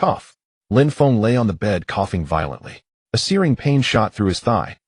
Cough. Lin Feng lay on the bed coughing violently. A searing pain shot through his thigh.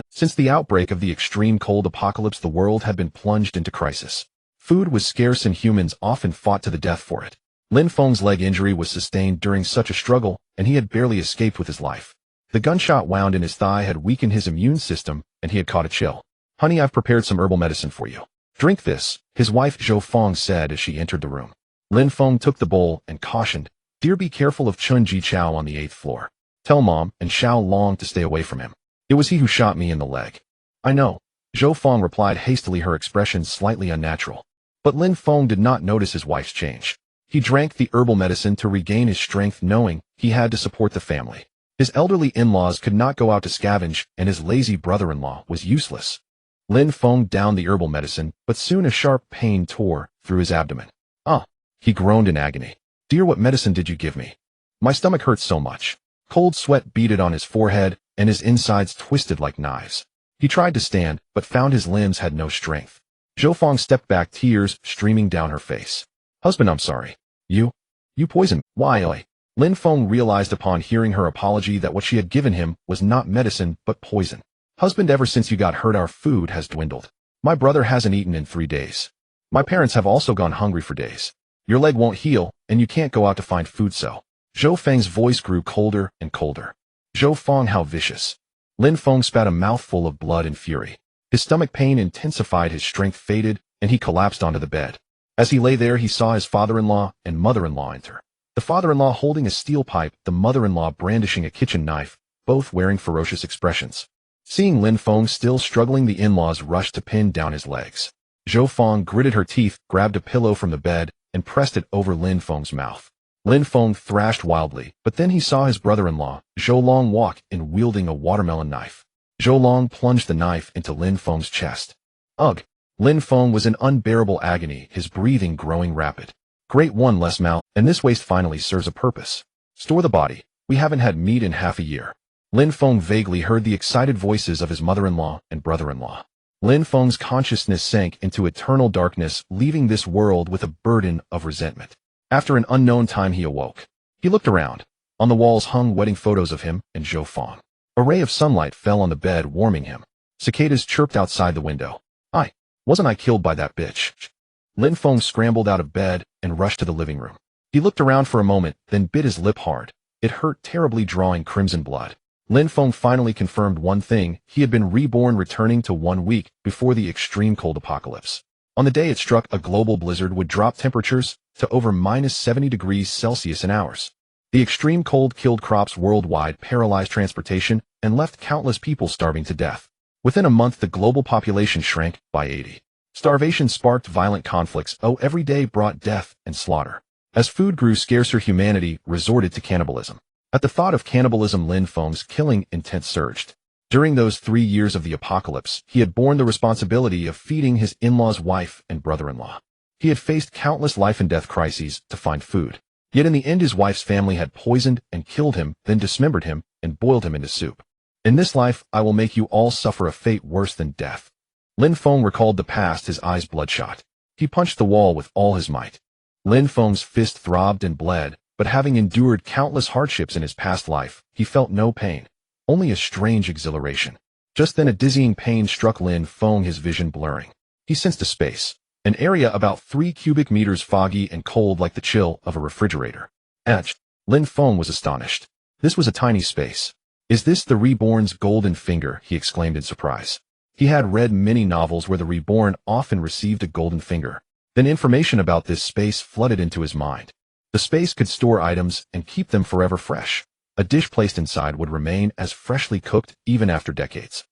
Since the outbreak of the extreme cold apocalypse, the world had been plunged into crisis. Food was scarce and humans often fought to the death for it. Lin Feng's leg injury was sustained during such a struggle, and he had barely escaped with his life. The gunshot wound in his thigh had weakened his immune system, and he had caught a chill. "Honey, I've prepared some herbal medicine for you. Drink this," his wife Zhou Feng said as she entered the room. Lin Feng took the bowl and cautioned, "Dear, be careful of Chun Ji Chao on the 8th floor. Tell Mom and Xiao Long to stay away from him. It was he who shot me in the leg." "I know," Zhou Feng replied hastily, her expression slightly unnatural. But Lin Feng did not notice his wife's change. He drank the herbal medicine to regain his strength, knowing he had to support the family. His elderly in-laws could not go out to scavenge, and his lazy brother-in-law was useless. Lin Feng downed the herbal medicine, but soon a sharp pain tore through his abdomen. "Ah!" he groaned in agony. "Dear, what medicine did you give me? My stomach hurts so much." Cold sweat beaded on his forehead, and his insides twisted like knives. He tried to stand, but found his limbs had no strength. Zhou Feng stepped back, tears streaming down her face. "Husband, I'm sorry. You poisoned. Why?" Lin Feng realized upon hearing her apology that what she had given him was not medicine, but poison. "Husband, ever since you got hurt, our food has dwindled. My brother hasn't eaten in 3 days. My parents have also gone hungry for days. Your leg won't heal, and you can't go out to find food, so." Zhou Feng's voice grew colder and colder. "Zhou Feng, how vicious." Lin Feng spat a mouthful of blood in fury. His stomach pain intensified, his strength faded, and he collapsed onto the bed. As he lay there, he saw his father-in-law and mother-in-law enter. The father-in-law holding a steel pipe, the mother-in-law brandishing a kitchen knife, both wearing ferocious expressions. Seeing Lin Feng still struggling, the in-laws rushed to pin down his legs. Zhou Feng gritted her teeth, grabbed a pillow from the bed, and pressed it over Lin Feng's mouth. Lin Feng thrashed wildly, but then he saw his brother-in-law, Zhou Long, walk in wielding a watermelon knife. Zhou Long plunged the knife into Lin Feng's chest. Ugh! Lin Feng was in unbearable agony, his breathing growing rapid. "Great, one less mouth, and this waste finally serves a purpose. Store the body. We haven't had meat in half a year." Lin Feng vaguely heard the excited voices of his mother-in-law and brother-in-law. Lin Feng's consciousness sank into eternal darkness, leaving this world with a burden of resentment. After an unknown time, he awoke. He looked around. On the walls hung wedding photos of him and Zhou Feng. A ray of sunlight fell on the bed, warming him. Cicadas chirped outside the window. Wasn't I killed by that bitch?" Lin Feng scrambled out of bed and rushed to the living room. He looked around for a moment, then bit his lip hard. It hurt terribly, drawing crimson blood. Lin Feng finally confirmed one thing: he had been reborn, returning to 1 week before the extreme cold apocalypse. On the day it struck, a global blizzard would drop temperatures to over -70 degrees Celsius in hours. The extreme cold killed crops worldwide, paralyzed transportation, and left countless people starving to death. Within a month, the global population shrank by 80. Starvation sparked violent conflicts. Every day brought death and slaughter. As food grew scarcer, humanity resorted to cannibalism. At the thought of cannibalism, Lin Feng's killing intent surged. During those 3 years of the apocalypse, he had borne the responsibility of feeding his in-law's wife and brother-in-law. He had faced countless life and death crises to find food. Yet in the end, his wife's family had poisoned and killed him, then dismembered him and boiled him into soup. "In this life, I will make you all suffer a fate worse than death." Lin Feng recalled the past, his eyes bloodshot. He punched the wall with all his might. Lin Feng's fist throbbed and bled, but having endured countless hardships in his past life, he felt no pain, only a strange exhilaration. Just then a dizzying pain struck Lin Feng, his vision blurring. He sensed a space, an area about 3 cubic meters, foggy and cold like the chill of a refrigerator. Etched. Lin Feng was astonished. This was a tiny space. "Is this the Reborn's golden finger?" he exclaimed in surprise. He had read many novels where the Reborn often received a golden finger. Then information about this space flooded into his mind. The space could store items and keep them forever fresh. A dish placed inside would remain as freshly cooked even after decades.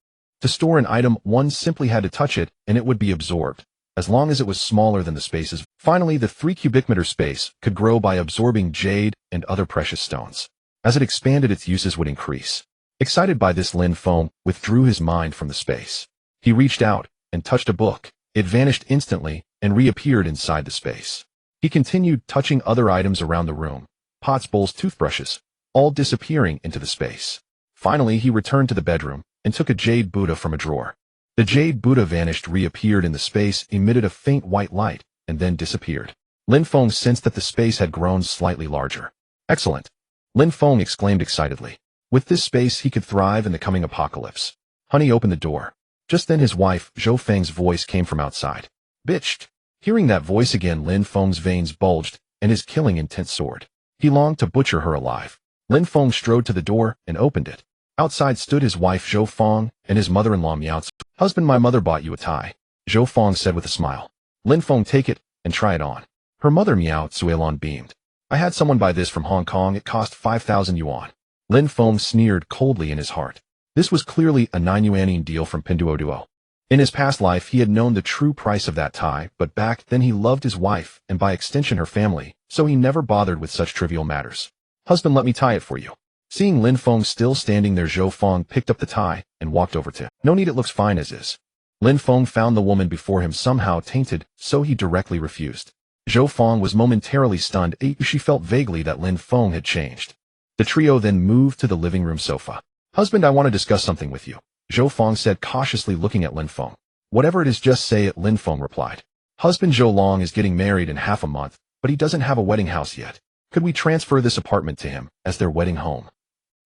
To store an item, one simply had to touch it and it would be absorbed, as long as it was smaller than the spaces. Finally, the 3 cubic meter space could grow by absorbing jade and other precious stones. As it expanded, its uses would increase. Excited by this, Lin Feng withdrew his mind from the space. He reached out and touched a book. It vanished instantly and reappeared inside the space. He continued touching other items around the room, pots, bowls, toothbrushes, all disappearing into the space. Finally, he returned to the bedroom and took a jade Buddha from a drawer. The jade Buddha vanished, reappeared in the space, emitted a faint white light, and then disappeared. Lin Feng sensed that the space had grown slightly larger. Excellent. Lin Feng exclaimed excitedly. With this space, he could thrive in the coming apocalypse. Honey, open the door. Just then his wife, Zhou Feng's voice came from outside. Bitch! Hearing that voice again, Lin Feng's veins bulged, and his killing intent soared. He longed to butcher her alive. Lin Feng strode to the door and opened it. Outside stood his wife Zhou Feng and his mother-in-law Miao. Husband, my mother bought you a tie, Zhou Feng said with a smile. Lin Feng, take it and try it on. Her mother Miao Zuelon beamed. I had someone buy this from Hong Kong, it cost 5,000 yuan. Lin Feng sneered coldly in his heart. This was clearly a 9 yuan deal from Pinduoduo. In his past life he had known the true price of that tie, but back then he loved his wife and by extension her family, so he never bothered with such trivial matters. Husband, let me tie it for you. Seeing Lin Feng still standing there, Zhou Feng picked up the tie and walked over to him. No need, it looks fine as is. Lin Feng found the woman before him somehow tainted, so he directly refused. Zhou Feng was momentarily stunned. She felt vaguely that Lin Feng had changed. The trio then moved to the living room sofa. Husband, I want to discuss something with you, Zhou Feng said cautiously looking at Lin Feng. Whatever it is, just say it, Lin Feng replied. Husband Zhou Long is getting married in half a month, but he doesn't have a wedding house yet. Could we transfer this apartment to him as their wedding home?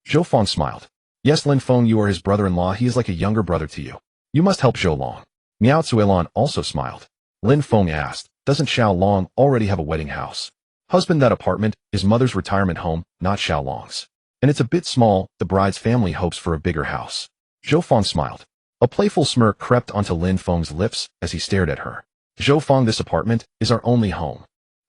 Zhou Feng smiled. Yes, Lin Feng, you are his brother-in-law. He is like a younger brother to you. You must help Zhou Long. Miao Zuelon also smiled. Lin Feng asked, doesn't Xiao Long already have a wedding house? Husband, that apartment is mother's retirement home, not Xiao Long's. And it's a bit small, the bride's family hopes for a bigger house. Zhou Feng smiled. A playful smirk crept onto Lin Feng's lips as he stared at her. Zhou Feng, this apartment is our only home.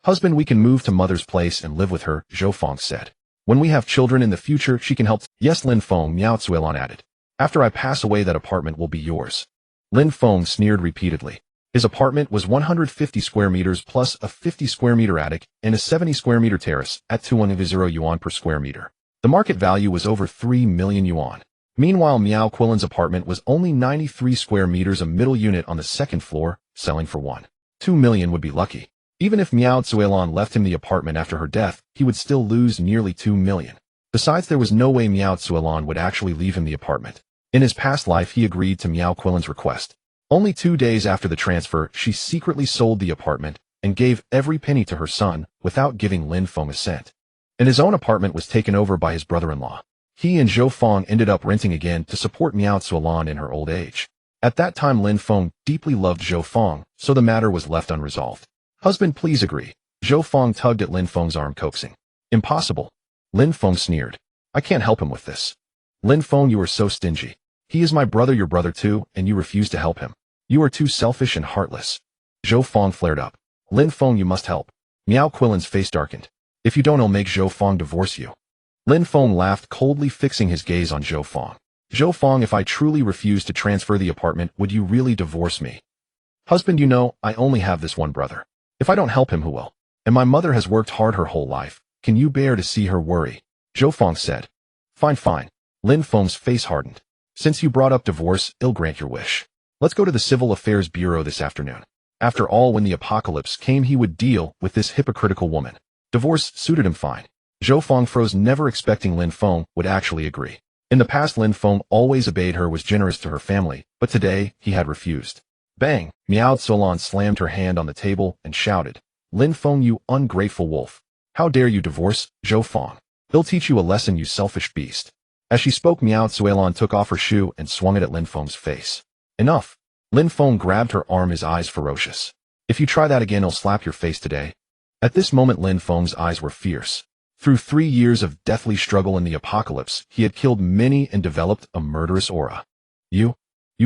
Husband, we can move to mother's place and live with her, Zhou Feng said. When we have children in the future, she can help. Yes, Lin Feng, Miao Zuelon added. After I pass away, that apartment will be yours. Lin Feng sneered repeatedly. His apartment was 150 square meters plus a 50 square meter attic and a 70 square meter terrace at 210 yuan per square meter. The market value was over 3 million yuan. Meanwhile, Miao Quilin's apartment was only 93 square meters, a middle unit on the second floor, selling for 1.2 million would be lucky. Even if Miao Zuelon left him the apartment after her death, he would still lose nearly 2 million. Besides, there was no way Miao Zuelon would actually leave him the apartment. In his past life, he agreed to Miao Quilin's request. Only 2 days after the transfer, she secretly sold the apartment and gave every penny to her son without giving Lin Feng a cent. And his own apartment was taken over by his brother-in-law. He and Zhou Feng ended up renting again to support Miao Zuelon in her old age. At that time, Lin Feng deeply loved Zhou Feng, so the matter was left unresolved. Husband, please agree. Zhou Feng tugged at Lin Feng's arm, coaxing. Impossible. Lin Feng sneered. I can't help him with this. Lin Feng, you are so stingy. He is my brother, your brother too, and you refuse to help him. You are too selfish and heartless. Zhou Feng flared up. Lin Feng, you must help. Miao Quilin's face darkened. If you don't, I'll make Zhou Feng divorce you. Lin Feng laughed coldly, fixing his gaze on Zhou Feng. Zhou Feng, if I truly refuse to transfer the apartment, would you really divorce me? Husband, you know, I only have this one brother. If I don't help him, who will? And my mother has worked hard her whole life. Can you bear to see her worry? Zhou Feng said. Fine, fine. Lin Feng's face hardened. Since you brought up divorce, I'll grant your wish. Let's go to the Civil Affairs Bureau this afternoon. After all, when the apocalypse came, he would deal with this hypocritical woman. Divorce suited him fine. Zhou Feng froze, never expecting Lin Feng would actually agree. In the past, Lin Feng always obeyed her, was generous to her family, but today he had refused. Bang! Miao Zuelon slammed her hand on the table and shouted, Lin Feng, you ungrateful wolf. How dare you divorce, Zhou Feng? He'll teach you a lesson, you selfish beast. As she spoke, Miao Zuelon took off her shoe and swung it at Lin Feng's face. Enough! Lin Feng grabbed her arm, his eyes ferocious. If you try that again, I'll slap your face today. At this moment, Lin Feng's eyes were fierce. Through 3 years of deathly struggle in the apocalypse, he had killed many and developed a murderous aura. You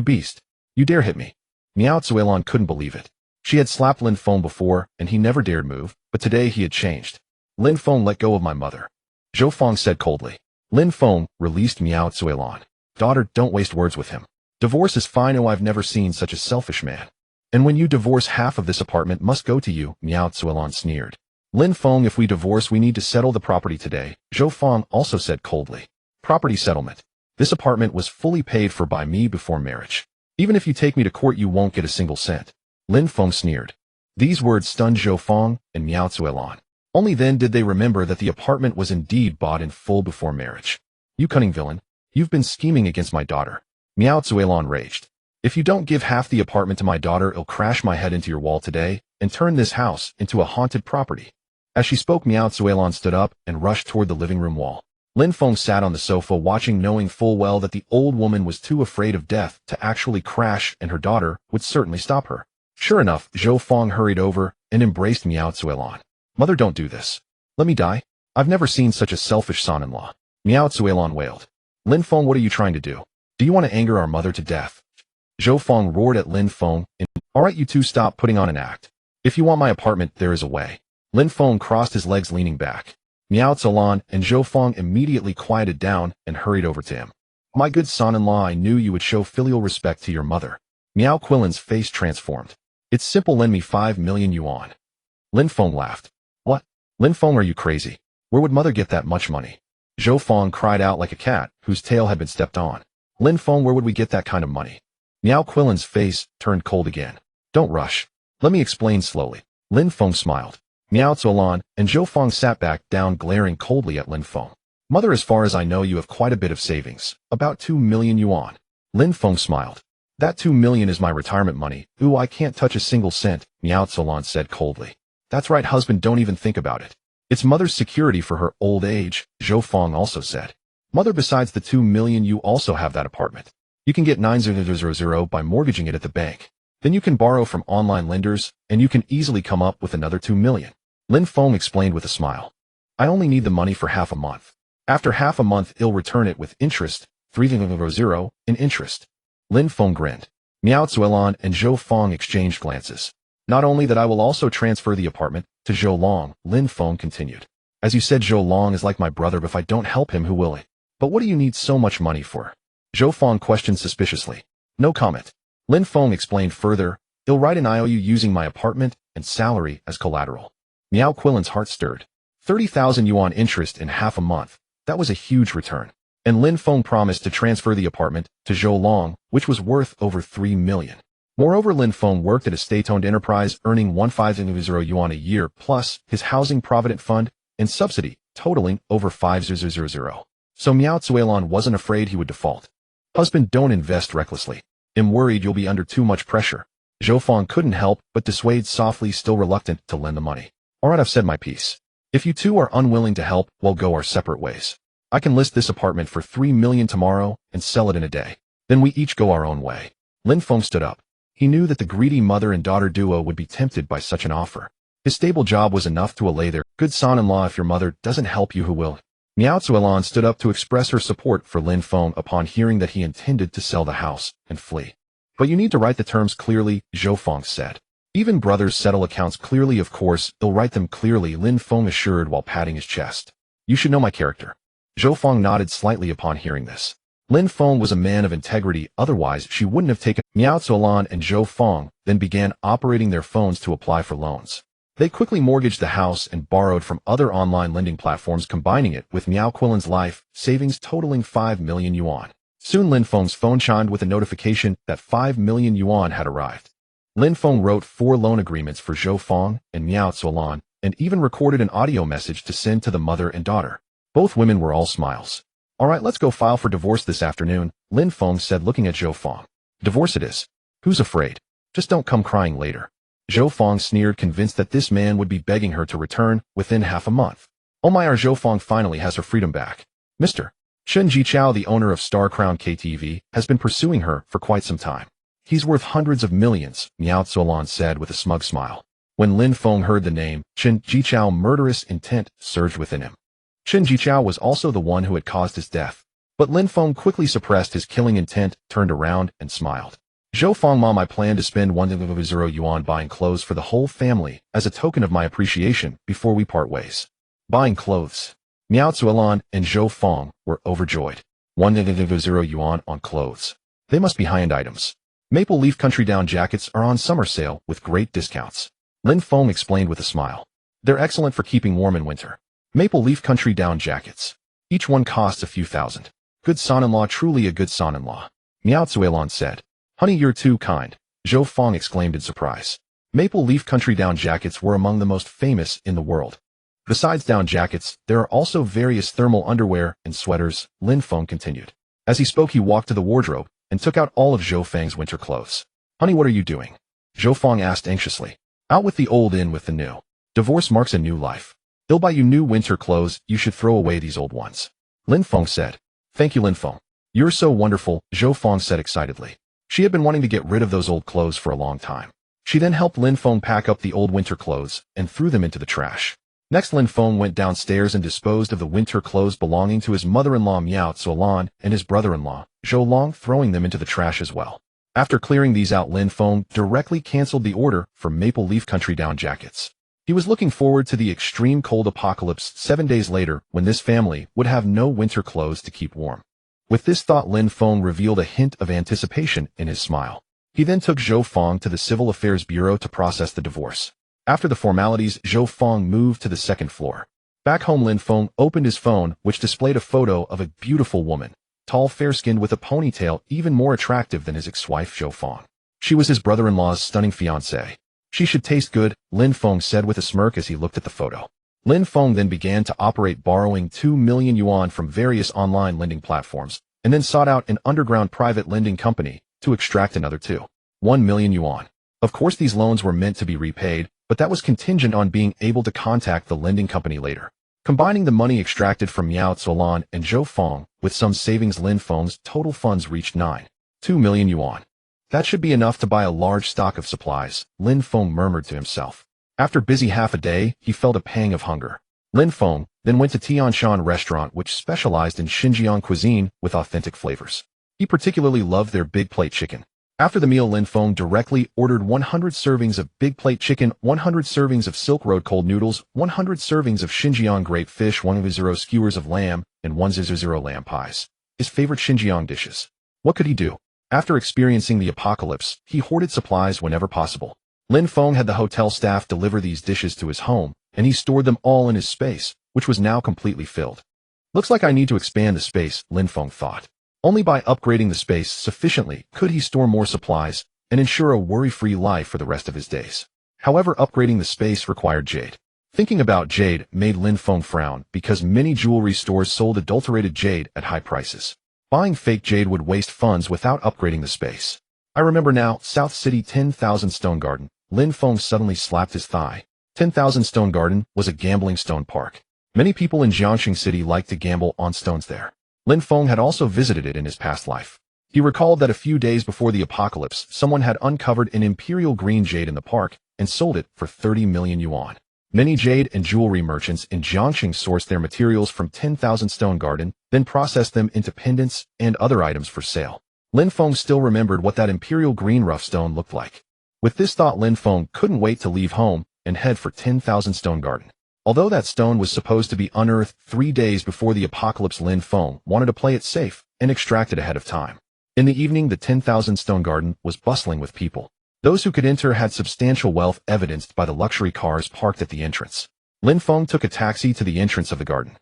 beast. You dare hit me. Miao Zuelon couldn't believe it. She had slapped Lin Feng before, and he never dared move, but today he had changed. Lin Feng, let go of my mother. Zhou Feng said coldly. Lin Feng released Miao Zuelon. Daughter, don't waste words with him. Divorce is fine. Oh, I've never seen such a selfish man. And when you divorce, half of this apartment must go to you, Miao Zuelon sneered. Lin Feng, if we divorce, we need to settle the property today, Zhou Feng also said coldly. Property settlement. This apartment was fully paid for by me before marriage. Even if you take me to court, you won't get a single cent. Lin Feng sneered. These words stunned Zhou Feng and Miao Zuelon. Only then did they remember that the apartment was indeed bought in full before marriage. You cunning villain. You've been scheming against my daughter. Miao Zuelon raged. If you don't give half the apartment to my daughter, I'll crash my head into your wall today and turn this house into a haunted property. As she spoke, Miao Zuelan stood up and rushed toward the living room wall. Lin Feng sat on the sofa watching, knowing full well that the old woman was too afraid of death to actually crash, and her daughter would certainly stop her. Sure enough, Zhou Feng hurried over and embraced Miao Zuelan. "Mother, don't do this. Let me die. I've never seen such a selfish son-in-law." Miao Zuelan wailed. "Lin Feng, what are you trying to do? Do you want to anger our mother to death?" Zhou Feng roared at Lin Feng. "All right, you two, stop putting on an act. If you want my apartment, there is a way." Lin Feng crossed his legs, leaning back. Miao Zuelan and Zhou Feng immediately quieted down and hurried over to him. "My good son-in-law, I knew you would show filial respect to your mother." Miao Qilin's face transformed. "It's simple, lend me 5 million yuan. Lin Feng laughed. "What? Lin Feng, are you crazy? Where would mother get that much money?" Zhou Feng cried out like a cat whose tail had been stepped on. "Lin Feng, where would we get that kind of money?" Miao Qilin's face turned cold again. "Don't rush. Let me explain slowly." Lin Feng smiled. Miao Zuelan and Zhou Feng sat back down, glaring coldly at Lin Feng. "Mother, as far as I know, you have quite a bit of savings, about 2 million yuan. Lin Feng smiled. "That 2 million is my retirement money. Ooh, I can't touch a single cent," Miao Zuelan said coldly. "That's right, husband, don't even think about it. It's mother's security for her old age," Zhou Feng also said. "Mother, besides the 2 million, you also have that apartment. You can get 9,000 by mortgaging it at the bank. Then you can borrow from online lenders, and you can easily come up with another 2 million. Lin Feng explained with a smile. "I only need the money for half a month. After half a month, I'll return it with interest, 3,000 in interest." Lin Feng grinned. Miao Zuelan and Zhou Feng exchanged glances. "Not only that, I will also transfer the apartment to Zhou Long," Lin Feng continued. "As you said, Zhou Long is like my brother, but if I don't help him, who will he?" "But what do you need so much money for?" Zhou Feng questioned suspiciously. "No comment." Lin Feng explained further. "I'll write an IOU using my apartment and salary as collateral." Miao Qilin's heart stirred. 30,000 yuan interest in half a month. That was a huge return. And Lin Feng promised to transfer the apartment to Zhou Long, which was worth over 3 million. Moreover, Lin Feng worked at a state-owned enterprise, earning 1,500 yuan a year, plus his housing provident fund and subsidy, totaling over 5,000. So Miao Zuelan wasn't afraid he would default. "Husband, don't invest recklessly. I'm worried you'll be under too much pressure." Zhou Feng couldn't help but dissuade softly, still reluctant to lend the money. "All right, I've said my piece. If you two are unwilling to help, we'll go our separate ways. I can list this apartment for 3 million tomorrow and sell it in a day. Then we each go our own way." Lin Feng stood up. He knew that the greedy mother and daughter duo would be tempted by such an offer. His stable job was enough to allay their "Good son-in-law, if your mother doesn't help you, who will?" Miao Zuelan stood up to express her support for Lin Feng upon hearing that he intended to sell the house and flee. "But you need to write the terms clearly," Zhou Feng said. "Even brothers settle accounts clearly, of course, they'll write them clearly," Lin Feng assured while patting his chest. "You should know my character." Zhou Feng nodded slightly upon hearing this. Lin Feng was a man of integrity, otherwise she wouldn't have taken Miao Zuelan and Zhou Feng, then began operating their phones to apply for loans. They quickly mortgaged the house and borrowed from other online lending platforms, combining it with Miao Qilin's life savings totaling 5 million yuan. Soon Lin Feng's phone chimed with a notification that 5 million yuan had arrived. Lin Feng wrote 4 loan agreements for Zhou Feng and Miao Zuelan, and even recorded an audio message to send to the mother and daughter. Both women were all smiles. "All right, let's go file for divorce this afternoon," Lin Feng said, looking at Zhou Feng. "Divorce it is. Who's afraid? Just don't come crying later." Zhou Feng sneered, convinced that this man would be begging her to return within half a month. "Oh my, our Zhou Feng finally has her freedom back. Mr. Chen Jichao, the owner of Star Crown KTV, has been pursuing her for quite some time. He's worth hundreds of millions," Miao Zuelan said with a smug smile. When Lin Feng heard the name, Chen Jichao, murderous intent surged within him. Chen Jichao was also the one who had caused his death. But Lin Feng quickly suppressed his killing intent, turned around, and smiled. "Zhou Feng, Mom, I plan to spend 1,000 yuan buying clothes for the whole family as a token of my appreciation before we part ways." Buying clothes. Miao Zuelan and Zhou Feng were overjoyed. 1,000 yuan on clothes. They must be high-end items. Maple Leaf Country Down jackets are on summer sale with great discounts. Lin Feng explained with a smile. "They're excellent for keeping warm in winter. Maple Leaf Country Down jackets. Each one costs a few thousand. Good son-in-law, truly a good son-in-law." Miao Zuelan said. "Honey, you're too kind," Zhou Feng exclaimed in surprise. Maple Leaf Country Down jackets were among the most famous in the world. Besides down jackets, there are also various thermal underwear and sweaters, Lin Feng continued. As he spoke, he walked to the wardrobe and took out all of Zhou Feng's winter clothes. "Honey, what are you doing?" Zhou Feng asked anxiously. "Out with the old, in with the new. Divorce marks a new life. He'll buy you new winter clothes. You should throw away these old ones. Lin Feng said. Thank you, Lin Feng. You're so wonderful, Zhou Feng said excitedly. She had been wanting to get rid of those old clothes for a long time. She then helped Lin Feng pack up the old winter clothes and threw them into the trash. Next, Lin Feng went downstairs and disposed of the winter clothes belonging to his mother-in-law Miao Zuolan and his brother-in-law, Zhou Long, throwing them into the trash as well. After clearing these out, Lin Feng directly canceled the order for Maple Leaf Country down jackets. He was looking forward to the extreme cold apocalypse 7 days later when this family would have no winter clothes to keep warm. With this thought, Lin Feng revealed a hint of anticipation in his smile. He then took Zhou Feng to the Civil Affairs Bureau to process the divorce. After the formalities, Zhou Feng moved to the second floor. Back home, Lin Feng opened his phone, which displayed a photo of a beautiful woman, tall, fair-skinned with a ponytail, even more attractive than his ex-wife Zhou Feng. She was his brother-in-law's stunning fiancée. She should taste good, Lin Feng said with a smirk as he looked at the photo. Lin Feng then began to operate, borrowing 2 million yuan from various online lending platforms, and then sought out an underground private lending company to extract another 1 million yuan. Of course, these loans were meant to be repaid, but that was contingent on being able to contact the lending company later. Combining the money extracted from Miao Zuolan and Zhou Feng with some savings, Lin Feng's total funds reached 2 million yuan. That should be enough to buy a large stock of supplies, Lin Feng murmured to himself. After busy half a day, he felt a pang of hunger. Lin Feng then went to Tianshan restaurant, which specialized in Xinjiang cuisine with authentic flavors. He particularly loved their big plate chicken. After the meal, Lin Feng directly ordered 100 servings of big plate chicken, 100 servings of Silk Road cold noodles, 100 servings of Xinjiang grape fish, 100 skewers of lamb, and 100 lamb pies. His favorite Xinjiang dishes. What could he do? After experiencing the apocalypse, he hoarded supplies whenever possible. Lin Feng had the hotel staff deliver these dishes to his home, and he stored them all in his space, which was now completely filled. Looks like I need to expand the space, Lin Feng thought. Only by upgrading the space sufficiently could he store more supplies and ensure a worry-free life for the rest of his days. However, upgrading the space required jade. Thinking about jade made Lin Feng frown because many jewelry stores sold adulterated jade at high prices. Buying fake jade would waste funds without upgrading the space. I remember now, South City 10,000 Stone Garden. Lin Feng suddenly slapped his thigh. 10,000 Stone Garden was a gambling stone park. Many people in Jiangxing City liked to gamble on stones there. Lin Feng had also visited it in his past life. He recalled that a few days before the apocalypse, someone had uncovered an imperial green jade in the park and sold it for 30 million yuan. Many jade and jewelry merchants in Jiangxing sourced their materials from 10,000 Stone Garden, then processed them into pendants and other items for sale. Lin Feng still remembered what that imperial green rough stone looked like. With this thought, Lin Feng couldn't wait to leave home and head for 10,000 Stone Garden. Although that stone was supposed to be unearthed 3 days before the apocalypse, Lin Feng wanted to play it safe and extract it ahead of time. In the evening, the 10,000 Stone Garden was bustling with people. Those who could enter had substantial wealth, evidenced by the luxury cars parked at the entrance. Lin Feng took a taxi to the entrance of the garden.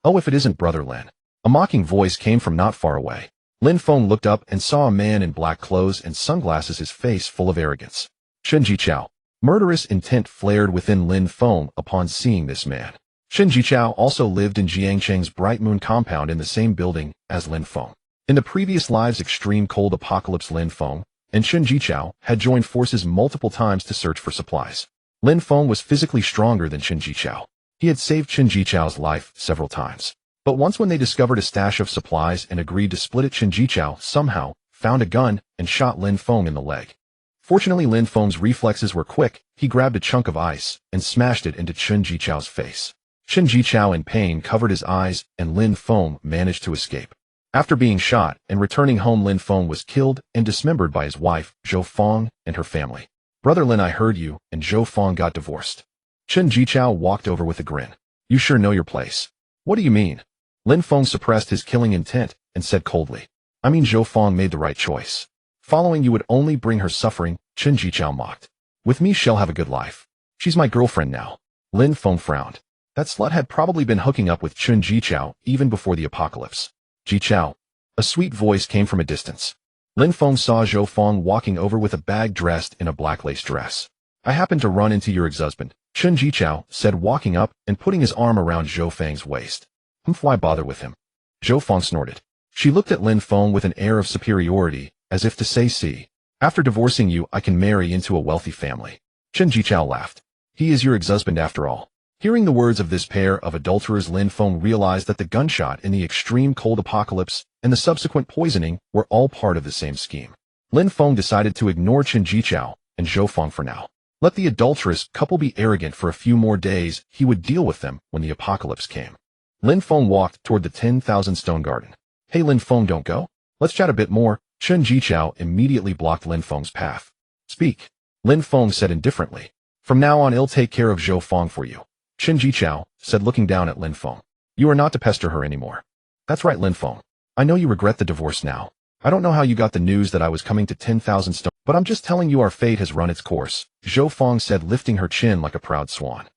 "Oh, if it isn't Brother Lin." A mocking voice came from not far away. Lin Feng looked up and saw a man in black clothes and sunglasses, his face full of arrogance. Shen Jichao. Murderous intent flared within Lin Feng upon seeing this man. Shen Jichao also lived in Jiangcheng's Bright Moon compound in the same building as Lin Feng. In the previous live's extreme cold apocalypse, Lin Feng and Shen Jichao had joined forces multiple times to search for supplies. Lin Feng was physically stronger than Shen Jichao. He had saved Shen Jichao's life several times. But once, when they discovered a stash of supplies and agreed to split it, Shen Jichao somehow found a gun and shot Lin Feng in the leg. Fortunately, Lin Feng's reflexes were quick. He grabbed a chunk of ice and smashed it into Shen Jichao's face. Shen Jichao, in pain, covered his eyes, and Lin Feng managed to escape. After being shot and returning home, Lin Feng was killed and dismembered by his wife, Zhou Feng, and her family. "Brother Lin, I heard you and Zhou Feng got divorced." Shen Jichao walked over with a grin. "You sure know your place." "What do you mean?" Lin Feng suppressed his killing intent and said coldly, "I mean, Zhou Feng made the right choice. Following you would only bring her suffering." Shen Jichao mocked. "With me, she'll have a good life. She's my girlfriend now." Lin Feng frowned. That slut had probably been hooking up with Shen Jichao even before the apocalypse. "Jichao." A sweet voice came from a distance. Lin Feng saw Zhou Feng walking over with a bag, dressed in a black lace dress. "I happened to run into your ex-husband," Shen Jichao said, walking up and putting his arm around Zhou Feng's waist. "Why bother with him?" Zhou Feng snorted. She looked at Lin Feng with an air of superiority, as if to say, "See, after divorcing you, I can marry into a wealthy family." Shen Jichao laughed. "He is your ex-husband after all. Hearing the words of this pair of adulterers, Lin Feng realized that the gunshot in the extreme cold apocalypse and the subsequent poisoning were all part of the same scheme. Lin Feng decided to ignore Chen Jichao and Zhou Feng for now. Let the adulterous couple be arrogant for a few more days, he would deal with them when the apocalypse came. Lin Feng walked toward the 10,000 stone garden. Hey Lin Feng, don't go. Let's chat a bit more. Chen Jichao immediately blocked Lin Feng's path. Speak. Lin Feng said indifferently. From now on I'll take care of Zhou Feng for you. Chen Jichao said, looking down at Lin Feng. You are not to pester her anymore. That's right, Lin Feng. I know you regret the divorce now. I don't know how you got the news that I was coming to 10,000 stone, but I'm just telling you our fate has run its course, Zhou Feng said, lifting her chin like a proud swan.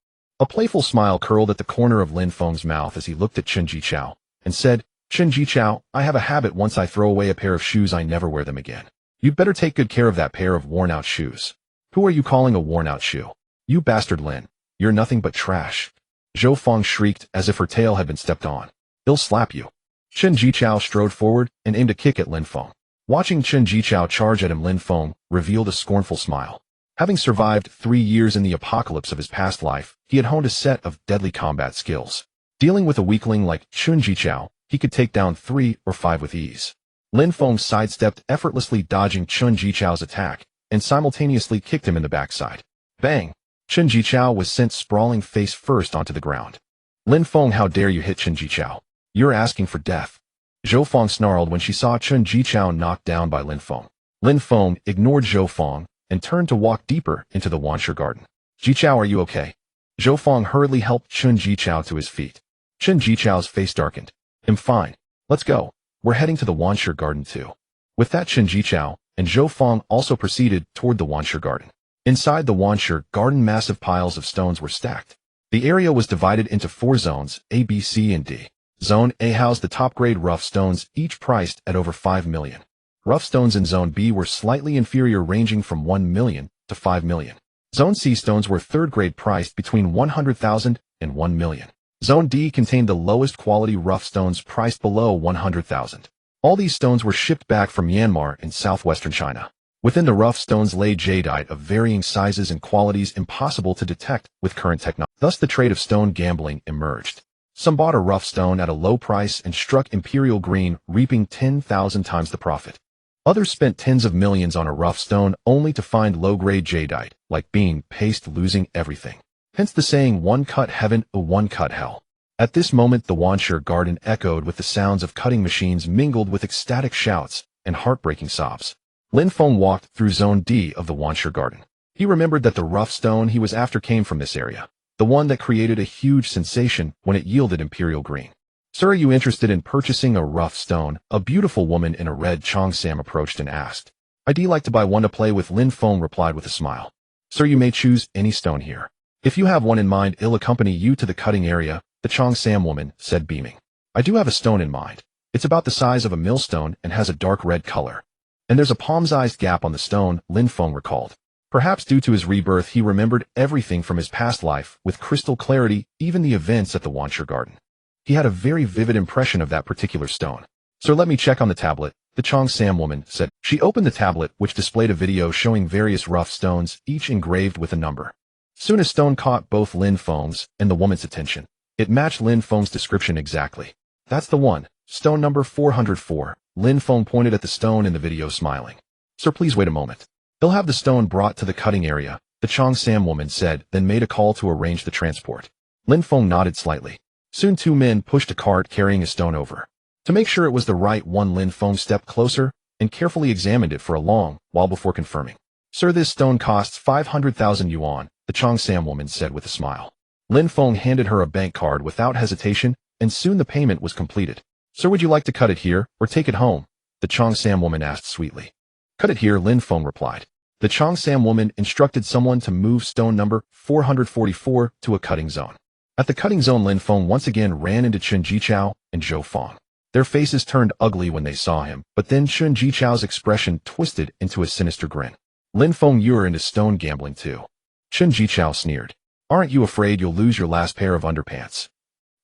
A playful smile curled at the corner of Lin Feng's mouth as he looked at Chen Jichao and said, Chen Jichao, I have a habit: once I throw away a pair of shoes, I never wear them again. You'd better take good care of that pair of worn-out shoes. Who are you calling a worn-out shoe? You bastard Lin. You're nothing but trash. Zhou Feng shrieked as if her tail had been stepped on. I'll slap you. Chen Jichao strode forward and aimed a kick at Lin Feng. Watching Chen Jichao charge at him, Lin Feng revealed a scornful smile. Having survived 3 years in the apocalypse of his past life, he had honed a set of deadly combat skills. Dealing with a weakling like Chen Jichao, he could take down 3 or 5 with ease. Lin Feng sidestepped, effortlessly dodging Chen Jichao's attack, and simultaneously kicked him in the backside. Bang! Chen Jichao was sent sprawling face first onto the ground. Lin Feng, how dare you hit Chen Jichao? You're asking for death. Zhou Feng snarled when she saw Chen Jichao knocked down by Lin Feng. Lin Feng ignored Zhou Feng and turned to walk deeper into the Wansher garden. Jichao, are you okay? Zhou Feng hurriedly helped Chen Jichao to his feet. Chen Jichao's face darkened. I'm fine. Let's go. We're heading to the Wansher garden too. With that, Chen Jichao and Zhou Feng also proceeded toward the Wansher garden. Inside the Wansher garden, massive piles of stones were stacked. The area was divided into 4 zones, A, B, C, and D. Zone A housed the top-grade rough stones, each priced at over 5 million. Rough stones in Zone B were slightly inferior, ranging from 1 million to 5 million. Zone C stones were third-grade, priced between 100,000 and 1 million. Zone D contained the lowest quality rough stones, priced below 100,000. All these stones were shipped back from Myanmar in southwestern China. Within the rough stones lay jadeite of varying sizes and qualities impossible to detect with current technology. Thus the trade of stone gambling emerged. Some bought a rough stone at a low price and struck imperial green, reaping 10,000 times the profit. Others spent tens of millions on a rough stone only to find low-grade jadeite, like bean paste, losing everything. Hence the saying, one cut heaven, one cut hell. At this moment the Wansher garden echoed with the sounds of cutting machines mingled with ecstatic shouts and heartbreaking sobs. Lin Feng walked through Zone D of the Wansher garden. He remembered that the rough stone he was after came from this area, the one that created a huge sensation when it yielded imperial green. Sir, are you interested in purchasing a rough stone? A beautiful woman in a red cheongsam approached and asked. I'd like to buy one to play with, Lin Feng replied with a smile. Sir, you may choose any stone here. If you have one in mind, I'll accompany you to the cutting area, the cheongsam woman said, beaming. I do have a stone in mind. It's about the size of a millstone and has a dark red color. And there's a palm-sized gap on the stone, Lin Feng recalled. Perhaps due to his rebirth, he remembered everything from his past life with crystal clarity, even the events at the Wansher garden. He had a very vivid impression of that particular stone. Sir, let me check on the tablet, the cheongsam woman said. She opened the tablet, which displayed a video showing various rough stones, each engraved with a number. Soon a stone caught both Lin Feng's and the woman's attention. It matched Lin Feng's description exactly. That's the one, stone number 404. Lin Feng pointed at the stone in the video, smiling. Sir, please wait a moment. They'll have the stone brought to the cutting area, the cheongsam woman said, then made a call to arrange the transport. Lin Feng nodded slightly. Soon 2 men pushed a cart carrying a stone over. To make sure it was the right one, Lin Feng stepped closer and carefully examined it for a long while before confirming. Sir, this stone costs 500,000 yuan, the cheongsam woman said with a smile. Lin Feng handed her a bank card without hesitation, and soon the payment was completed. Sir, would you like to cut it here or take it home? The cheongsam woman asked sweetly. Cut it here, Lin Feng replied. The cheongsam woman instructed someone to move stone number 444 to a cutting zone. At the cutting zone, Lin Feng once again ran into Chen Jichao and Zhou Feng. Their faces turned ugly when they saw him, but then Chen Jichao's expression twisted into a sinister grin. Lin Feng, you're into stone gambling too. Chen Jichao sneered. Aren't you afraid you'll lose your last pair of underpants?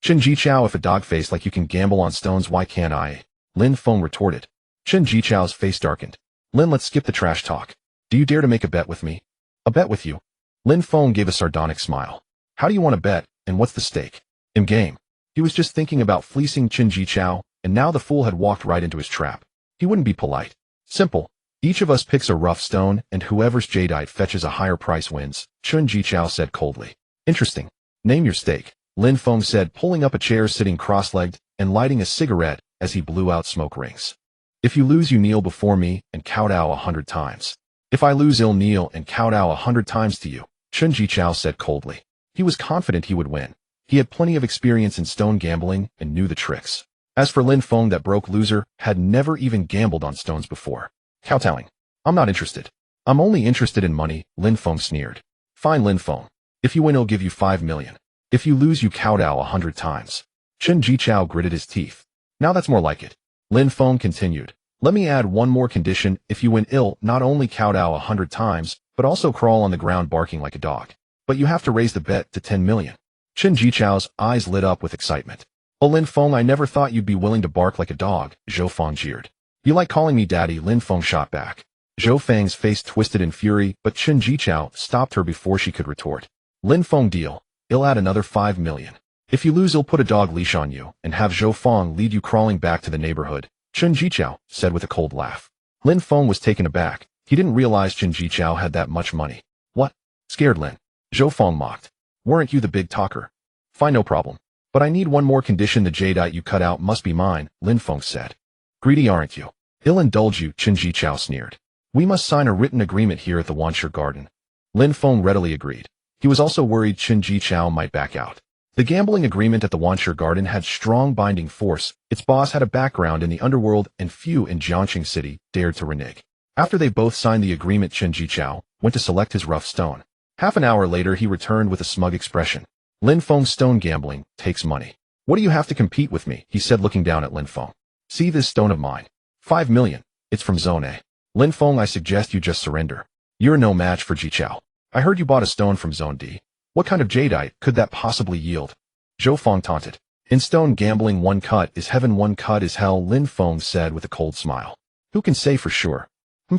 Chen Jichao, if a dog face like you can gamble on stones, why can't I? Lin Feng retorted. Chen Jichao's face darkened. Lin, let's skip the trash talk. Do you dare to make a bet with me? A bet with you? Lin Feng gave a sardonic smile. How do you want to bet? and what's the stake? In game. He was just thinking about fleecing Qin Jichao, and now the fool had walked right into his trap. He wouldn't be polite. Simple. Each of us picks a rough stone, and whoever's jadeite fetches a higher price wins, Qin Jichao said coldly. Interesting. Name your stake, Lin Feng said, pulling up a chair sitting cross-legged and lighting a cigarette as he blew out smoke rings. If you lose, you kneel before me and kowtow 100 times. If I lose, I'll kneel and kowtow 100 times to you, Qin Jichao said coldly. He was confident he would win. He had plenty of experience in stone gambling and knew the tricks. As for Lin Feng, that broke loser had never even gambled on stones before. Kowtowing. I'm not interested. I'm only interested in money, Lin Feng sneered. Fine, Lin Feng. If you win, I'll give you 5 million. If you lose, you kowtow 100 times. Qin Jichao gritted his teeth. Now that's more like it. Lin Feng continued. Let me add one more condition. If you win, I'll not only kowtow 100 times, but also crawl on the ground barking like a dog. But you have to raise the bet to 10 million. Qin Jichao's eyes lit up with excitement. Oh, Lin Feng, I never thought you'd be willing to bark like a dog, Zhou Feng jeered. You like calling me daddy, Lin Feng shot back. Zhou Feng's face twisted in fury, but Qin Jichao stopped her before she could retort. Lin Feng, deal. I'll add another 5 million. If you lose, I'll put a dog leash on you and have Zhou Feng lead you crawling back to the neighborhood, Qin Jichao said with a cold laugh. Lin Feng was taken aback. He didn't realize Qin Jichao had that much money. What? Scared Lin? Zhou Feng mocked. Weren't you the big talker? Fine, no problem. But I need one more condition. The jadeite you cut out must be mine, Lin Feng said. Greedy, aren't you? I'll indulge you, Qin Jichao sneered. We must sign a written agreement here at the Wanshur Garden. Lin Feng readily agreed. He was also worried Qin Jichao might back out. The gambling agreement at the Wanshur Garden had strong binding force. Its boss had a background in the underworld, and few in Jiangqing City dared to renege. After they both signed the agreement, Qin Jichao went to select his rough stone. Half an hour later, he returned with a smug expression. Lin Feng's stone gambling takes money. What do you have to compete with me? He said, looking down at Lin Feng. See this stone of mine. 5 million. It's from Zone A. Lin Feng, I suggest you just surrender. You're no match for Jichao. I heard you bought a stone from Zone D. What kind of jadeite could that possibly yield? Zhou Feng taunted. In stone gambling, one cut is heaven, one cut is hell, Lin Feng said with a cold smile. Who can say for sure?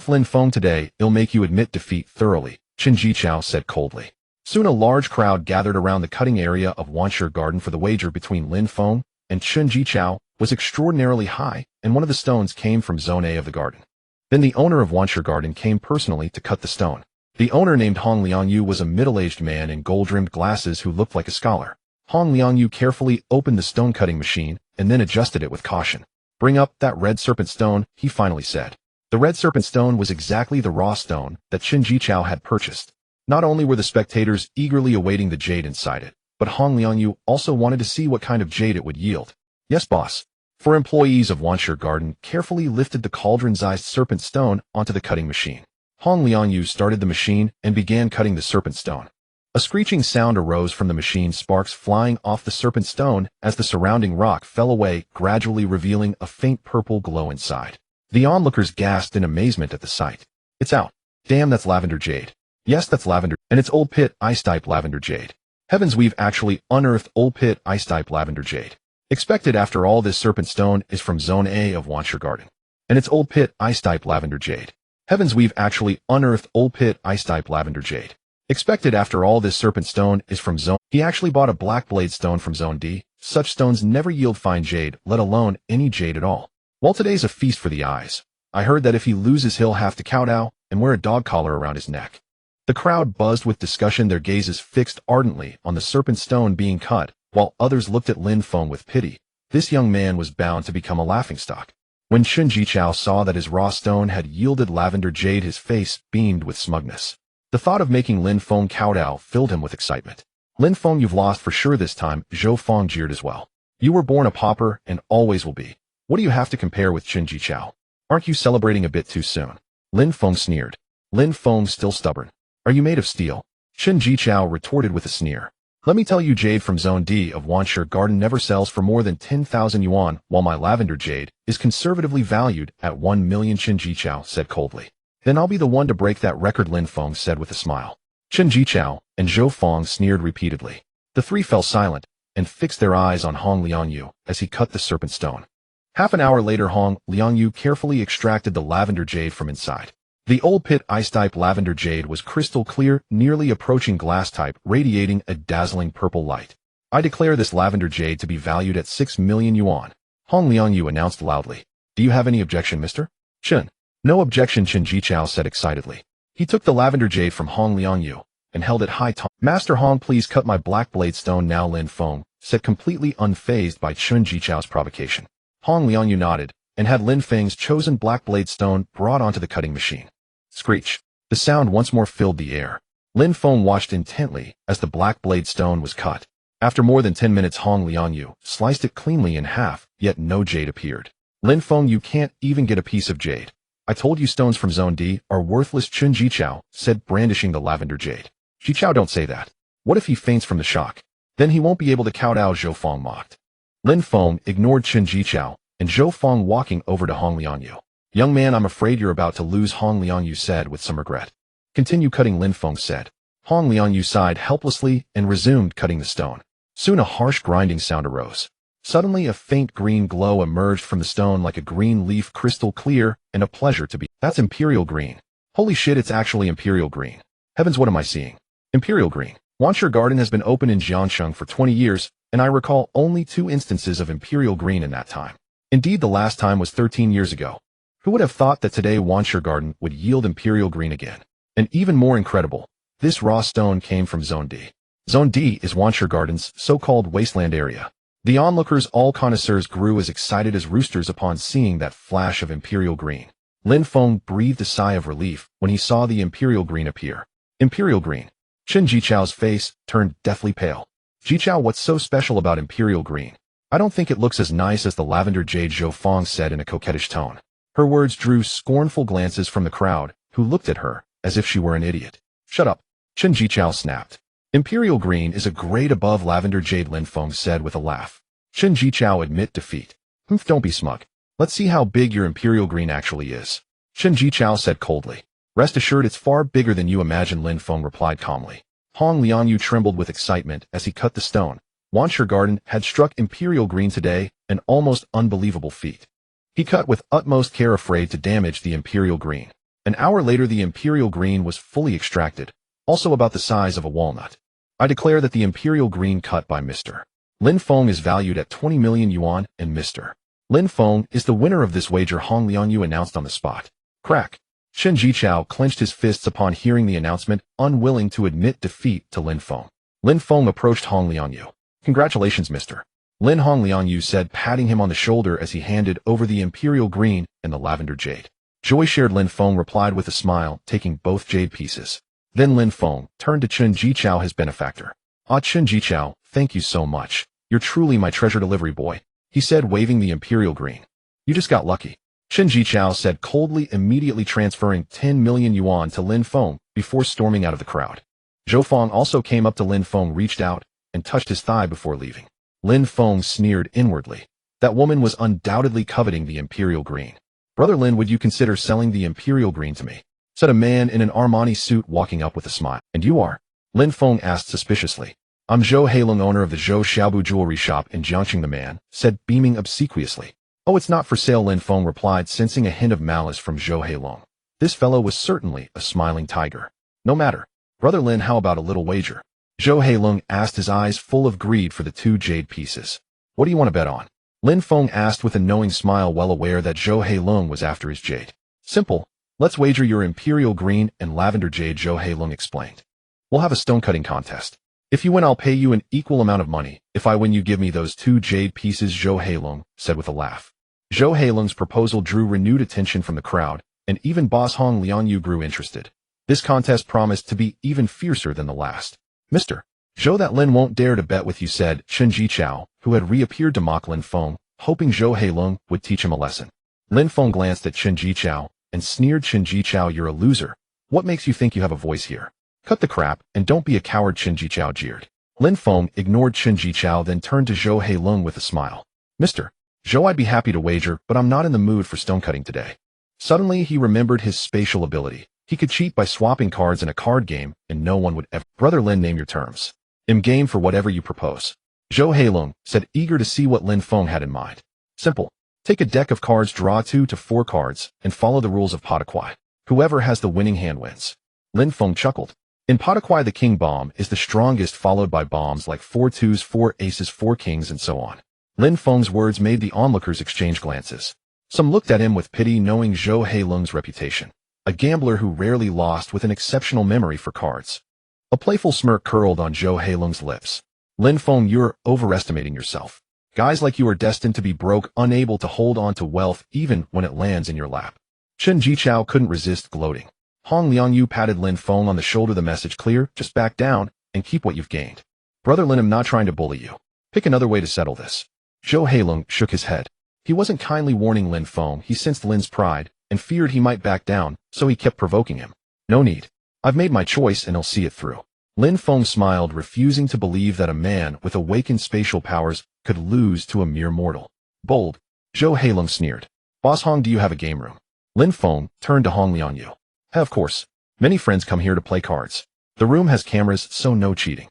Lin Feng, today, it'll make you admit defeat thoroughly, Qin Jichao said coldly. Soon a large crowd gathered around the cutting area of Wanshur Garden, for the wager between Lin Feng and Qin Jichao was extraordinarily high, and one of the stones came from Zone A of the garden. Then the owner of Wanshur Garden came personally to cut the stone. The owner, named Hong Liangyu, was a middle-aged man in gold-rimmed glasses who looked like a scholar. Hong Liangyu carefully opened the stone-cutting machine and then adjusted it with caution. Bring up that red serpent stone, he finally said. The red serpent stone was exactly the raw stone that Qin Jichao had purchased. Not only were the spectators eagerly awaiting the jade inside it, but Hong Liangyu also wanted to see what kind of jade it would yield. Yes, boss. 4 employees of Wanshur Garden carefully lifted the cauldron-sized serpent stone onto the cutting machine. Hong Liangyu started the machine and began cutting the serpent stone. A screeching sound arose from the machine, sparks flying off the serpent stone as the surrounding rock fell away, gradually revealing a faint purple glow inside. The onlookers gasped in amazement at the sight. It's out. Damn, that's lavender jade. Yes, that's lavender, and it's old pit ice-type lavender jade. Heavens, we've actually unearthed old pit ice-type lavender jade. Expected after all, this serpent stone is from Zone A of Wanshur Garden. And it's old pit ice-type lavender jade. Heavens, we've actually unearthed old pit ice-type lavender jade. Expected after all, this serpent stone is from Zone. He actually bought a black blade stone from Zone D. Such stones never yield fine jade, let alone any jade at all. Well, today's a feast for the eyes. I heard that if he loses, he'll have to kowtow and wear a dog collar around his neck. The crowd buzzed with discussion, their gazes fixed ardently on the serpent stone being cut, while others looked at Lin Feng with pity. This young man was bound to become a laughingstock. When Qin Jichao saw that his raw stone had yielded lavender jade, his face beamed with smugness. The thought of making Lin Feng kowtow filled him with excitement. Lin Feng, you've lost for sure this time, Zhou Feng jeered as well. You were born a pauper and always will be. What do you have to compare with Qin Jichao? Aren't you celebrating a bit too soon? Lin Feng sneered. Lin Feng, still stubborn. Are you made of steel? Qin Jichao retorted with a sneer. Let me tell you, jade from Zone D of Wanshur Garden never sells for more than 10,000 yuan, while my lavender jade is conservatively valued at 1 million, Qin Jichao said coldly. Then I'll be the one to break that record, Lin Feng said with a smile. Qin Jichao and Zhou Feng sneered repeatedly. The three fell silent and fixed their eyes on Hong Liangyu as he cut the serpent stone. Half an hour later, Hong Liangyu carefully extracted the lavender jade from inside. The old pit ice-type lavender jade was crystal clear, nearly approaching glass-type, radiating a dazzling purple light. I declare this lavender jade to be valued at 6 million yuan. Hong Liangyu announced loudly. Do you have any objection, mister? Chen. No objection, Chen Jichao said excitedly. He took the lavender jade from Hong Liangyu and held it high. Master Hong, please cut my black blade stone now, Lin Feng said, completely unfazed by Chen Jichao's provocation. Hong Liangyu nodded and had Lin Feng's chosen black blade stone brought onto the cutting machine. Screech. The sound once more filled the air. Lin Feng watched intently as the black blade stone was cut. After more than 10 minutes, Hong Liangyu sliced it cleanly in half, yet no jade appeared. Lin Feng, you can't even get a piece of jade. I told you stones from Zone D are worthless, Chen Jichao said, brandishing the lavender jade. Jichao, don't say that. What if he faints from the shock? Then he won't be able to kowtow, Zhou Feng mocked. Lin Feng ignored Chen Jichao and Zhou Feng, walking over to Hong Liangyu. Young man, I'm afraid you're about to lose, Hong Liangyu said with some regret. Continue cutting, Lin Feng said. Hong Liangyu sighed helplessly and resumed cutting the stone. Soon a harsh grinding sound arose. Suddenly a faint green glow emerged from the stone like a green leaf, crystal clear and a pleasure to be. That's imperial green. Holy shit, it's actually imperial green. Heavens, what am I seeing? Imperial green. Wansher Garden has been open in Jiangsheng for 20 years, and I recall only 2 instances of imperial green in that time. Indeed, the last time was 13 years ago. Who would have thought that today Wansher Garden would yield imperial green again? And even more incredible, this raw stone came from Zone D. Zone D is Wansher Garden's so-called wasteland area. The onlookers, all connoisseurs, grew as excited as roosters upon seeing that flash of imperial green. Lin Feng breathed a sigh of relief when he saw the imperial green appear. Imperial green. Chen Jichao's face turned deathly pale. Jichao, what's so special about imperial green? I don't think it looks as nice as the lavender jade, Zhou Feng said in a coquettish tone. Her words drew scornful glances from the crowd, who looked at her as if she were an idiot. Shut up, Chen Jichao snapped. Imperial green is a grade above lavender jade, Lin Feng said with a laugh. Chen Jichao admit defeat. Don't be smug. Let's see how big your imperial green actually is. Chen Jichao said coldly. Rest assured it's far bigger than you imagine, Lin Feng replied calmly. Hong Liangyu trembled with excitement as he cut the stone. Wansher Garden had struck imperial green today, an almost unbelievable feat. He cut with utmost care, afraid to damage the imperial green. An hour later the imperial green was fully extracted, also about the size of a walnut. I declare that the imperial green cut by Mr. Lin Feng is valued at 20 million yuan, and Mr. Lin Feng is the winner of this wager, Hong Liangyu announced on the spot. Crack. Chen Jichao clenched his fists upon hearing the announcement, unwilling to admit defeat to Lin Feng. Lin Feng approached Hong Liangyu. Congratulations, Mr. Lin, Hong Liangyu said, patting him on the shoulder as he handed over the imperial green and the lavender jade. Joy shared, Lin Feng replied with a smile, taking both jade pieces. Then Lin Feng turned to Chen Jichao, his benefactor. Ah, Chen Jichao, thank you so much. You're truly my treasure delivery boy, he said, waving the imperial green. You just got lucky. Chen Jichao said coldly, immediately transferring 10 million yuan to Lin Feng before storming out of the crowd. Zhou Feng also came up to Lin Feng, reached out, and touched his thigh before leaving. Lin Feng sneered inwardly. That woman was undoubtedly coveting the imperial green. Brother Lin, would you consider selling the imperial green to me? Said a man in an Armani suit, walking up with a smile. And you are? Lin Feng asked suspiciously. I'm Zhou Heilong, owner of the Zhou Xiaobu jewelry shop in Jiangsheng, the man said, beaming obsequiously. Oh, it's not for sale, Lin Feng replied, sensing a hint of malice from Zhou Heilong. This fellow was certainly a smiling tiger. No matter. Brother Lin, how about a little wager? Zhou Heilong asked, his eyes full of greed for the 2 jade pieces. What do you want to bet on? Lin Feng asked with a knowing smile, well aware that Zhou Heilong was after his jade. Simple. Let's wager your imperial green and lavender jade, Zhou Heilong explained. We'll have a stone cutting contest. If you win, I'll pay you an equal amount of money. If I win, you give me those 2 jade pieces, Zhou Heilong said with a laugh. Zhou Heilong's proposal drew renewed attention from the crowd, and even boss Hong Liangyu grew interested. This contest promised to be even fiercer than the last. Mr. Zhou, that Lin won't dare to bet with you, said Chen Jichao, who had reappeared to mock Lin Feng, hoping Zhou Heilong would teach him a lesson. Lin Feng glanced at Chen Jichao and sneered. Chen Jichao, you're a loser. What makes you think you have a voice here? Cut the crap, and don't be a coward, Chen Jichao jeered. Lin Feng ignored Chen Jichao, then turned to Zhou Heilong with a smile. Mr. Zhou, I'd be happy to wager, but I'm not in the mood for stone cutting today. Suddenly he remembered his spatial ability. He could cheat by swapping cards in a card game, and no one would ever. Brother Lin, name your terms. I'm game for whatever you propose. Zhou Heilong said, eager to see what Lin Feng had in mind. Simple. Take a deck of cards, draw 2 to 4 cards, and follow the rules of Patakwai. Whoever has the winning hand wins. Lin Feng chuckled. In Patakwai, the king bomb is the strongest, followed by bombs like 4 twos, 4 aces, 4 kings, and so on. Lin Feng's words made the onlookers exchange glances. Some looked at him with pity, knowing Zhou Heilung's reputation. A gambler who rarely lost, with an exceptional memory for cards. A playful smirk curled on Zhou Heilung's lips. Lin Feng, you're overestimating yourself. Guys like you are destined to be broke, unable to hold on to wealth even when it lands in your lap. Chen Jichao couldn't resist gloating. Hong Liangyu patted Lin Feng on the shoulder. The message clear, just back down and keep what you've gained. Brother Lin, I'm not trying to bully you. Pick another way to settle this. Zhou Heilung shook his head. He wasn't kindly warning Lin Feng. He sensed Lin's pride and feared he might back down, so he kept provoking him. No need. I've made my choice and I'll see it through. Lin Feng smiled, refusing to believe that a man with awakened spatial powers could lose to a mere mortal. Bold. Zhou Heilung sneered. Boss Hong, do you have a game room? Lin Feng turned to Hong Liangyu. Of course. Many friends come here to play cards. The room has cameras, so no cheating.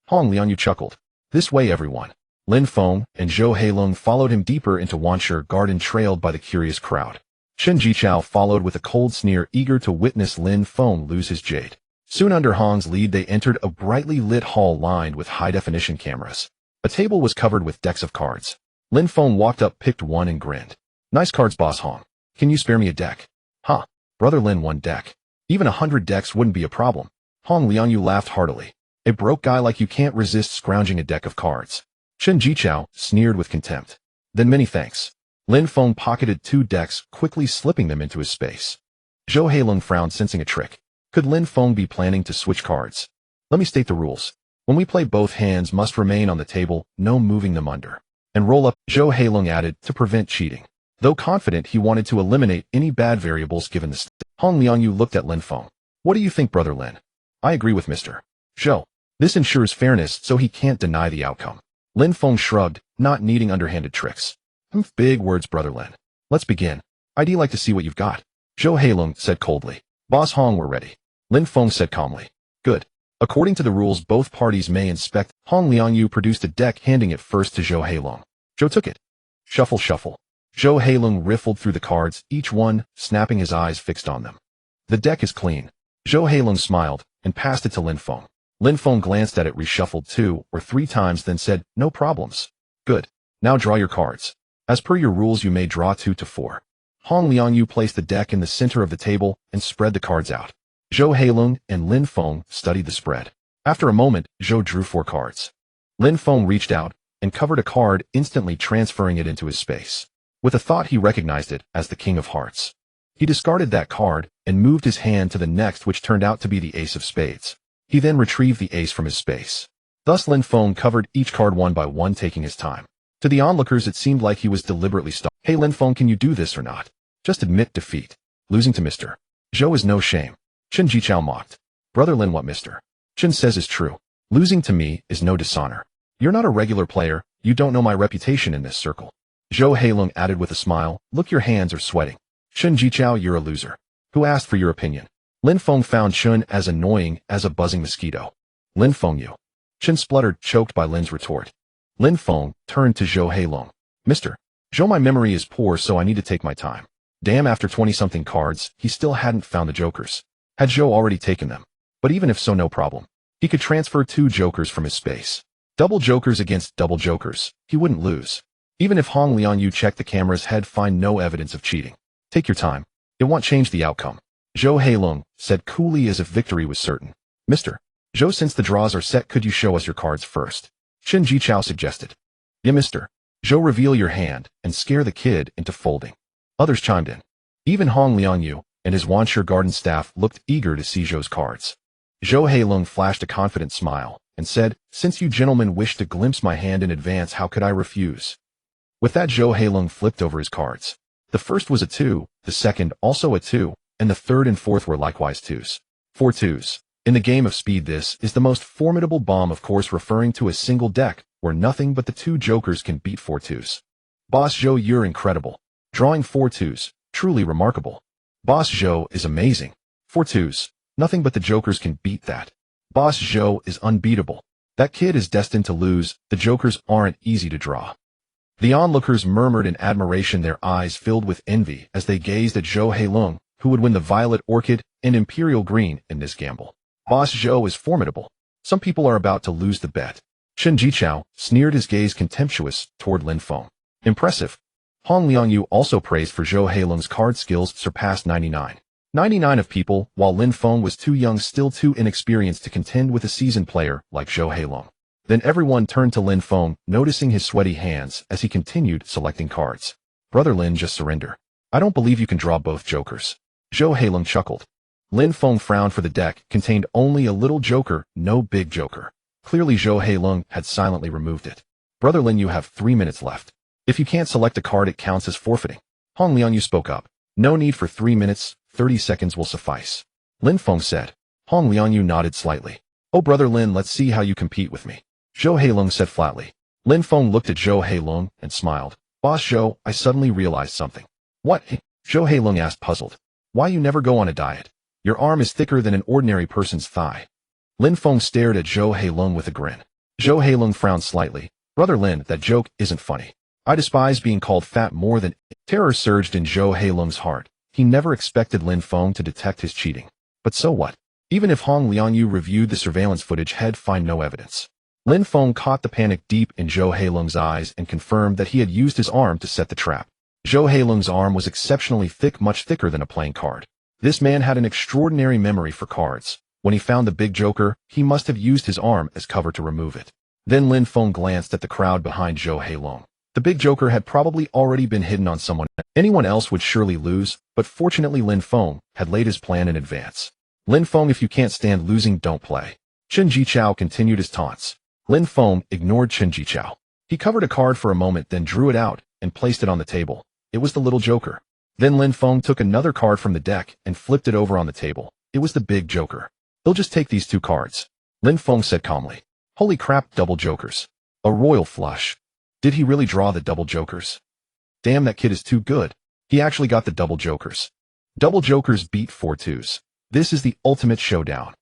Hong Liangyu chuckled. This way, everyone. Lin Feng and Zhou Heilung followed him deeper into Wanshi Garden, trailed by the curious crowd. Chen Jichao followed with a cold sneer, eager to witness Lin Feng lose his jade. Soon under Hong's lead, they entered a brightly lit hall lined with high-definition cameras. A table was covered with decks of cards. Lin Feng walked up, picked one, and grinned. Nice cards, Boss Hong. Can you spare me a deck? Huh. Brother Lin, 1 deck. Even 100 decks wouldn't be a problem. Hong Liangyu laughed heartily. A broke guy like you can't resist scrounging a deck of cards. Chen Jichao sneered with contempt. Then many thanks. Lin Feng pocketed 2 decks, quickly slipping them into his space. Zhou Heilung frowned, sensing a trick. Could Lin Feng be planning to switch cards? Let me state the rules. When we play, both hands must remain on the table, no moving them under. And roll up, Zhou Heilung added, to prevent cheating. Though confident, he wanted to eliminate any bad variables given the state. Hong Liangyu looked at Lin Feng. What do you think, Brother Lin? I agree with Mr. Zhou. This ensures fairness, so he can't deny the outcome. Lin Feng shrugged, not needing underhanded tricks. Big words, Brother Lin. Let's begin. I'd like to see what you've got. Zhou Heilung said coldly. Boss Hong, we're ready. Lin Feng said calmly. Good. According to the rules, both parties may inspect. Hong Liangyu produced a deck, handing it first to Zhou Heilung. Zhou took it. Shuffle, shuffle. Zhou Heilung riffled through the cards, each one, snapping, his eyes fixed on them. The deck is clean. Zhou Heilung smiled and passed it to Lin Feng. Lin Feng glanced at it, reshuffled 2 or 3 times, then said, no problems. Good. Now draw your cards. As per your rules, you may draw 2 to 4. Hong Liangyu placed the deck in the center of the table and spread the cards out. Zhou Heilung and Lin Feng studied the spread. After a moment, Zhou drew 4 cards. Lin Feng reached out and covered a card, instantly transferring it into his space. With a thought, he recognized it as the King of Hearts. He discarded that card and moved his hand to the next, which turned out to be the Ace of Spades. He then retrieved the ace from his space. Thus Lin Feng covered each card one by one, taking his time. To the onlookers, it seemed like he was deliberately stopped. Hey Lin Feng, can you do this or not? Just admit defeat. Losing to Mr. Zhou is no shame. Chen Jichao mocked. Brother Lin, what Mr. Chen says is true. Losing to me is no dishonor. You're not a regular player, you don't know my reputation in this circle. Zhou Heilung added with a smile, look, your hands are sweating. Chen Jichao, you're a loser. Who asked for your opinion? Lin Feng found Chen as annoying as a buzzing mosquito. Lin Feng, you. Chen spluttered, choked by Lin's retort. Lin Feng turned to Zhou Heilung. Mr. Zhou, my memory is poor, so I need to take my time. Damn, after 20-something cards, he still hadn't found the jokers. Had Zhou already taken them? But even if so, no problem. He could transfer 2 jokers from his space. Double jokers against double jokers. He wouldn't lose. Even if Hong Liangyu checked the cameras, he'd find no evidence of cheating. Take your time. It won't change the outcome. Zhou Heilung said coolly, as if victory was certain. Mr. Zhou, since the draws are set, could you show us your cards first? Chen Jichao suggested. Yeah, Mr. Zhou, reveal your hand and scare the kid into folding. Others chimed in. Even Hong Liangyu and his Wanshi Garden staff looked eager to see Zhou's cards. Zhou Heilung flashed a confident smile and said, since you gentlemen wish to glimpse my hand in advance, how could I refuse? With that, Zhou Heilung flipped over his cards. The first was a 2, the second also a 2, and the third and fourth were likewise 2s. 4 2s. In the game of speed, this is the most formidable bomb, of course, referring to a single deck where nothing but the 2 jokers can beat 4 2s. Boss Zhou, you're incredible. Drawing 4 2s, truly remarkable. Boss Zhou is amazing. 4 2s, nothing but the jokers can beat that. Boss Zhou is unbeatable. That kid is destined to lose, the jokers aren't easy to draw. The onlookers murmured in admiration, their eyes filled with envy as they gazed at Zhou Heilung, who would win the Violet Orchid and Imperial Green in this gamble. Boss Zhou is formidable. Some people are about to lose the bet. Chen Jichao sneered, his gaze contemptuous toward Lin Feng. Impressive. Hong Liangyu also praised for Zhou Heilong's card skills surpassed 99 of people, while Lin Feng was too young, still too inexperienced to contend with a seasoned player like Zhou Heilong. Then everyone turned to Lin Feng, noticing his sweaty hands as he continued selecting cards. Brother Lin, just surrender. I don't believe you can draw both jokers. Zhou Heilong chuckled. Lin Feng frowned, for the deck contained only a little joker, no big joker. Clearly Zhou Heilong had silently removed it. Brother Lin, you have 3 minutes left. If you can't select a card, it counts as forfeiting. Hong Liangyu spoke up. No need for 3 minutes, 30 seconds will suffice. Lin Feng said. Hong Liangyu nodded slightly. Oh brother Lin, let's see how you compete with me. Zhou Heilong said flatly. Lin Feng looked at Zhou Heilong and smiled. Boss Zhou, I suddenly realized something. What? Zhou Heilong asked, puzzled. Why you never go on a diet? Your arm is thicker than an ordinary person's thigh. Lin Feng stared at Zhou Heilong with a grin. Zhou Heilong frowned slightly. Brother Lin, that joke isn't funny. I despise being called fat more than... Terror surged in Zhou Heilong's heart. He never expected Lin Feng to detect his cheating. But so what? Even if Hong Liangyu reviewed the surveillance footage, he'd find no evidence. Lin Feng caught the panic deep in Zhou Heilong's eyes and confirmed that he had used his arm to set the trap. Zhou Heilong's arm was exceptionally thick, much thicker than a playing card. This man had an extraordinary memory for cards. When he found the big joker, he must have used his arm as cover to remove it. Then Lin Feng glanced at the crowd behind Zhou Heilong. The big joker had probably already been hidden on someone. Anyone else would surely lose, but fortunately Lin Feng had laid his plan in advance. Lin Feng, if you can't stand losing, don't play. Chen Jichao continued his taunts. Lin Feng ignored Chen Jichao. He covered a card for a moment, then drew it out and placed it on the table. It was the little joker. Then Lin Feng took another card from the deck and flipped it over on the table. It was the big joker. He'll just take these 2 cards. Lin Feng said calmly. Holy crap, double jokers. A royal flush. Did he really draw the double jokers? Damn, that kid is too good. He actually got the double jokers. Double jokers beat 4 twos. This is the ultimate showdown.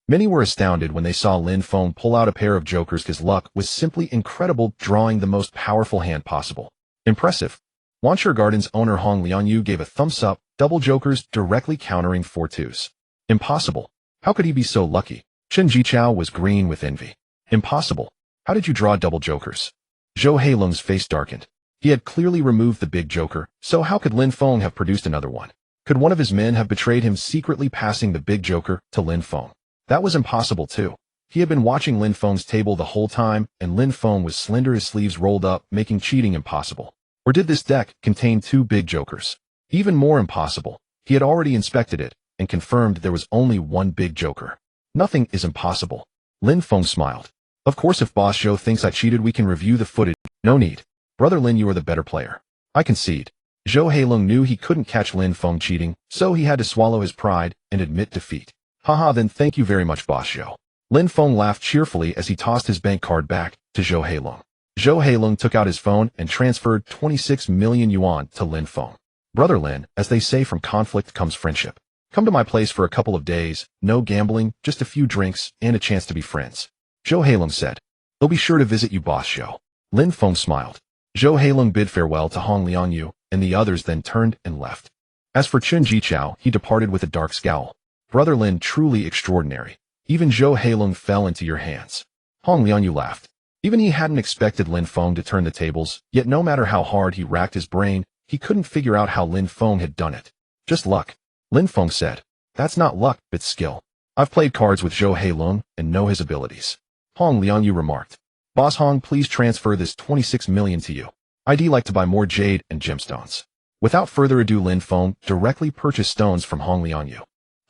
Many were astounded when they saw Lin Feng pull out a pair of jokers. His luck was simply incredible, drawing the most powerful hand possible. Impressive. Wanchur Garden's owner Hong Liangyu gave a thumbs up, double jokers directly countering 4 twos. Impossible. How could he be so lucky? Chen Jichao was green with envy. Impossible. How did you draw double jokers? Zhou Heilong's face darkened. He had clearly removed the big joker, so how could Lin Feng have produced another one? Could one of his men have betrayed him, secretly passing the big joker to Lin Feng? That was impossible too. He had been watching Lin Feng's table the whole time, and Lin Feng was slender, his sleeves rolled up, making cheating impossible. Or did this deck contain 2 big jokers? Even more impossible. He had already inspected it and confirmed there was only 1 big joker. Nothing is impossible. Lin Feng smiled. Of course, if Boss Zhou thinks I cheated, we can review the footage. No need. Brother Lin, you are the better player. I concede. Zhou Heilong knew he couldn't catch Lin Feng cheating, so he had to swallow his pride and admit defeat. Haha, then thank you very much, Boss Zhou. Lin Feng laughed cheerfully as he tossed his bank card back to Zhou Heilong. Zhou Heilong took out his phone and transferred 26 million yuan to Lin Feng. Brother Lin, as they say, from conflict comes friendship. Come to my place for a couple of days, no gambling, just a few drinks, and a chance to be friends. Zhou Heilong said. They'll be sure to visit you, Boss Zhou. Lin Feng smiled. Zhou Heilong bid farewell to Hong Liangyu, and the others then turned and left. As for Chen Jichao, he departed with a dark scowl. Brother Lin, truly extraordinary. Even Zhou Heilong fell into your hands. Hong Liangyu laughed. Even he hadn't expected Lin Feng to turn the tables, yet no matter how hard he racked his brain, he couldn't figure out how Lin Feng had done it. Just luck. Lin Feng said. That's not luck, it's skill. I've played cards with Zhou Heilong and know his abilities. Hong Liangyu remarked. Boss Hong, please transfer this 26 million to you. I'd like to buy more jade and gemstones. Without further ado, Lin Feng directly purchased stones from Hong Liangyu.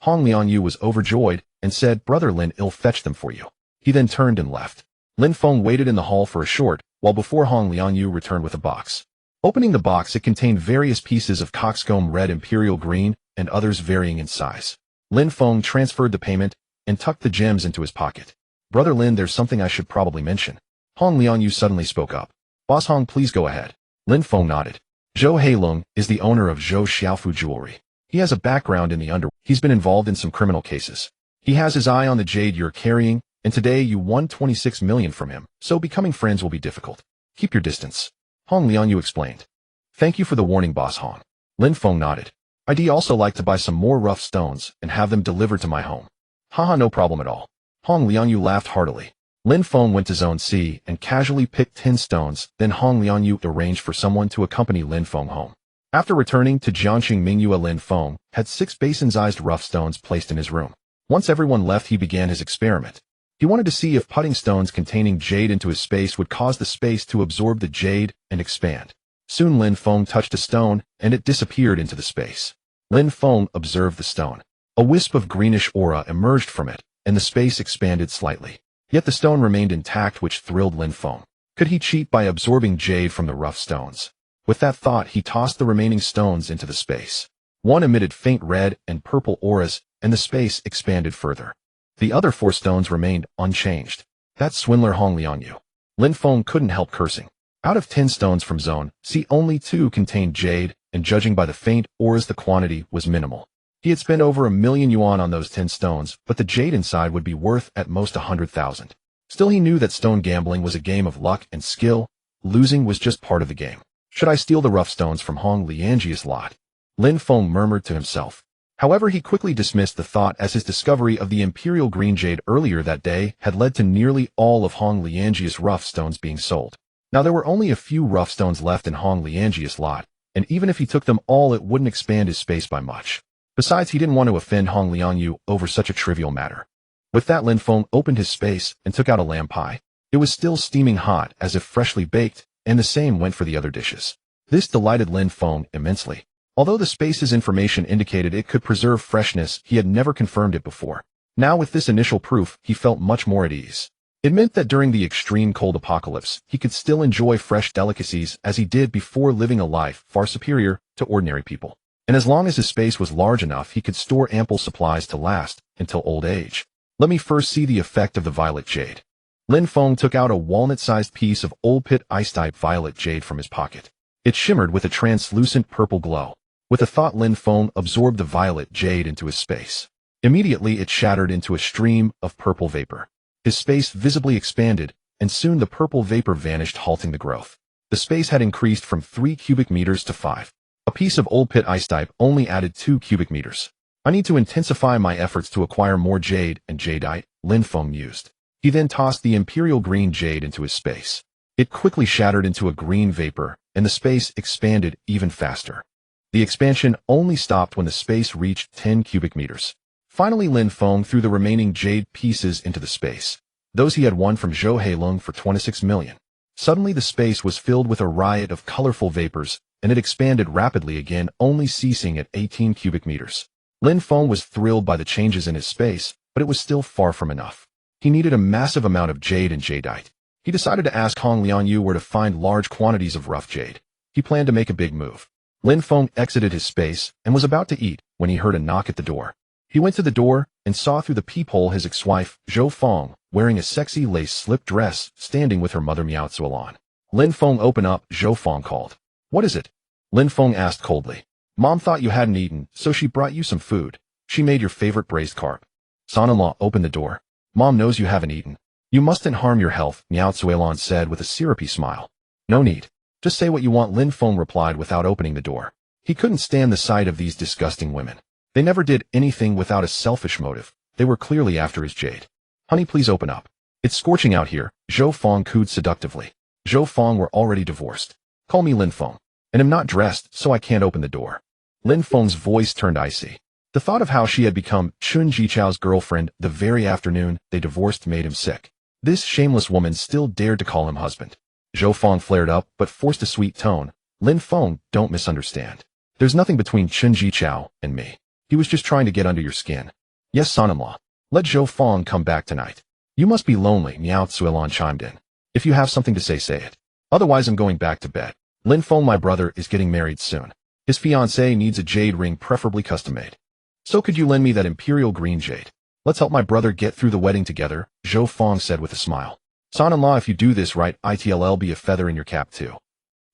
Hong Liangyu was overjoyed and said, Brother Lin, I'll fetch them for you. He then turned and left. Lin Feng waited in the hall for a short while before Hong Liangyu returned with a box. Opening the box, it contained various pieces of coxcomb red, imperial green, and others varying in size. Lin Feng transferred the payment and tucked the gems into his pocket. Brother Lin, there's something I should probably mention. Hong Liangyu suddenly spoke up. Boss Hong, please go ahead. Lin Feng nodded. Zhou Heilong is the owner of Zhou Xiaofu Jewelry. He has a background in the underworld. He's been involved in some criminal cases. He has his eye on the jade you're carrying, and today you won 26 million from him, so becoming friends will be difficult. Keep your distance. Hong Liangyu explained. Thank you for the warning, Boss Hong. Lin Feng nodded. I'd also like to buy some more rough stones and have them delivered to my home. Haha, no problem at all. Hong Liangyu laughed heartily. Lin Feng went to Zone C and casually picked 10 stones, then Hong Liangyu arranged for someone to accompany Lin Feng home. After returning to Jiangxing Mingyue, Lin Feng had 6 basin-sized rough stones placed in his room. Once everyone left, he began his experiment. He wanted to see if putting stones containing jade into his space would cause the space to absorb the jade and expand. Soon Lin Feng touched a stone, and it disappeared into the space. Lin Feng observed the stone. A wisp of greenish aura emerged from it, and the space expanded slightly. Yet the stone remained intact, which thrilled Lin Feng. Could he cheat by absorbing jade from the rough stones? With that thought, he tossed the remaining stones into the space. One emitted faint red and purple auras, and the space expanded further. The other 4 stones remained unchanged. That swindler Hong Liangyu. Lin Feng couldn't help cursing. Out of 10 stones from Zone C, only 2 contained jade, and judging by the faint auras, the quantity was minimal. He had spent over 1,000,000 yuan on those 10 stones, but the jade inside would be worth at most 100,000. Still, he knew that stone gambling was a game of luck and skill. Losing was just part of the game. Should I steal the rough stones from Hong Liangji's lot? Lin Feng murmured to himself. However, he quickly dismissed the thought, as his discovery of the imperial green jade earlier that day had led to nearly all of Hong Liangji's rough stones being sold. Now there were only a few rough stones left in Hong Liangji's lot, and even if he took them all, it wouldn't expand his space by much. Besides, he didn't want to offend Hong Liangyu over such a trivial matter. With that, Lin Feng opened his space and took out a lamb pie. It was still steaming hot, as if freshly baked, and the same went for the other dishes. This delighted Lin Feng immensely. Although the space's information indicated it could preserve freshness, he had never confirmed it before. Now with this initial proof, he felt much more at ease. It meant that during the extreme cold apocalypse, he could still enjoy fresh delicacies as he did before, living a life far superior to ordinary people. And as long as his space was large enough, he could store ample supplies to last until old age. Let me first see the effect of the violet jade. Lin Feng took out a walnut-sized piece of old pit ice-type violet jade from his pocket. It shimmered with a translucent purple glow. With a thought, Lin Feng absorbed the violet jade into his space. Immediately, it shattered into a stream of purple vapor. His space visibly expanded, and soon the purple vapor vanished, halting the growth. The space had increased from 3 cubic meters to 5. A piece of old pit ice type only added 2 cubic meters. I need to intensify my efforts to acquire more jade and jadeite, Lin Feng mused. He then tossed the imperial green jade into his space. It quickly shattered into a green vapor, and the space expanded even faster. The expansion only stopped when the space reached 10 cubic meters. Finally, Lin Feng threw the remaining jade pieces into the space. Those he had won from Zhou Heilong for 26 million. Suddenly, the space was filled with a riot of colorful vapors, and it expanded rapidly again, only ceasing at 18 cubic meters. Lin Feng was thrilled by the changes in his space, but it was still far from enough. He needed a massive amount of jade and jadeite. He decided to ask Hong Liangyu where to find large quantities of rough jade. He planned to make a big move. Lin Feng exited his space and was about to eat when he heard a knock at the door. He went to the door and saw through the peephole his ex-wife, Zhou Feng, wearing a sexy lace slip dress, standing with her mother Miao Zuolan. Lin Feng opened up. Zhou Feng called. What is it? Lin Feng asked coldly. Mom thought you hadn't eaten, so she brought you some food. She made your favorite braised carp. Son-in-law opened the door. Mom knows you haven't eaten. You mustn't harm your health, Miao Zuolan said with a syrupy smile. No need. Just say what you want, Lin Feng replied without opening the door. He couldn't stand the sight of these disgusting women. They never did anything without a selfish motive. They were clearly after his jade. Honey, please open up. It's scorching out here, Zhou Feng cooed seductively. Zhou Feng were already divorced. Call me Lin Feng. And I'm not dressed, so I can't open the door. Lin Feng's voice turned icy. The thought of how she had become Chun Jichao's girlfriend the very afternoon they divorced made him sick. This shameless woman still dared to call him husband. Zhou Feng flared up, but forced a sweet tone. Lin Feng, don't misunderstand. There's nothing between Chun Jichao and me. He was just trying to get under your skin. Yes, son-in-law. Let Zhou Feng come back tonight. You must be lonely, Miao Zuolan chimed in. If you have something to say it. Otherwise, I'm going back to bed. Lin Feng, my brother, is getting married soon. His fiancée needs a jade ring, preferably custom-made. So could you lend me that imperial green jade? Let's help my brother get through the wedding together, Zhou Feng said with a smile. Son-in-law, if you do this right, it'll be a feather in your cap too.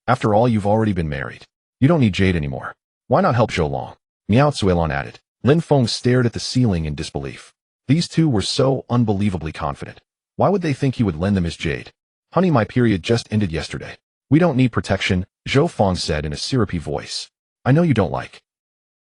After all, you've already been married. You don't need jade anymore. Why not help Zhou Long? Miao Zuolan added. Lin Feng stared at the ceiling in disbelief. These two were so unbelievably confident. Why would they think he would lend them his jade? Honey, my period just ended yesterday. We don't need protection, Zhou Feng said in a syrupy voice. I know you don't like.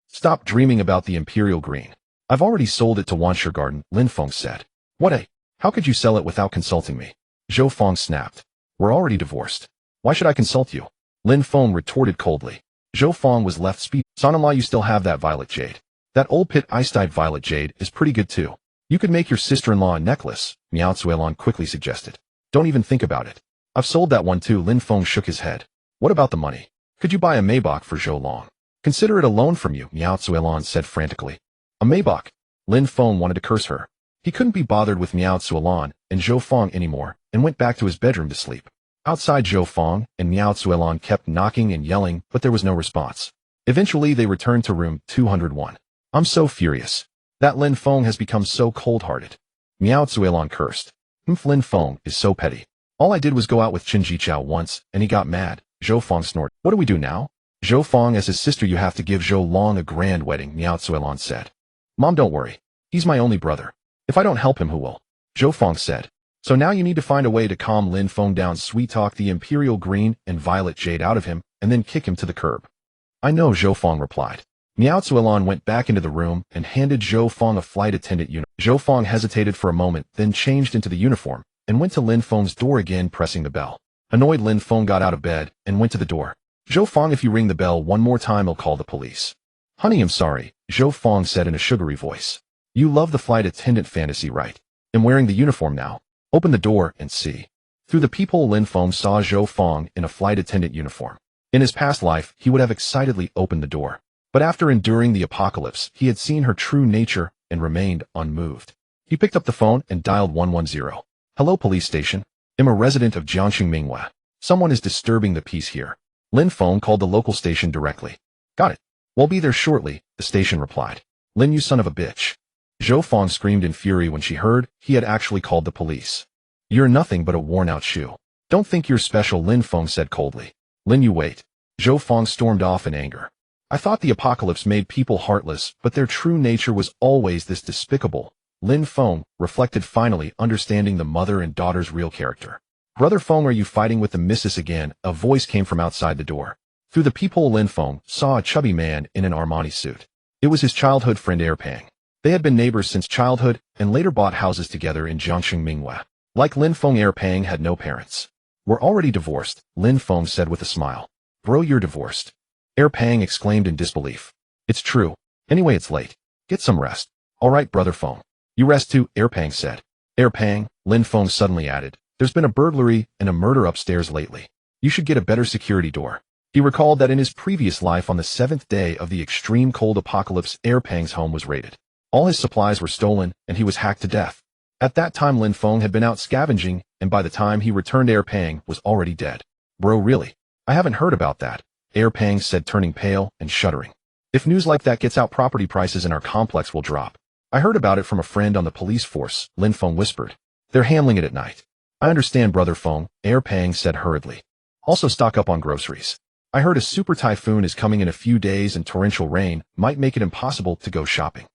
Stop dreaming about the imperial green. I've already sold it to Wanshire, Lin Feng said. What? How could you sell it without consulting me? Zhou Feng snapped. We're already divorced. Why should I consult you? Lin Feng retorted coldly. Zhou Feng was left speechless. Son-in-law, you still have that violet jade. That old pit-iced violet jade is pretty good too. You could make your sister-in-law a necklace, Miao Zuelon quickly suggested. Don't even think about it. I've sold that one too. Lin Feng shook his head. What about the money? Could you buy a Maybach for Zhou Long? Consider it a loan from you, Miao Zuelon said frantically. A Maybach? Lin Feng wanted to curse her. He couldn't be bothered with Miao Zuelon and Zhou Feng anymore and went back to his bedroom to sleep. Outside, Zhou Feng and Miao Zuelon kept knocking and yelling, but there was no response. Eventually, they returned to room 201. I'm so furious. That Lin Feng has become so cold-hearted. Miao Zuelon cursed. Lin Feng is so petty. All I did was go out with Chen Jichao once, and he got mad. Zhou Feng snorted. What do we do now? Zhou Feng, as his sister, you have to give Zhou Long a grand wedding, Miao Zuelon said. Mom, don't worry. He's my only brother. If I don't help him, who will? Zhou Feng said. So now you need to find a way to calm Lin Feng down, sweet-talk the imperial green and violet jade out of him, and then kick him to the curb. I know, Zhou Feng replied. Miao Zuelon went back into the room and handed Zhou Feng a flight attendant uniform. Zhou Feng hesitated for a moment, then changed into the uniform, and went to Lin Feng's door again, pressing the bell. Annoyed, Lin Feng got out of bed and went to the door. Zhou Feng, if you ring the bell one more time, I'll call the police. Honey, I'm sorry, Zhou Feng said in a sugary voice. You love the flight attendant fantasy, right? I'm wearing the uniform now. Open the door and see. Through the peephole, Lin Feng saw Zhou Feng in a flight attendant uniform. In his past life, he would have excitedly opened the door. But after enduring the apocalypse, he had seen her true nature and remained unmoved. He picked up the phone and dialed 110. Hello, police station. I'm a resident of Jiangxing Minghua. Someone is disturbing the peace here. Lin Feng called the local station directly. Got it. We'll be there shortly, the station replied. Lin, you son of a bitch. Zhou Feng screamed in fury when she heard he had actually called the police. You're nothing but a worn-out shoe. Don't think you're special, Lin Feng said coldly. Lin, you wait. Zhou Feng stormed off in anger. I thought the apocalypse made people heartless, but their true nature was always this despicable. Lin Feng reflected, finally understanding the mother and daughter's real character. Brother Feng, are you fighting with the missus again? A voice came from outside the door. Through the peephole, Lin Feng saw a chubby man in an Armani suit. It was his childhood friend Pang. They had been neighbors since childhood and later bought houses together in Jiangxing Minghua. Like Lin Feng, Pang had no parents. We're already divorced, Lin Feng said with a smile. Bro, you're divorced. Pang exclaimed in disbelief. It's true. Anyway, it's late. Get some rest. All right, Brother Feng. You rest too, Pang said. Pang, Lin Feng suddenly added. There's been a burglary and a murder upstairs lately. You should get a better security door. He recalled that in his previous life, on the 7th day of the extreme cold apocalypse, Pang's home was raided. All his supplies were stolen, and he was hacked to death. At that time, Lin Feng had been out scavenging, and by the time he returned, Pang was already dead. Bro, really? I haven't heard about that, Pang said, turning pale and shuddering. If news like that gets out, property prices in our complex will drop. I heard about it from a friend on the police force, Lin Feng whispered. They're handling it at night. I understand, Brother Feng, Pang said hurriedly. Also stock up on groceries. I heard a super typhoon is coming in a few days and torrential rain might make it impossible to go shopping.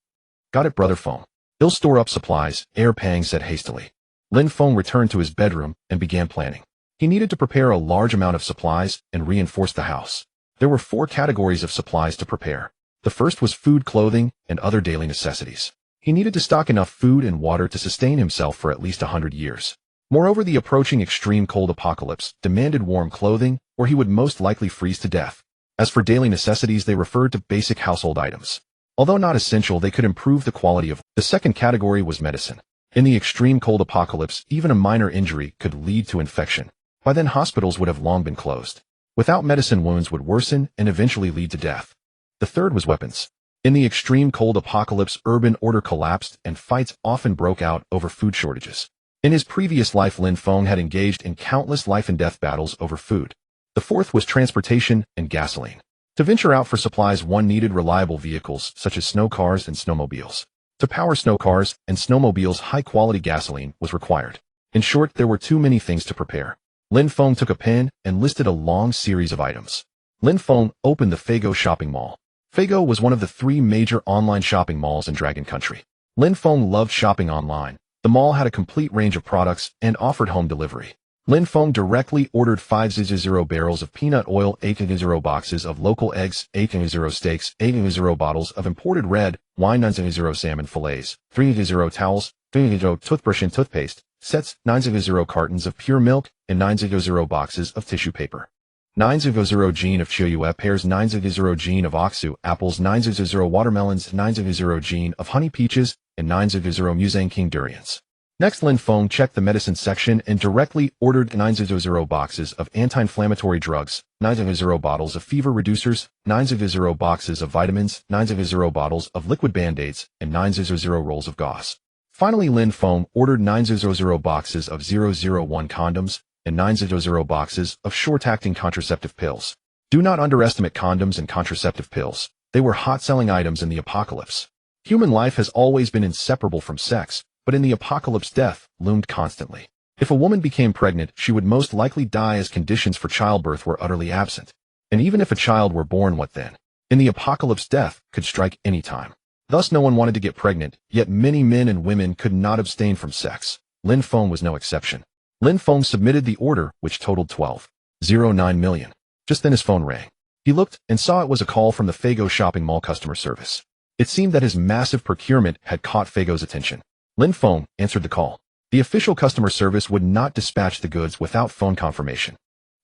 Got it, Brother Feng. He'll store up supplies, Pang said hastily. Lin Feng returned to his bedroom and began planning. He needed to prepare a large amount of supplies and reinforce the house. There were 4 categories of supplies to prepare. The first was food, clothing, and other daily necessities. He needed to stock enough food and water to sustain himself for at least 100 years. Moreover, the approaching extreme cold apocalypse demanded warm clothing, or he would most likely freeze to death. As for daily necessities, they referred to basic household items. Although not essential, they could improve the quality of. The second category was medicine. In the extreme cold apocalypse, even a minor injury could lead to infection. By then, hospitals would have long been closed. Without medicine, wounds would worsen and eventually lead to death. The third was weapons. In the extreme cold apocalypse, urban order collapsed and fights often broke out over food shortages. In his previous life, Lin Feng had engaged in countless life-and-death battles over food. The fourth was transportation and gasoline. To venture out for supplies, one needed reliable vehicles such as snow cars and snowmobiles. To power snow cars and snowmobiles, high-quality gasoline was required. In short, there were too many things to prepare. Lin Feng took a pen and listed a long series of items. Lin Feng opened the Fago shopping mall. Fago was one of the 3 major online shopping malls in Dragon Country. Lin Feng loved shopping online. The mall had a complete range of products and offered home delivery. Lin Feng directly ordered 500 barrels of peanut oil, 800 boxes of local eggs, 800 steaks, 800 bottles of imported red wine, 900 salmon fillets, 300 towels, 300 toothbrush and toothpaste sets, 900 cartons of pure milk, and 900 boxes of tissue paper. 900 gene of chiuyue pears, 900 gene of oxu apples, 900 watermelons, 900 gene of honey peaches, and 900 Musang King durians. Next, Lin Feng checked the medicine section and directly ordered 900 boxes of anti-inflammatory drugs, 900 bottles of fever reducers, 900 boxes of vitamins, 900 bottles of liquid band-aids, and 900 rolls of gauze. Finally, Lin Feng ordered 900 boxes of 001 condoms and 900 boxes of short-acting contraceptive pills. Do not underestimate condoms and contraceptive pills. They were hot-selling items in the apocalypse. Human life has always been inseparable from sex, but in the apocalypse, death loomed constantly. If a woman became pregnant, she would most likely die as conditions for childbirth were utterly absent. And even if a child were born, what then? In the apocalypse, death could strike any time. Thus, no one wanted to get pregnant, yet many men and women could not abstain from sex. Lin Feng was no exception. Lin Feng submitted the order, which totaled 12.09 million. Just then his phone rang. He looked and saw it was a call from the Fago shopping mall customer service. It seemed that his massive procurement had caught Fago's attention. Lin Feng answered the call. The official customer service would not dispatch the goods without phone confirmation.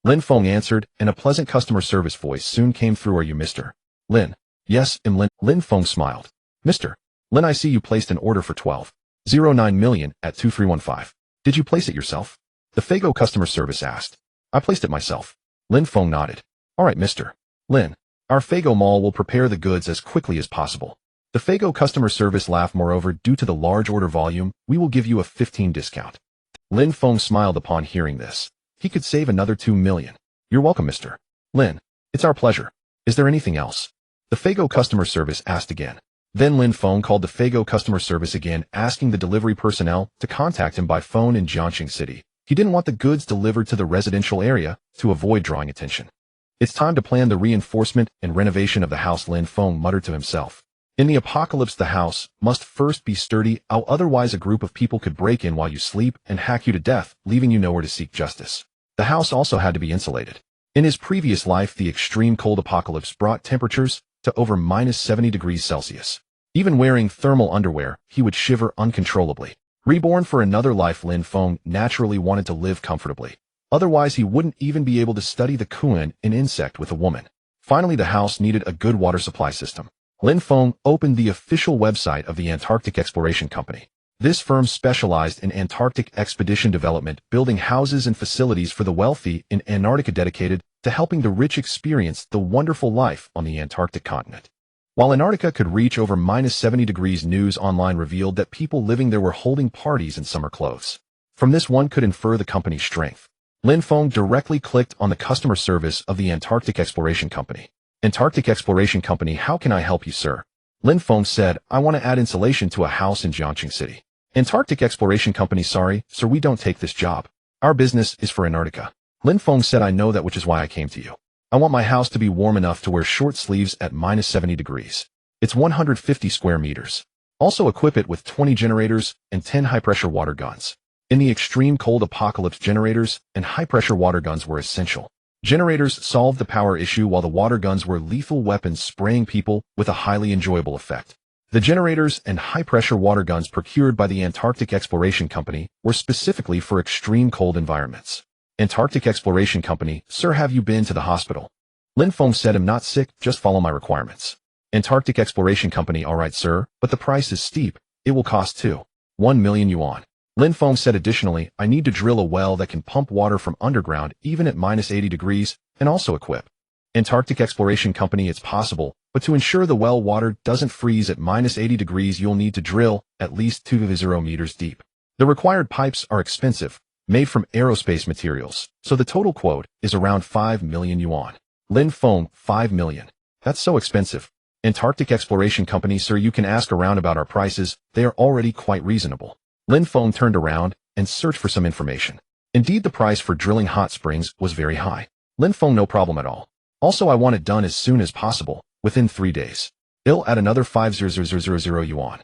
Lin Feng answered, and a pleasant customer service voice soon came through. Are you Mr. Lin? Yes, I'm Lin. Lin Feng smiled. Mr. Lin, I see you placed an order for 12.09 million at 2315. Did you place it yourself? The Fago customer service asked. I placed it myself. Lin Feng nodded. All right, Mr. Lin. Our Fago mall will prepare the goods as quickly as possible. The Fago customer service laughed. Moreover, due to the large order volume, we will give you a 15% discount. Lin Feng smiled upon hearing this. He could save another 2 million. You're welcome, Mr. Lin. It's our pleasure. Is there anything else? The Fago customer service asked again. Then Lin Feng called the Fago customer service again, asking the delivery personnel to contact him by phone in Jiangxing City. He didn't want the goods delivered to the residential area to avoid drawing attention. It's time to plan the reinforcement and renovation of the house, Lin Feng muttered to himself. In the apocalypse, the house must first be sturdy, otherwise a group of people could break in while you sleep and hack you to death, leaving you nowhere to seek justice. The house also had to be insulated. In his previous life, the extreme cold apocalypse brought temperatures to over -70 degrees Celsius. Even wearing thermal underwear, he would shiver uncontrollably. Reborn for another life, Lin Feng naturally wanted to live comfortably. Otherwise, he wouldn't even be able to study the Kuan, an insect with a woman. Finally, the house needed a good water supply system. Lin Feng opened the official website of the Antarctic Exploration Company. This firm specialized in Antarctic expedition development, building houses and facilities for the wealthy in Antarctica, dedicated to helping the rich experience the wonderful life on the Antarctic continent. While Antarctica could reach over -70 degrees, news online revealed that people living there were holding parties in summer clothes. From this, one could infer the company's strength. Lin Feng directly clicked on the customer service of the Antarctic Exploration Company. Antarctic Exploration Company, how can I help you, sir? Lin Feng said, I want to add insulation to a house in Jiangxing City. Antarctic Exploration Company, sorry, sir, we don't take this job. Our business is for Antarctica. Lin Feng said, I know that, which is why I came to you. I want my house to be warm enough to wear short sleeves at -70 degrees. It's 150 square meters. Also equip it with 20 generators and 10 high-pressure water guns. In the extreme cold apocalypse, generators and high-pressure water guns were essential. Generators solved the power issue, while the water guns were lethal weapons, spraying people with a highly enjoyable effect. The generators and high-pressure water guns procured by the Antarctic Exploration Company were specifically for extreme cold environments. Antarctic Exploration Company, sir, have you been to the hospital? Lin Feng said, I'm not sick, just follow my requirements. Antarctic Exploration Company, all right, sir, but the price is steep. It will cost 1 million yuan. Lin Feng said, additionally, I need to drill a well that can pump water from underground even at -80 degrees, and also equip. Antarctic Exploration Company, it's possible, but to ensure the well water doesn't freeze at -80 degrees, you'll need to drill at least 2 meters deep. The required pipes are expensive, made from aerospace materials, so the total quote is around 5 million yuan. Lin Feng, 5 million. That's so expensive. Antarctic Exploration Company, sir, you can ask around about our prices, they are already quite reasonable. Lin Feng turned around and searched for some information. Indeed, the price for drilling hot springs was very high. Lin Feng, no problem at all. Also, I want it done as soon as possible, within 3 days. I'll add another 5,000 yuan.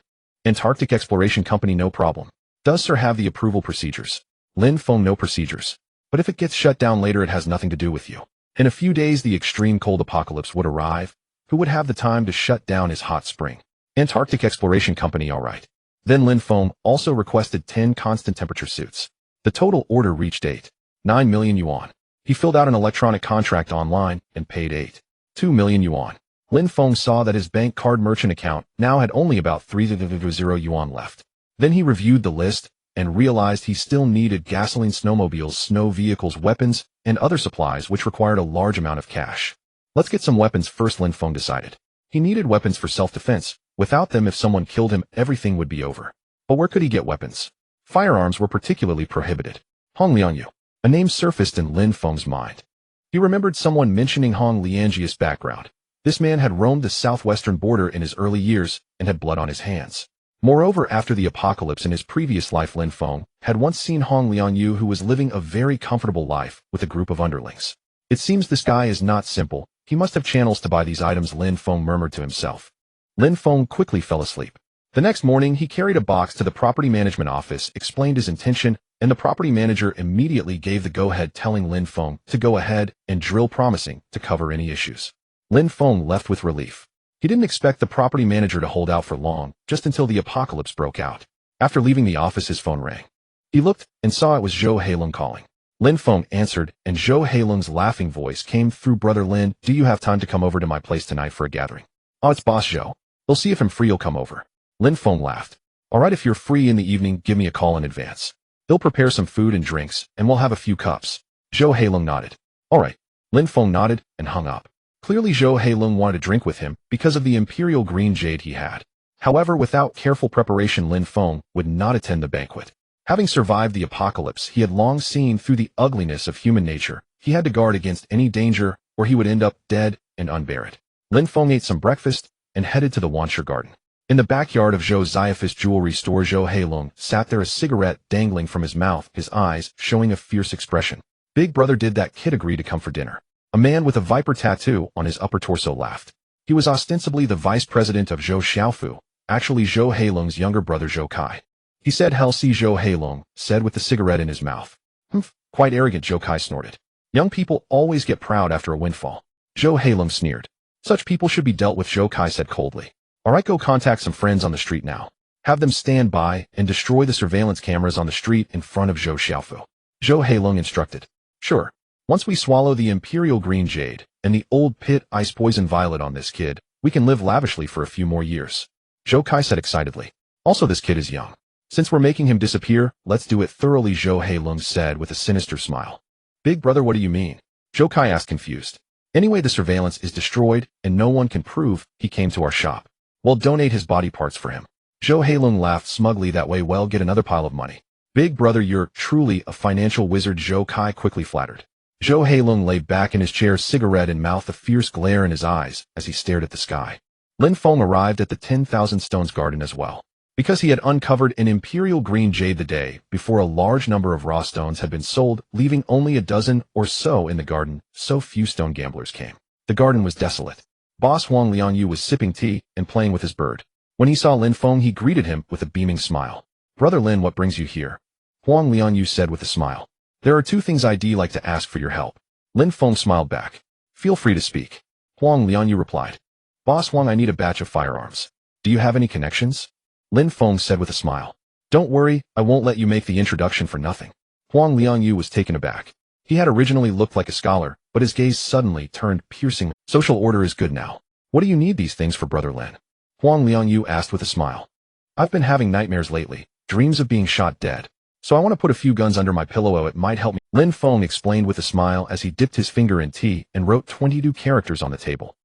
Antarctic Exploration Company, no problem. Does sir have the approval procedures? Lin Feng, no procedures. But if it gets shut down later, it has nothing to do with you. In a few days, the extreme cold apocalypse would arrive. Who would have the time to shut down his hot spring? Antarctic Exploration Company, all right. Then Lin Feng also requested 10 constant temperature suits. The total order reached 8.9 million yuan. He filled out an electronic contract online and paid 8.2 million yuan. Lin Feng saw that his bank card merchant account now had only about 3.0 yuan left. Then he reviewed the list and realized he still needed gasoline, snowmobiles, snow vehicles, weapons, and other supplies which required a large amount of cash. Let's get some weapons first, Lin Feng decided. He needed weapons for self-defense. Without them, if someone killed him, everything would be over. But where could he get weapons? Firearms were particularly prohibited. Hong Liangyu. A name surfaced in Lin Feng's mind. He remembered someone mentioning Hong Liangyi's background. This man had roamed the southwestern border in his early years and had blood on his hands. Moreover, after the apocalypse in his previous life, Lin Feng had once seen Hong Liangyu, who was living a very comfortable life with a group of underlings. It seems this guy is not simple. He must have channels to buy these items, Lin Feng murmured to himself. Lin Feng quickly fell asleep. The next morning, he carried a box to the property management office, explained his intention, and the property manager immediately gave the go-ahead, telling Lin Feng to go ahead and drill, promising to cover any issues. Lin Feng left with relief. He didn't expect the property manager to hold out for long, just until the apocalypse broke out. After leaving the office, his phone rang. He looked and saw it was Zhou Heilong calling. Lin Feng answered, and Zhou Heilong's laughing voice came through. Brother Lin, do you have time to come over to my place tonight for a gathering? Oh, it's Boss Zhou. They'll see if I'm free, you'll come over. Lin Feng laughed. All right, if you're free in the evening, give me a call in advance. They'll prepare some food and drinks, and we'll have a few cups. Zhou Heilong nodded. All right. Lin Feng nodded and hung up. Clearly Zhou Heilong wanted to drink with him because of the imperial green jade he had. However, without careful preparation, Lin Feng would not attend the banquet. Having survived the apocalypse, he had long seen through the ugliness of human nature. He had to guard against any danger, or he would end up dead and unburied. Lin Feng ate some breakfast and headed to the Wansher Garden. In the backyard of Zhou Ziaphis jewelry store, Zhou Heilong sat there, a cigarette dangling from his mouth, his eyes showing a fierce expression. Big brother, did that kid agree to come for dinner? A man with a viper tattoo on his upper torso laughed. He was ostensibly the vice president of Zhou Xiaofu, actually Zhou Heilong's younger brother Zhou Kai. He said, "Hell, see," Zhou Heilong said with the cigarette in his mouth. "Humph, quite arrogant," Zhou Kai snorted. "Young people always get proud after a windfall." Zhou Heilong sneered. "Such people should be dealt with," Zhou Kai said coldly. "All right, go contact some friends on the street now. Have them stand by and destroy the surveillance cameras on the street in front of Zhou Xiaofu." Zhou Heilong instructed. "Sure. Once we swallow the imperial green jade and the old pit ice poison violet on this kid, we can live lavishly for a few more years," Zhou Kai said excitedly. "Also, this kid is young. Since we're making him disappear, let's do it thoroughly," Zhou Heilong said with a sinister smile. "Big brother, what do you mean?" Zhou Kai asked, confused. "Anyway, the surveillance is destroyed and no one can prove he came to our shop. We'll donate his body parts for him." Zhou Heilong laughed smugly. "That way, well, get another pile of money." "Big brother, you're truly a financial wizard," Zhou Kai quickly flattered. Zhou Heilong lay back in his chair, cigarette in mouth, a fierce glare in his eyes as he stared at the sky. Lin Feng arrived at the 10,000 Stones Garden as well. Because he had uncovered an imperial green jade the day before, a large number of raw stones had been sold, leaving only a dozen or so in the garden. So few stone gamblers came. The garden was desolate. Boss Hong Liangyu was sipping tea and playing with his bird. When he saw Lin Feng, he greeted him with a beaming smile. "Brother Lin, what brings you here?" Huang Liangyu said with a smile. "There are two things I'd like to ask for your help." Lin Feng smiled back. "Feel free to speak." Huang Liangyu replied. "Boss Huang, I need a batch of firearms. Do you have any connections?" Lin Feng said with a smile. "Don't worry, I won't let you make the introduction for nothing." Huang Liangyu was taken aback. He had originally looked like a scholar, but his gaze suddenly turned piercingly. "Social order is good now. What do you need these things for, Brother Lin?" Huang Liangyu asked with a smile. "I've been having nightmares lately, dreams of being shot dead. So I want to put a few guns under my pillow. It might help me." Lin Feng explained with a smile as he dipped his finger in tea and wrote 22 characters on the table.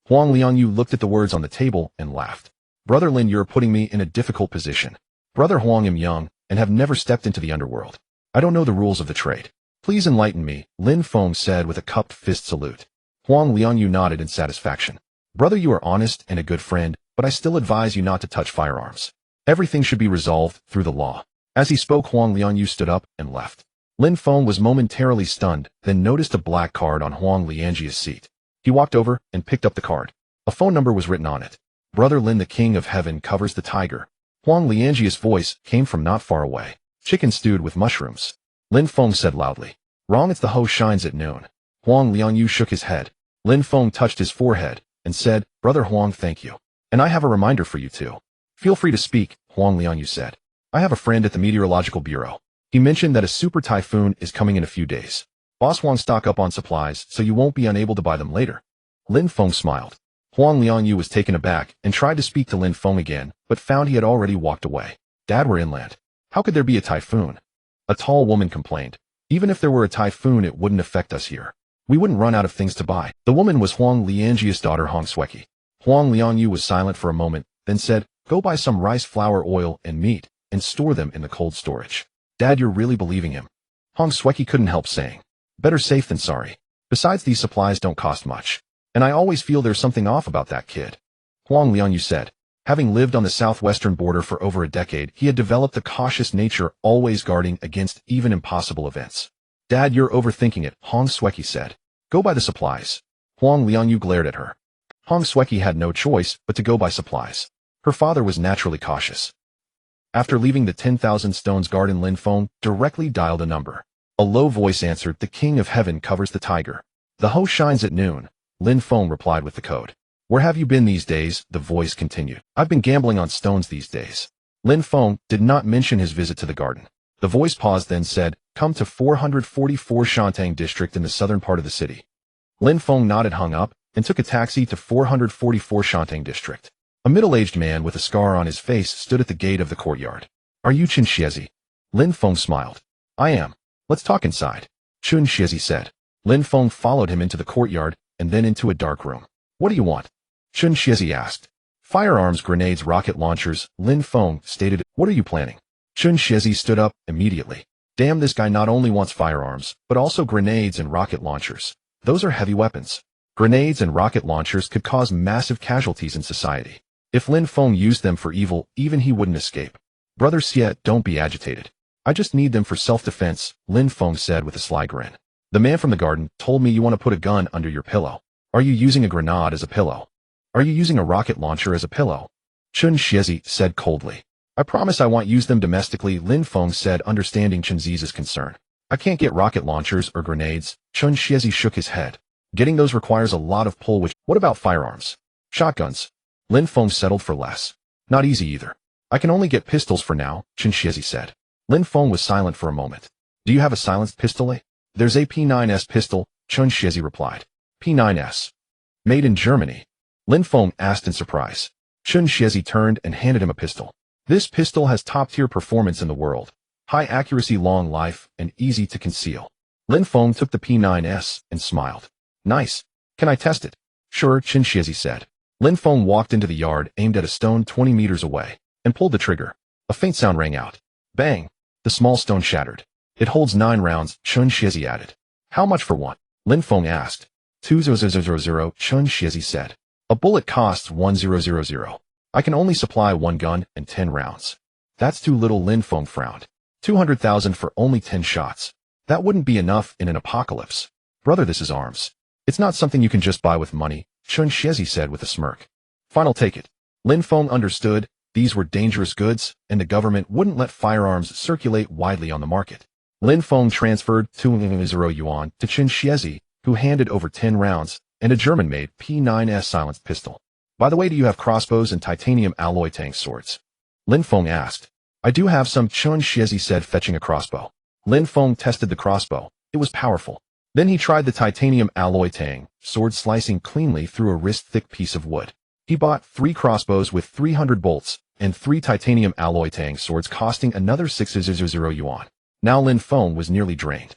Huang Liangyu looked at the words on the table and laughed. "Brother Lin, you're putting me in a difficult position. Brother Huang, am young and have never stepped into the underworld. I don't know the rules of the trade. Please enlighten me," Lin Feng said with a cupped fist salute. Huang Liangyu nodded in satisfaction. "Brother, you are honest and a good friend, but I still advise you not to touch firearms. Everything should be resolved through the law." As he spoke, Huang Liangyu stood up and left. Lin Feng was momentarily stunned, then noticed a black card on Huang Liangyi's seat. He walked over and picked up the card. A phone number was written on it. "Brother Lin, the king of heaven covers the tiger." Huang Liangyi's voice came from not far away. "Chicken stewed with mushrooms," Lin Feng said loudly. Wrong, it's the hoe shines at noon. Huang Liangyu shook his head. Lin Feng touched his forehead and said, Brother Huang, thank you. And I have a reminder for you too. Feel free to speak, Huang Liangyu said. I have a friend at the Meteorological Bureau. He mentioned that a super typhoon is coming in a few days. Boss Huang, stock up on supplies so you won't be unable to buy them later. Lin Feng smiled. Huang Liangyu was taken aback and tried to speak to Lin Feng again, but found he had already walked away. Dad, we're inland. How could there be a typhoon? A tall woman complained. Even if there were a typhoon, it wouldn't affect us here. We wouldn't run out of things to buy. The woman was Huang Liangyi's daughter Hong Sweki. Huang Liangyu was silent for a moment, then said, Go buy some rice flour, oil, and meat, and store them in the cold storage. Dad, you're really believing him? Hong Sweki couldn't help saying. Better safe than sorry. Besides, these supplies don't cost much. And I always feel there's something off about that kid. Huang Liangyu said. Having lived on the southwestern border for over a decade, he had developed a cautious nature, always guarding against even impossible events. Dad, you're overthinking it, Hong Sweki said. Go buy the supplies. Huang Liangyu glared at her. Hong Sweki had no choice but to go buy supplies. Her father was naturally cautious. After leaving the 10,000 Stones garden, Lin Feng directly dialed a number. A low voice answered, The King of Heaven covers the tiger. The hoe shines at noon. Lin Feng replied with the code. Where have you been these days? The voice continued. I've been gambling on stones these days. Lin Feng did not mention his visit to the garden. The voice paused, then said, Come to 444 Shantang district in the southern part of the city. Lin Feng nodded, hung up, and took a taxi to 444 Shantang district. A middle-aged man with a scar on his face stood at the gate of the courtyard. Are you Chen Xiezi? Lin Feng smiled. I am. Let's talk inside. Chen Xiezi said. Lin Feng followed him into the courtyard and then into a dark room. What do you want? Chen Xiezi asked. Firearms, grenades, rocket launchers, Lin Feng stated. What are you planning? Chen Xiezi stood up immediately. Damn, this guy not only wants firearms, but also grenades and rocket launchers. Those are heavy weapons. Grenades and rocket launchers could cause massive casualties in society. If Lin Feng used them for evil, even he wouldn't escape. Brother Xie, don't be agitated. I just need them for self-defense, Lin Feng said with a sly grin. The man from the garden told me you want to put a gun under your pillow. Are you using a grenade as a pillow? Are you using a rocket launcher as a pillow? Chen Xiezi said coldly. I promise I won't use them domestically, Lin Feng said, understanding Chen Xiez's concern. I can't get rocket launchers or grenades. Chen Xiezi shook his head. Getting those requires a lot of pull. What about firearms? Shotguns? Lin Feng settled for less. Not easy either. I can only get pistols for now, Chen Xiezi said. Lin Feng was silent for a moment. Do you have a silenced pistol? There's a P9S pistol, Chen Xiezi replied. P9S. Made in Germany? Lin Feng asked in surprise. Chen Xiezi turned and handed him a pistol. This pistol has top-tier performance in the world. High accuracy, long life, and easy to conceal. Lin Feng took the P9S and smiled. Nice. Can I test it? Sure, Chen Xiezi said. Lin Feng walked into the yard, aimed at a stone 20 meters away, and pulled the trigger. A faint sound rang out. Bang! The small stone shattered. It holds 9 rounds, Chen Xiezi added. How much for one? Lin Feng asked. 2,000, Chen Xiezi said. A bullet costs 1,000. I can only supply 1 gun and 10 rounds. That's too little, Lin Feng frowned. 200,000 for only 10 shots. That wouldn't be enough in an apocalypse. Brother, this is arms. It's not something you can just buy with money, Chen Xiezi said with a smirk. Fine, I'll take it. Lin Feng understood these were dangerous goods, and the government wouldn't let firearms circulate widely on the market. Lin Feng transferred 2,000 yuan to Chen Xiezi, who handed over 10 rounds and a German-made P9S silenced pistol. By the way, do you have crossbows and titanium alloy tank swords? Lin Feng asked. I do have some, Chen Xiezi said, fetching a crossbow. Lin Feng tested the crossbow. It was powerful. Then he tried the titanium alloy tang sword, slicing cleanly through a wrist-thick piece of wood. He bought 3 crossbows with 300 bolts and 3 titanium alloy tang swords costing another 6,000 yuan. Now Lin Feng was nearly drained.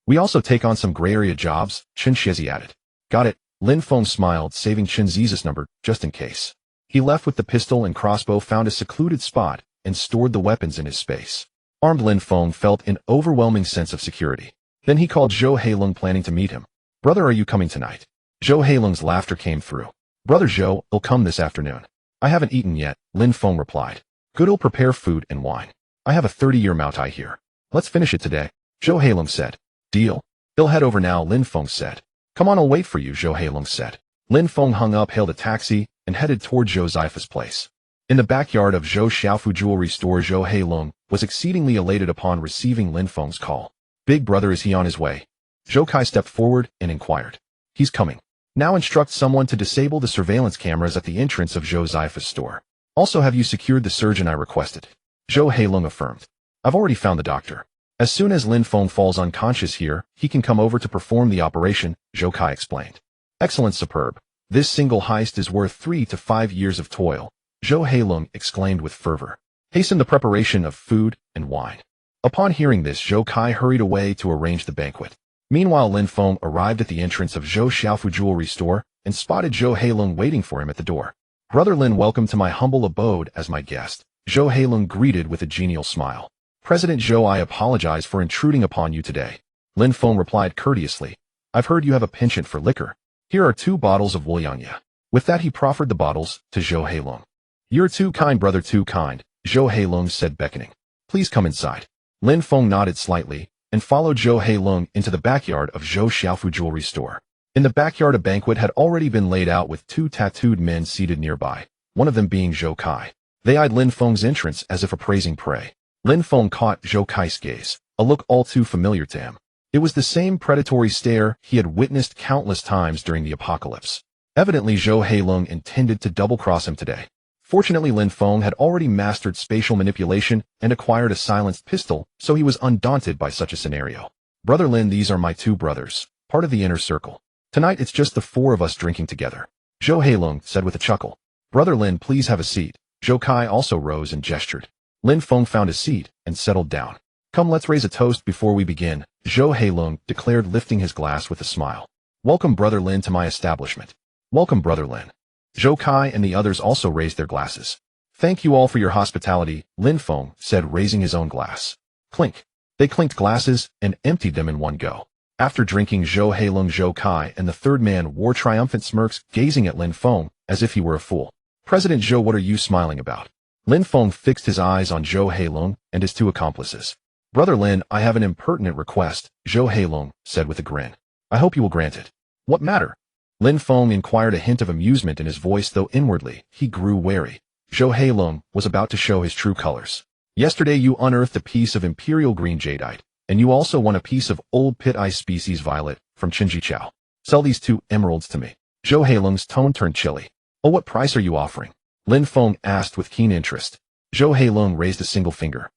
We also take on some gray area jobs, Chen Xiezi added. Got it. Lin Feng smiled, saving Chen Xiez's number just in case. He left with the pistol and crossbow, found a secluded spot, and stored the weapons in his space. Armed, Lin Feng felt an overwhelming sense of security. Then he called Zhou Heilong, planning to meet him. Brother, are you coming tonight? Zhou Heilong's laughter came through. Brother Zhou, I'll come this afternoon. I haven't eaten yet, Lin Feng replied. Good, I'll prepare food and wine. I have a 30-year Moutai here. Let's finish it today, Zhou Heilong said. Deal. He'll head over now, Lin Feng said. Come on, I'll wait for you, Zhou Heilong said. Lin Feng hung up, hailed a taxi, and headed toward Zhou Zaifa's place. In the backyard of Zhou Xiaofu jewelry store, Zhou Heilong was exceedingly elated upon receiving Lin Feng's call. Big brother, is he on his way? Zhou Kai stepped forward and inquired. He's coming. Now instruct someone to disable the surveillance cameras at the entrance of Zhou Zaifa's store. Also, have you secured the surgeon I requested? Zhou Heilong affirmed. I've already found the doctor. As soon as Lin Feng falls unconscious here, he can come over to perform the operation, Zhou Kai explained. Excellent, superb. This single heist is worth 3 to 5 years of toil, Zhou Heilong exclaimed with fervor. Hasten the preparation of food and wine. Upon hearing this, Zhou Kai hurried away to arrange the banquet. Meanwhile, Lin Feng arrived at the entrance of Zhou Xiaofu jewelry store and spotted Zhou Heilong waiting for him at the door. Brother Lin, welcome to my humble abode as my guest, Zhou Heilong greeted with a genial smile. President Zhou, I apologize for intruding upon you today. Lin Feng replied courteously. I've heard you have a penchant for liquor. Here are 2 bottles of Wuliangya. With that, he proffered the bottles to Zhou Heilong. You're too kind, brother, too kind, Zhou Heilong said, beckoning. Please come inside. Lin Feng nodded slightly and followed Zhou Heilong into the backyard of Zhou Xiaofu jewelry store. In the backyard, a banquet had already been laid out with 2 tattooed men seated nearby, one of them being Zhou Kai. They eyed Lin Feng's entrance as if appraising prey. Lin Feng caught Zhou Kai's gaze, a look all too familiar to him. It was the same predatory stare he had witnessed countless times during the apocalypse. Evidently, Zhou Heilong intended to double-cross him today. Fortunately, Lin Feng had already mastered spatial manipulation and acquired a silenced pistol, so he was undaunted by such a scenario. Brother Lin, these are my 2 brothers, part of the inner circle. Tonight it's just the 4 of us drinking together, Zhou Heilong said with a chuckle. Brother Lin, please have a seat. Zhou Kai also rose and gestured. Lin Feng found a seat and settled down. Come, let's raise a toast before we begin, Zhou Heilong declared, lifting his glass with a smile. Welcome, Brother Lin, to my establishment. Welcome, Brother Lin. Zhou Kai and the others also raised their glasses. Thank you all for your hospitality, Lin Feng said, raising his own glass. Clink. They clinked glasses and emptied them in one go. After drinking, Zhou Heilong, Zhou Kai, and the 3rd man wore triumphant smirks, gazing at Lin Feng as if he were a fool. President Zhou, what are you smiling about? Lin Feng fixed his eyes on Zhou Heilong and his 2 accomplices. Brother Lin, I have an impertinent request, Zhou Heilong said with a grin. I hope you will grant it. What matter? Lin Feng inquired, a hint of amusement in his voice, though inwardly he grew wary. Zhou Heilong was about to show his true colors. Yesterday you unearthed a piece of imperial green jadeite, and you also won a piece of old pit-ice species violet from Qinjiqiao. Sell these 2 emeralds to me. Zhou Heilong's tone turned chilly. Oh, what price are you offering? Lin Feng asked with keen interest. Zhou Heilong raised a single finger.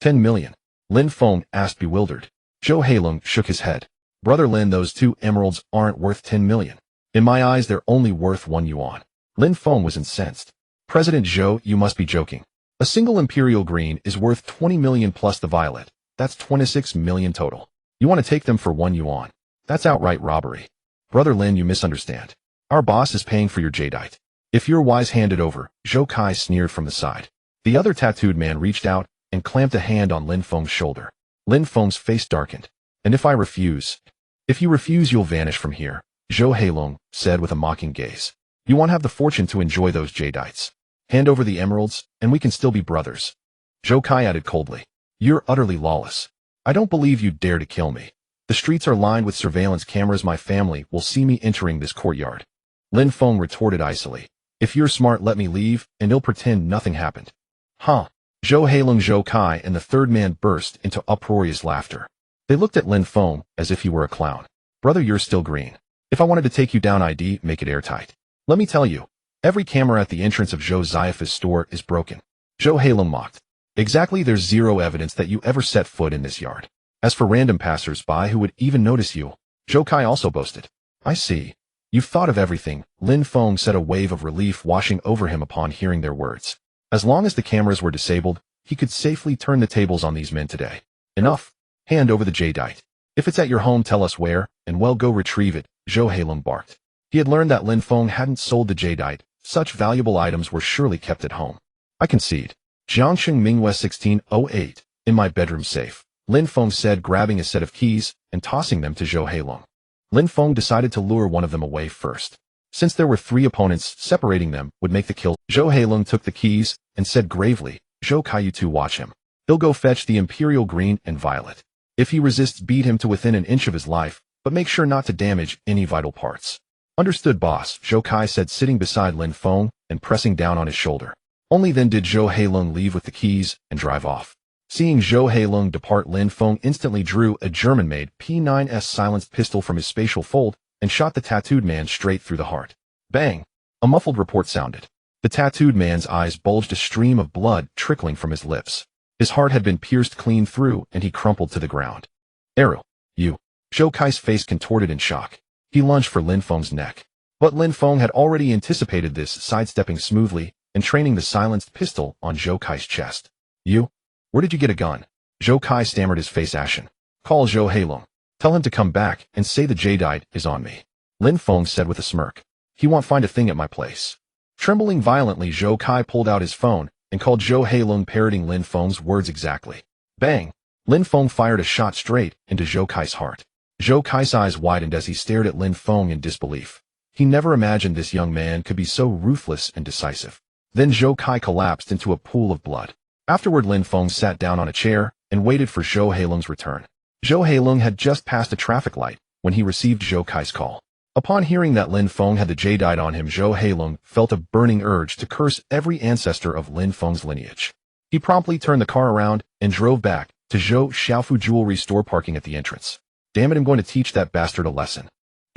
10 million. Lin Feng asked, bewildered. Zhou Heilong shook his head. Brother Lin, those 2 emeralds aren't worth 10 million. In my eyes, they're only worth 1 yuan. Lin Feng was incensed. President Zhou, you must be joking. A single imperial green is worth 20 million plus the violet. That's 26 million total. You want to take them for 1 yuan? That's outright robbery. Brother Lin, you misunderstand. Our boss is paying for your jadeite. If you're wise, hand it over, Zhou Kai sneered from the side. The other tattooed man reached out and clamped a hand on Lin Feng's shoulder. Lin Feng's face darkened. And if I refuse? If you refuse, you'll vanish from here, Zhou Heilong said with a mocking gaze. You won't have the fortune to enjoy those jadeites. Hand over the emeralds, and we can still be brothers. Zhou Kai added coldly. You're utterly lawless. I don't believe you dare to kill me. The streets are lined with surveillance cameras. My family will see me entering this courtyard. Lin Feng retorted icily. If you're smart, let me leave, and you'll pretend nothing happened. Huh? Zhou Heilong, Zhou Kai, and the 3rd man burst into uproarious laughter. They looked at Lin Feng as if he were a clown. Brother, you're still green. If I wanted to take you down, I'd make it airtight. Let me tell you, every camera at the entrance of Zhou Zaifa's store is broken. Zhou Heilong mocked. Exactly, there's 0 evidence that you ever set foot in this yard. As for random passers-by who would even notice you, Zhou Kai also boasted. I see. You've thought of everything, Lin Feng said, a wave of relief washing over him upon hearing their words. As long as the cameras were disabled, he could safely turn the tables on these men today. Enough. Hand over the jadeite. If it's at your home, tell us where, and we'll go retrieve it, Zhou Heilong barked. He had learned that Lin Feng hadn't sold the jadeite. Such valuable items were surely kept at home. I concede. Jiangsheng Mingwei 1608, in my bedroom safe, Lin Feng said, grabbing a set of keys and tossing them to Zhou Heilong. Lin Feng decided to lure one of them away first. Since there were 3 opponents, separating them would make the kill. Zhou Heilong took the keys and said gravely, Zhou Kai, you 2 watch him. He'll go fetch the imperial green and violet. If he resists, beat him to within an inch of his life, but make sure not to damage any vital parts. Understood, boss, Zhou Kai said, sitting beside Lin Feng and pressing down on his shoulder. Only then did Zhou Heilong leave with the keys and drive off. Seeing Zhou Heilong depart, Lin Feng instantly drew a German-made P9S silenced pistol from his spatial fold and shot the tattooed man straight through the heart. Bang! A muffled report sounded. The tattooed man's eyes bulged, a stream of blood trickling from his lips. His heart had been pierced clean through, and he crumpled to the ground. Arrow, you! Zhou Kai's face contorted in shock. He lunged for Lin Feng's neck. But Lin Feng had already anticipated this, sidestepping smoothly and training the silenced pistol on Zhou Kai's chest. You? Where did you get a gun? Zhou Kai stammered, his face ashen. Call Zhou Heilong. Tell him to come back and say the jadeite is on me. Lin Feng said with a smirk. He won't find a thing at my place. Trembling violently, Zhou Kai pulled out his phone and called Zhou Heilong, parroting Lin Feng's words exactly. Bang! Lin Feng fired a shot straight into Zhou Kai's heart. Zhou Kai's eyes widened as he stared at Lin Feng in disbelief. He never imagined this young man could be so ruthless and decisive. Then Zhou Kai collapsed into a pool of blood. Afterward, Lin Feng sat down on a chair and waited for Zhou Heilong's return. Zhou Heilong had just passed a traffic light when he received Zhou Kai's call. Upon hearing that Lin Feng had the jadeite on him, Zhou Heilong felt a burning urge to curse every ancestor of Lin Feng's lineage. He promptly turned the car around and drove back to Zhou Xiaofu jewelry store, parking at the entrance. Damn it, I'm going to teach that bastard a lesson.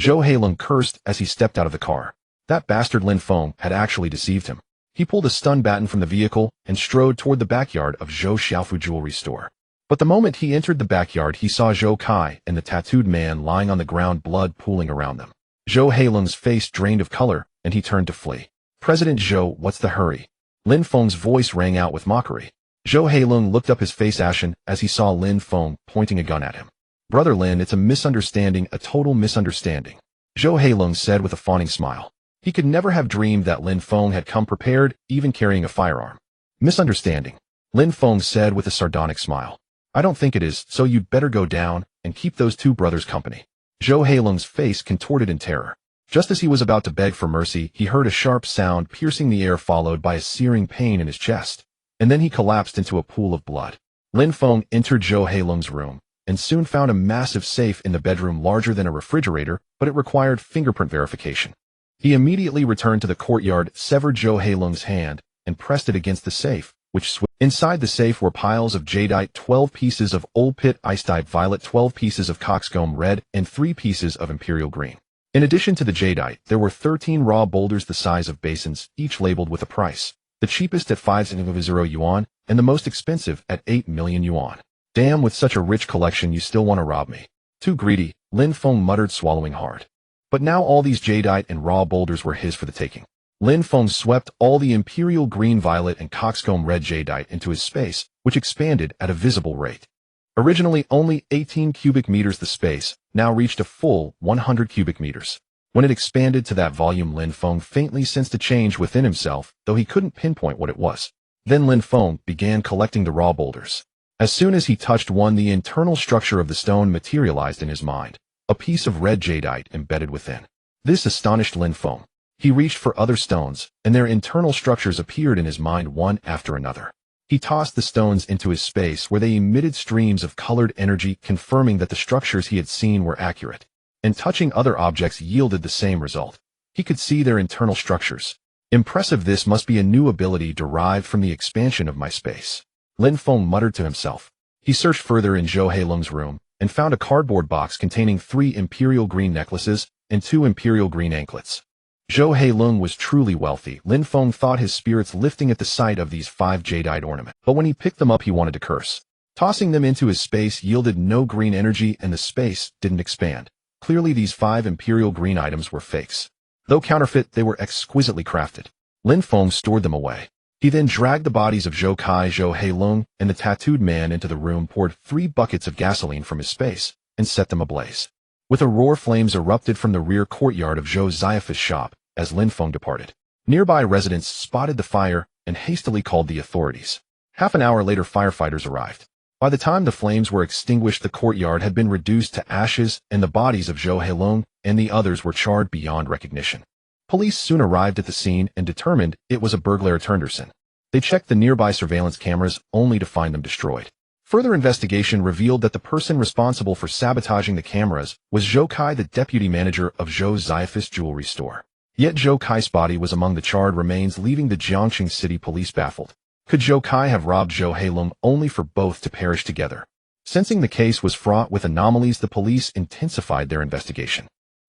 Zhou Heilong cursed as he stepped out of the car. That bastard Lin Feng had actually deceived him. He pulled a stun baton from the vehicle and strode toward the backyard of Zhou Xiaofu jewelry store. But the moment he entered the backyard, he saw Zhou Kai and the tattooed man lying on the ground, blood pooling around them. Zhou Heilong's face drained of color, and he turned to flee. President Zhou, what's the hurry? Lin Feng's voice rang out with mockery. Zhou Heilong looked up, his face ashen, as he saw Lin Feng pointing a gun at him. Brother Lin, it's a misunderstanding, a total misunderstanding. Zhou Heilong said with a fawning smile. He could never have dreamed that Lin Feng had come prepared, even carrying a firearm. Misunderstanding. Lin Feng said with a sardonic smile. I don't think it is, so you'd better go down and keep those two brothers company. Zhou Heilong's face contorted in terror. Just as he was about to beg for mercy, he heard a sharp sound piercing the air, followed by a searing pain in his chest. And then he collapsed into a pool of blood. Lin Feng entered Zhou Heilong's room and soon found a massive safe in the bedroom, larger than a refrigerator, but it required fingerprint verification. He immediately returned to the courtyard, severed Zhou Heilong's hand, and pressed it against the safe, which switched. Inside the safe were piles of jadeite, 12 pieces of old pit ice type violet, 12 pieces of coxcomb red, and 3 pieces of imperial green. In addition to the jadeite, there were 13 raw boulders the size of basins, each labeled with a price. The cheapest at 5,000 yuan, and the most expensive at 8 million yuan. Damn, with such a rich collection you still want to rob me. Too greedy, Lin Feng muttered, swallowing hard. But now all these jadeite and raw boulders were his for the taking. Lin Feng swept all the imperial green, violet, and coxcomb red jadeite into his space, which expanded at a visible rate. Originally only 18 cubic meters, the space now reached a full 100 cubic meters. When it expanded to that volume, Lin Feng faintly sensed a change within himself, though he couldn't pinpoint what it was. Then Lin Feng began collecting the raw boulders. As soon as he touched one, the internal structure of the stone materialized in his mind, a piece of red jadeite embedded within. This astonished Lin Feng. He reached for other stones, and their internal structures appeared in his mind one after another. He tossed the stones into his space, where they emitted streams of colored energy, confirming that the structures he had seen were accurate. And touching other objects yielded the same result. He could see their internal structures. Impressive, this must be a new ability derived from the expansion of my space. Lin Feng muttered to himself. He searched further in Zhou Heilong's room, and found a cardboard box containing 3 imperial green necklaces and 2 imperial green anklets. Zhou Heilong was truly wealthy. Lin Feng thought, his spirits lifting at the sight of these 5 jadeite ornaments. But when he picked them up, he wanted to curse. Tossing them into his space yielded no green energy, and the space didn't expand. Clearly these 5 imperial green items were fakes. Though counterfeit, they were exquisitely crafted. Lin Feng stored them away. He then dragged the bodies of Zhou Kai, Zhou Heilong, and the tattooed man into the room, poured 3 buckets of gasoline from his space, and set them ablaze. With a roar, flames erupted from the rear courtyard of Zhou Ziafa's shop as Lin Feng departed. Nearby residents spotted the fire and hastily called the authorities. Half an hour later, firefighters arrived. By the time the flames were extinguished, the courtyard had been reduced to ashes, and the bodies of Zhou Heilong and the others were charred beyond recognition. Police soon arrived at the scene and determined it was a burglar arson. They checked the nearby surveillance cameras, only to find them destroyed. Further investigation revealed that the person responsible for sabotaging the cameras was Zhou Kai, the deputy manager of Zhou Ziafa's jewelry store. Yet Zhou Kai's body was among the charred remains, leaving the Jiangxing City police baffled. Could Zhou Kai have robbed Zhou Heilong only for both to perish together? Sensing the case was fraught with anomalies, the police intensified their investigation.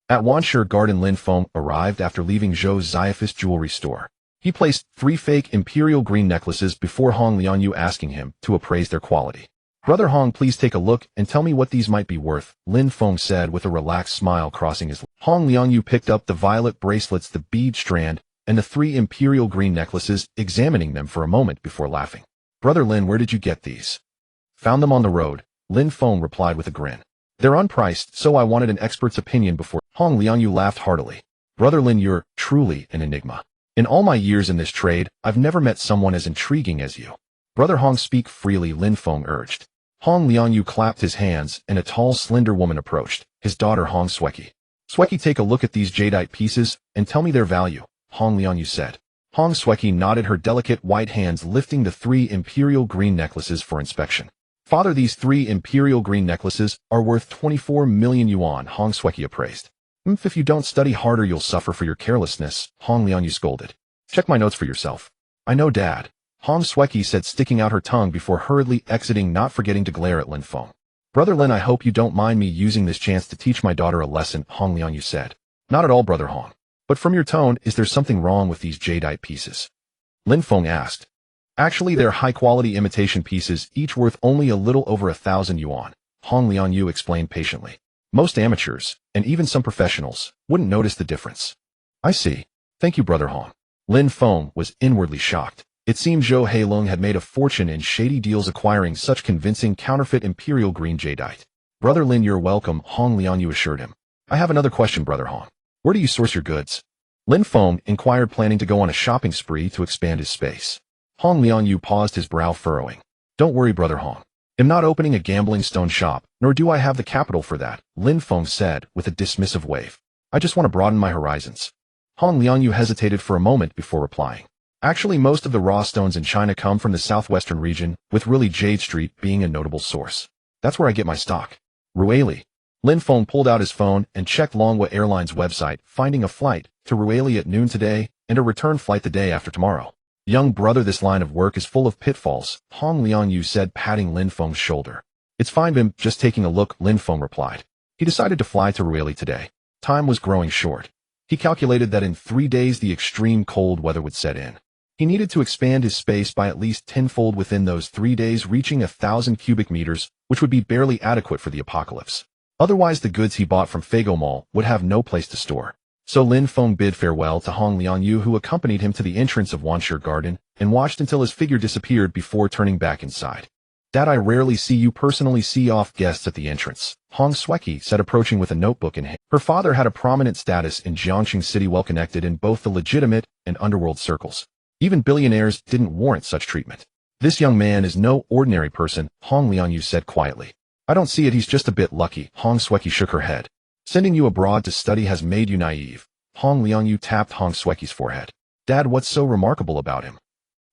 At Wanshur Garden, Lin Feng arrived after leaving Zhou's Xiaofist jewelry store. He placed 3 fake imperial green necklaces before Hong Liangyu, asking him to appraise their quality. "Brother Hong, please take a look and tell me what these might be worth," Lin Feng said with a relaxed smile crossing his lips. Hong Liangyu picked up the violet bracelets, the bead strand, and the 3 imperial green necklaces, examining them for a moment before laughing. "Brother Lin, where did you get these?" "Found them on the road," Lin Feng replied with a grin. "They're unpriced, so I wanted an expert's opinion before." Hong Liangyu laughed heartily. "Brother Lin, you're truly an enigma. In all my years in this trade, I've never met someone as intriguing as you." "Brother Hong, speak freely," Lin Feng urged. Hong Liangyu clapped his hands, and a tall, slender woman approached, his daughter Hong Sweki. "Sweki, take a look at these jadeite pieces and tell me their value," Hong Liangyu said. Hong Sweki nodded, her delicate white hands lifting the 3 imperial green necklaces for inspection. "Father, these 3 imperial green necklaces are worth 24 million yuan, Hong Sweki appraised. "If you don't study harder, you'll suffer for your carelessness," Hong Liangyu scolded. "Check my notes for yourself." "I know, Dad," Hong Sweki said, sticking out her tongue before hurriedly exiting, not forgetting to glare at Lin Feng. "Brother Lin, I hope you don't mind me using this chance to teach my daughter a lesson," Hong Liangyu said. "Not at all, Brother Hong. But from your tone, is there something wrong with these jadeite pieces?" Lin Feng asked. "Actually, they're high-quality imitation pieces, each worth only a little over 1,000 yuan, Hong Liangyu explained patiently. "Most amateurs, and even some professionals, wouldn't notice the difference." "I see. Thank you, Brother Hong." Lin Feng was inwardly shocked. It seemed Zhou Heilong had made a fortune in shady deals acquiring such convincing counterfeit imperial green jadeite. "Brother Lin, you're welcome," Hong Liangyu assured him. "I have another question, Brother Hong. Where do you source your goods?" Lin Feng inquired, planning to go on a shopping spree to expand his space. Hong Liangyu paused, his brow furrowing. "Don't worry, Brother Hong. I'm not opening a gambling stone shop, nor do I have the capital for that," Lin Feng said with a dismissive wave. "I just want to broaden my horizons." Hong Liangyu hesitated for a moment before replying. "Actually, most of the raw stones in China come from the southwestern region, with really Jade Street being a notable source. That's where I get my stock." "Ruili." Lin Feng pulled out his phone and checked Longhua Airlines website, finding a flight to Ruili at noon today and a return flight the day after tomorrow. "Young brother, this line of work is full of pitfalls," Hong Liangyu said, patting Lin Feng's shoulder. "It's fine, Bim, just taking a look," Lin Feng replied. He decided to fly to Ruili today. Time was growing short. He calculated that in 3 days the extreme cold weather would set in. He needed to expand his space by at least tenfold within those 3 days, reaching 1,000 cubic meters, which would be barely adequate for the apocalypse. Otherwise, the goods he bought from Fago Mall would have no place to store. So Lin Feng bid farewell to Hong Liangyu, who accompanied him to the entrance of Wanshur Garden and watched until his figure disappeared before turning back inside. "Dad, I rarely see you personally see off guests at the entrance," Hong Sweki said, approaching with a notebook in hand. Her father had a prominent status in Jiangxing City, well connected in both the legitimate and underworld circles. Even billionaires didn't warrant such treatment. "This young man is no ordinary person," Hong Liangyu said quietly. "I don't see it, he's just a bit lucky." Hong Sweki shook her head. "Sending you abroad to study has made you naive." Hong Liangyu tapped Hong Sweki's forehead. "Dad, what's so remarkable about him?"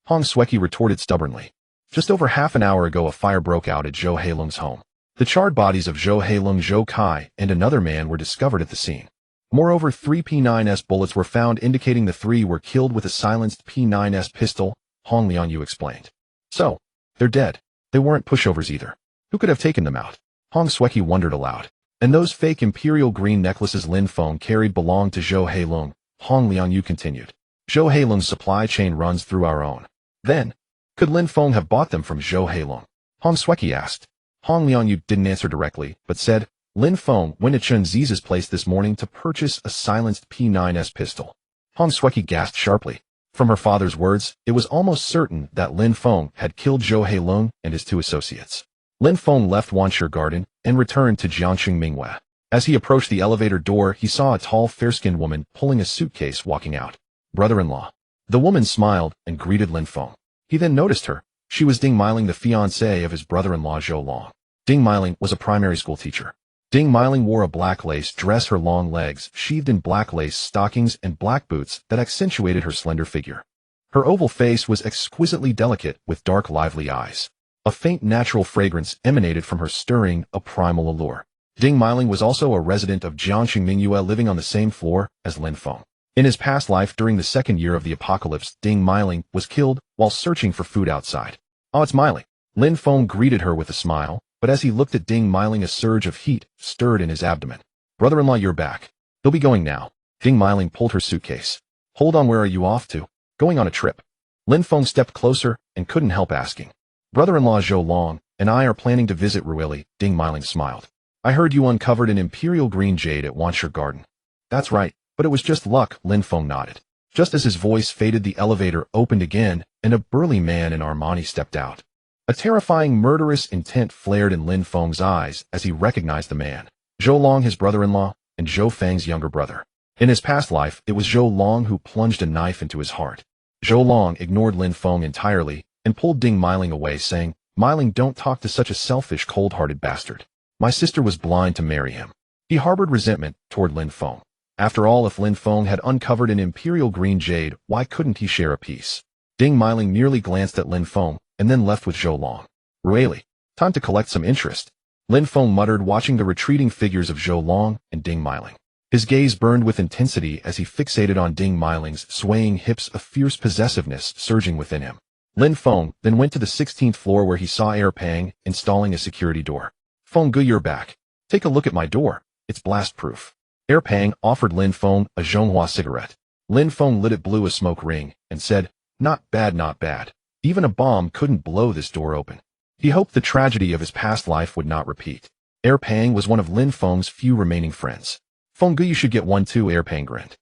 Hong Sweki retorted stubbornly. "Just over half an hour ago, a fire broke out at Zhou Heilong's home. The charred bodies of Zhou Heilong, Zhou Kai, and another man were discovered at the scene. Moreover, 3 P9S bullets were found, indicating the 3 were killed with a silenced P9S pistol," Hong Liangyu explained. "So, they're dead. They weren't pushovers either. Who could have taken them out?" Hong Sweki wondered aloud. "And those fake imperial green necklaces Lin Feng carried belonged to Zhou Heilong," Hong Liangyu continued. "Zhou Heilong's supply chain runs through our own." "Then, could Lin Feng have bought them from Zhou Heilong?" Hong Sweki asked. Hong Liangyu didn't answer directly, but said, "Lin Feng went to Chen Ziza's place this morning to purchase a silenced P9S pistol." Hong Sweki gasped sharply. From her father's words, it was almost certain that Lin Feng had killed Zhou Heilong and his 2 associates. Lin Feng left Wanshur Garden and returned to Jiangxing Minghua. As he approached the elevator door, he saw a tall, fair-skinned woman pulling a suitcase walking out. "Brother-in-law." The woman smiled and greeted Lin Feng. He then noticed her. She was Ding Meiling, the fiancée of his brother-in-law Zhou Long. Ding Meiling was a primary school teacher. Ding Meiling wore a black lace dress, her long legs sheathed in black lace stockings and black boots that accentuated her slender figure. Her oval face was exquisitely delicate, with dark, lively eyes. A faint natural fragrance emanated from her, stirring a primal allure. Ding Meiling was also a resident of Jiangxing Minghua, living on the same floor as Lin Feng. In his past life during the second year of the apocalypse, Ding Mailing was killed while searching for food outside. "Oh, it's Mailing." Lin Feng greeted her with a smile, but as he looked at Ding Mailing, a surge of heat stirred in his abdomen. "Brother-in-law, you're back. They'll be going now." Ding Mailing pulled her suitcase. "Hold on, where are you off to?" "Going on a trip." Lin Feng stepped closer and couldn't help asking. "Brother-in-law Zhou Long and I are planning to visit Ruili." Ding Mailing smiled. "I heard you uncovered an imperial green jade at Wanshire Garden." "That's right, but it was just luck." Lin Feng nodded. Just as his voice faded, the elevator opened again, and a burly man in Armani stepped out. A terrifying, murderous intent flared in Lin Feng's eyes as he recognized the man. Zhou Long, his brother-in-law, and Zhou Feng's younger brother. In his past life, it was Zhou Long who plunged a knife into his heart. Zhou Long ignored Lin Feng entirely and pulled Ding Mailing away, saying, "Mailing, don't talk to such a selfish, cold-hearted bastard. My sister was blind to marry him." He harbored resentment toward Lin Feng. After all, if Lin Feng had uncovered an imperial green jade, why couldn't he share a piece? Ding Mailing merely glanced at Lin Feng and then left with Zhou Long. "Ruili, time to collect some interest," Lin Feng muttered, watching the retreating figures of Zhou Long and Ding Mailing. His gaze burned with intensity as he fixated on Ding Mailing's swaying hips, a fierce possessiveness surging within him. Lin Feng then went to the 16th floor where he saw Air Pang installing a security door. "Feng Gu, you're back. Take a look at my door. It's blast-proof." Air Pang offered Lin Feng a Zhonghua cigarette. Lin Feng lit it, blew a smoke ring, and said, "Not bad, not bad. Even a bomb couldn't blow this door open." He hoped the tragedy of his past life would not repeat. Air Pang was one of Lin Feng's few remaining friends. "Feng Gu, you should get one too," Air Pang grinned.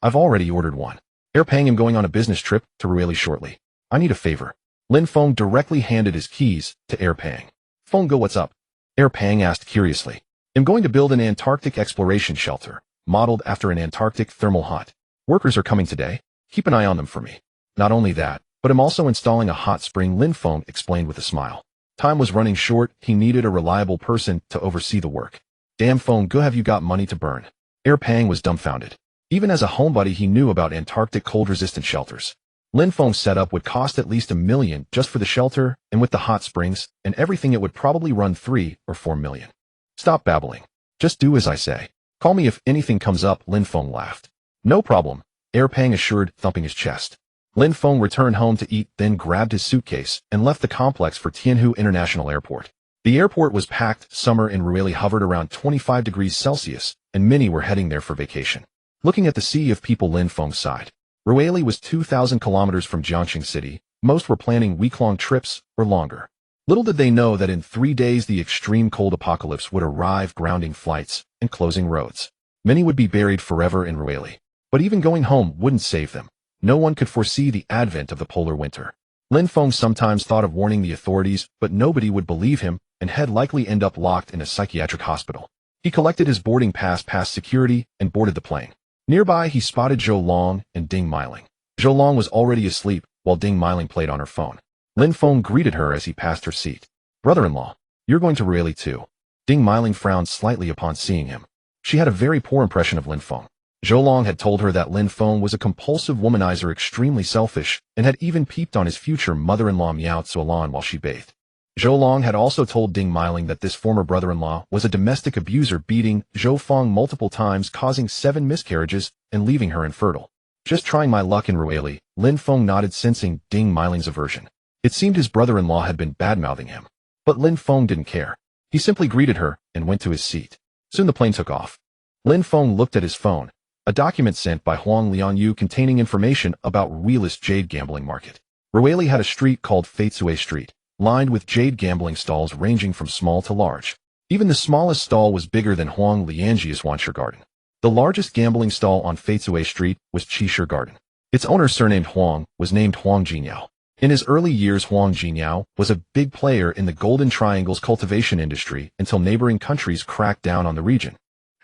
"I've already ordered one." Air Pang, "I'm going on a business trip to Ruili shortly. I need a favor." Lin Feng directly handed his keys to Air Pang. "Feng Gu, what's up?" Air Pang asked curiously. "I'm going to build an Antarctic exploration shelter, modeled after an Antarctic thermal hut. Workers are coming today. Keep an eye on them for me. Not only that, but I'm also installing a hot spring," Lin Feng explained with a smile. Time was running short. He needed a reliable person to oversee the work. "Damn, Feng Gu, have you got money to burn?" Air Pang was dumbfounded. Even as a homebody, he knew about Antarctic cold-resistant shelters. Lin Feng's setup would cost at least $1 million just for the shelter, and with the hot springs and everything, it would probably run $3 or $4 million. "Stop babbling. Just do as I say. Call me if anything comes up," Lin Feng laughed. "No problem," Air Pang assured, thumping his chest. Lin Feng returned home to eat, then grabbed his suitcase and left the complex for Tianhu International Airport. The airport was packed. Summer in Ruili hovered around 25 degrees Celsius, and many were heading there for vacation. Looking at the sea of people, Lin Feng sighed. Ruili was 2,000 kilometers from Jiangxing City. Most were planning week-long trips or longer. Little did they know that in 3 days the extreme cold apocalypse would arrive, grounding flights and closing roads. Many would be buried forever in Ruili. But even going home wouldn't save them. No one could foresee the advent of the polar winter. Lin Feng sometimes thought of warning the authorities, but nobody would believe him, and he'd likely end up locked in a psychiatric hospital. He collected his boarding pass past security and boarded the plane. Nearby, he spotted Zhou Long and Ding Mailing. Zhou Long was already asleep, while Ding Mailing played on her phone. Lin Feng greeted her as he passed her seat. "Brother-in-law, you're going to Ruili too." Ding Mailing frowned slightly upon seeing him. She had a very poor impression of Lin Feng. Zhou Long had told her that Lin Feng was a compulsive womanizer, extremely selfish, and had even peeped on his future mother-in-law Miao Zuolan while she bathed. Zhou Long had also told Ding Mailing that this former brother-in-law was a domestic abuser, beating Zhou Feng multiple times, causing 7 miscarriages and leaving her infertile. "Just trying my luck in Ruili," Lin Feng nodded, sensing Ding Mailing's aversion. It seemed his brother-in-law had been bad-mouthing him. But Lin Feng didn't care. He simply greeted her and went to his seat. Soon the plane took off. Lin Feng looked at his phone. A document sent by Huang Lianyu containing information about Ruili's jade gambling market. Ruili had a street called Feitsue Street, lined with jade gambling stalls ranging from small to large. Even the smallest stall was bigger than Huang Lianji's Wanshire Garden. The largest gambling stall on Feitsue Street was Qishir Garden. Its owner, surnamed Huang, was named Huang Jinyao. In his early years, Huang Jinyao was a big player in the Golden Triangle's cultivation industry until neighboring countries cracked down on the region.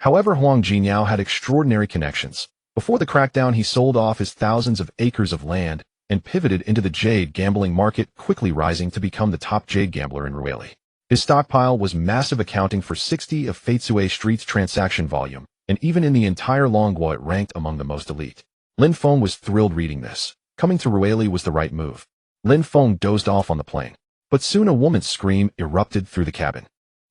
However, Huang Jinyao had extraordinary connections. Before the crackdown, he sold off his thousands of acres of land and pivoted into the jade gambling market, quickly rising to become the top jade gambler in Ruili. His stockpile was massive, accounting for 60 of Feitsue Street's transaction volume, and even in the entire Longguo it ranked among the most elite. Lin Feng was thrilled reading this. Coming to Ruili was the right move. Lin Feng dozed off on the plane. But soon a woman's scream erupted through the cabin.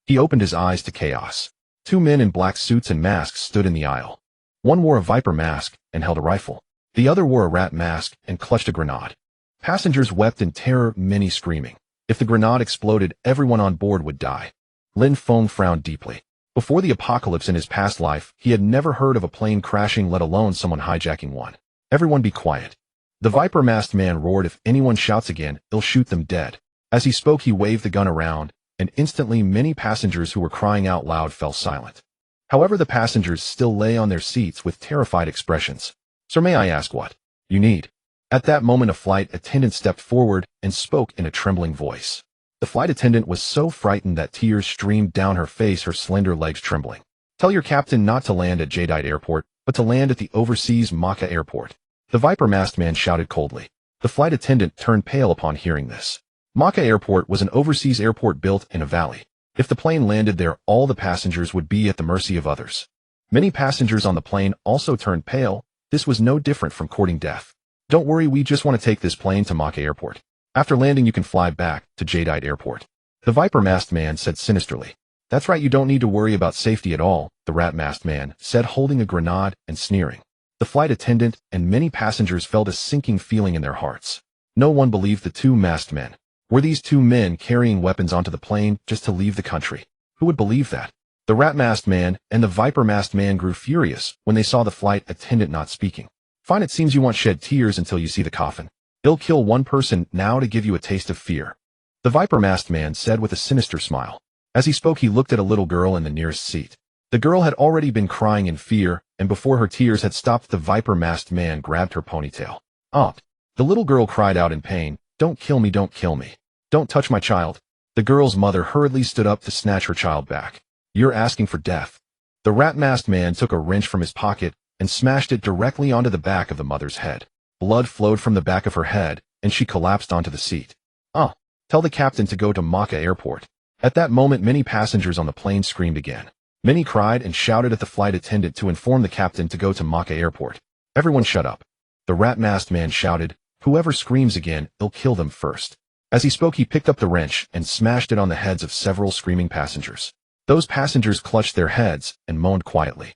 He opened his eyes to chaos. 2 men in black suits and masks stood in the aisle. One wore a viper mask and held a rifle. The other wore a rat mask and clutched a grenade. Passengers wept in terror, many screaming. If the grenade exploded, everyone on board would die. Lin Feng frowned deeply. Before the apocalypse in his past life, he had never heard of a plane crashing, let alone someone hijacking one. Everyone be quiet. The viper-masked man roared, if anyone shouts again, he'll shoot them dead. As he spoke, he waved the gun around, and instantly many passengers who were crying out loud fell silent. However, the passengers still lay on their seats with terrified expressions. Sir, may I ask what you need? At that moment, a flight attendant stepped forward and spoke in a trembling voice. The flight attendant was so frightened that tears streamed down her face, her slender legs trembling. Tell your captain not to land at Jadeite Airport, but to land at the overseas Maka Airport. The viper-masked man shouted coldly. The flight attendant turned pale upon hearing this. Maka Airport was an overseas airport built in a valley. If the plane landed there, all the passengers would be at the mercy of others. Many passengers on the plane also turned pale. This was no different from courting death. Don't worry, we just want to take this plane to Maka Airport. After landing, you can fly back to Jadeite Airport. The viper-masked man said sinisterly. That's right, you don't need to worry about safety at all, the rat-masked man said, holding a grenade and sneering. The flight attendant and many passengers felt a sinking feeling in their hearts. No one believed the two masked men. Were these two men carrying weapons onto the plane just to leave the country? Who would believe that? The rat-masked man and the viper-masked man grew furious when they saw the flight attendant not speaking. Fine, it seems you won't shed tears until you see the coffin. He'll kill one person now to give you a taste of fear. The viper-masked man said with a sinister smile. As he spoke, he looked at a little girl in the nearest seat. The girl had already been crying in fear, and before her tears had stopped, the viper-masked man grabbed her ponytail. Aunt! The little girl cried out in pain. Don't kill me, don't kill me. Don't touch my child. The girl's mother hurriedly stood up to snatch her child back. You're asking for death. The rat-masked man took a wrench from his pocket and smashed it directly onto the back of the mother's head. Blood flowed from the back of her head, and she collapsed onto the seat. Tell the captain to go to Maka Airport. At that moment, many passengers on the plane screamed again. Many cried and shouted at the flight attendant to inform the captain to go to Maka Airport. Everyone shut up. The rat-masked man shouted, whoever screams again, he'll kill them first. As he spoke, he picked up the wrench and smashed it on the heads of several screaming passengers. Those passengers clutched their heads and moaned quietly.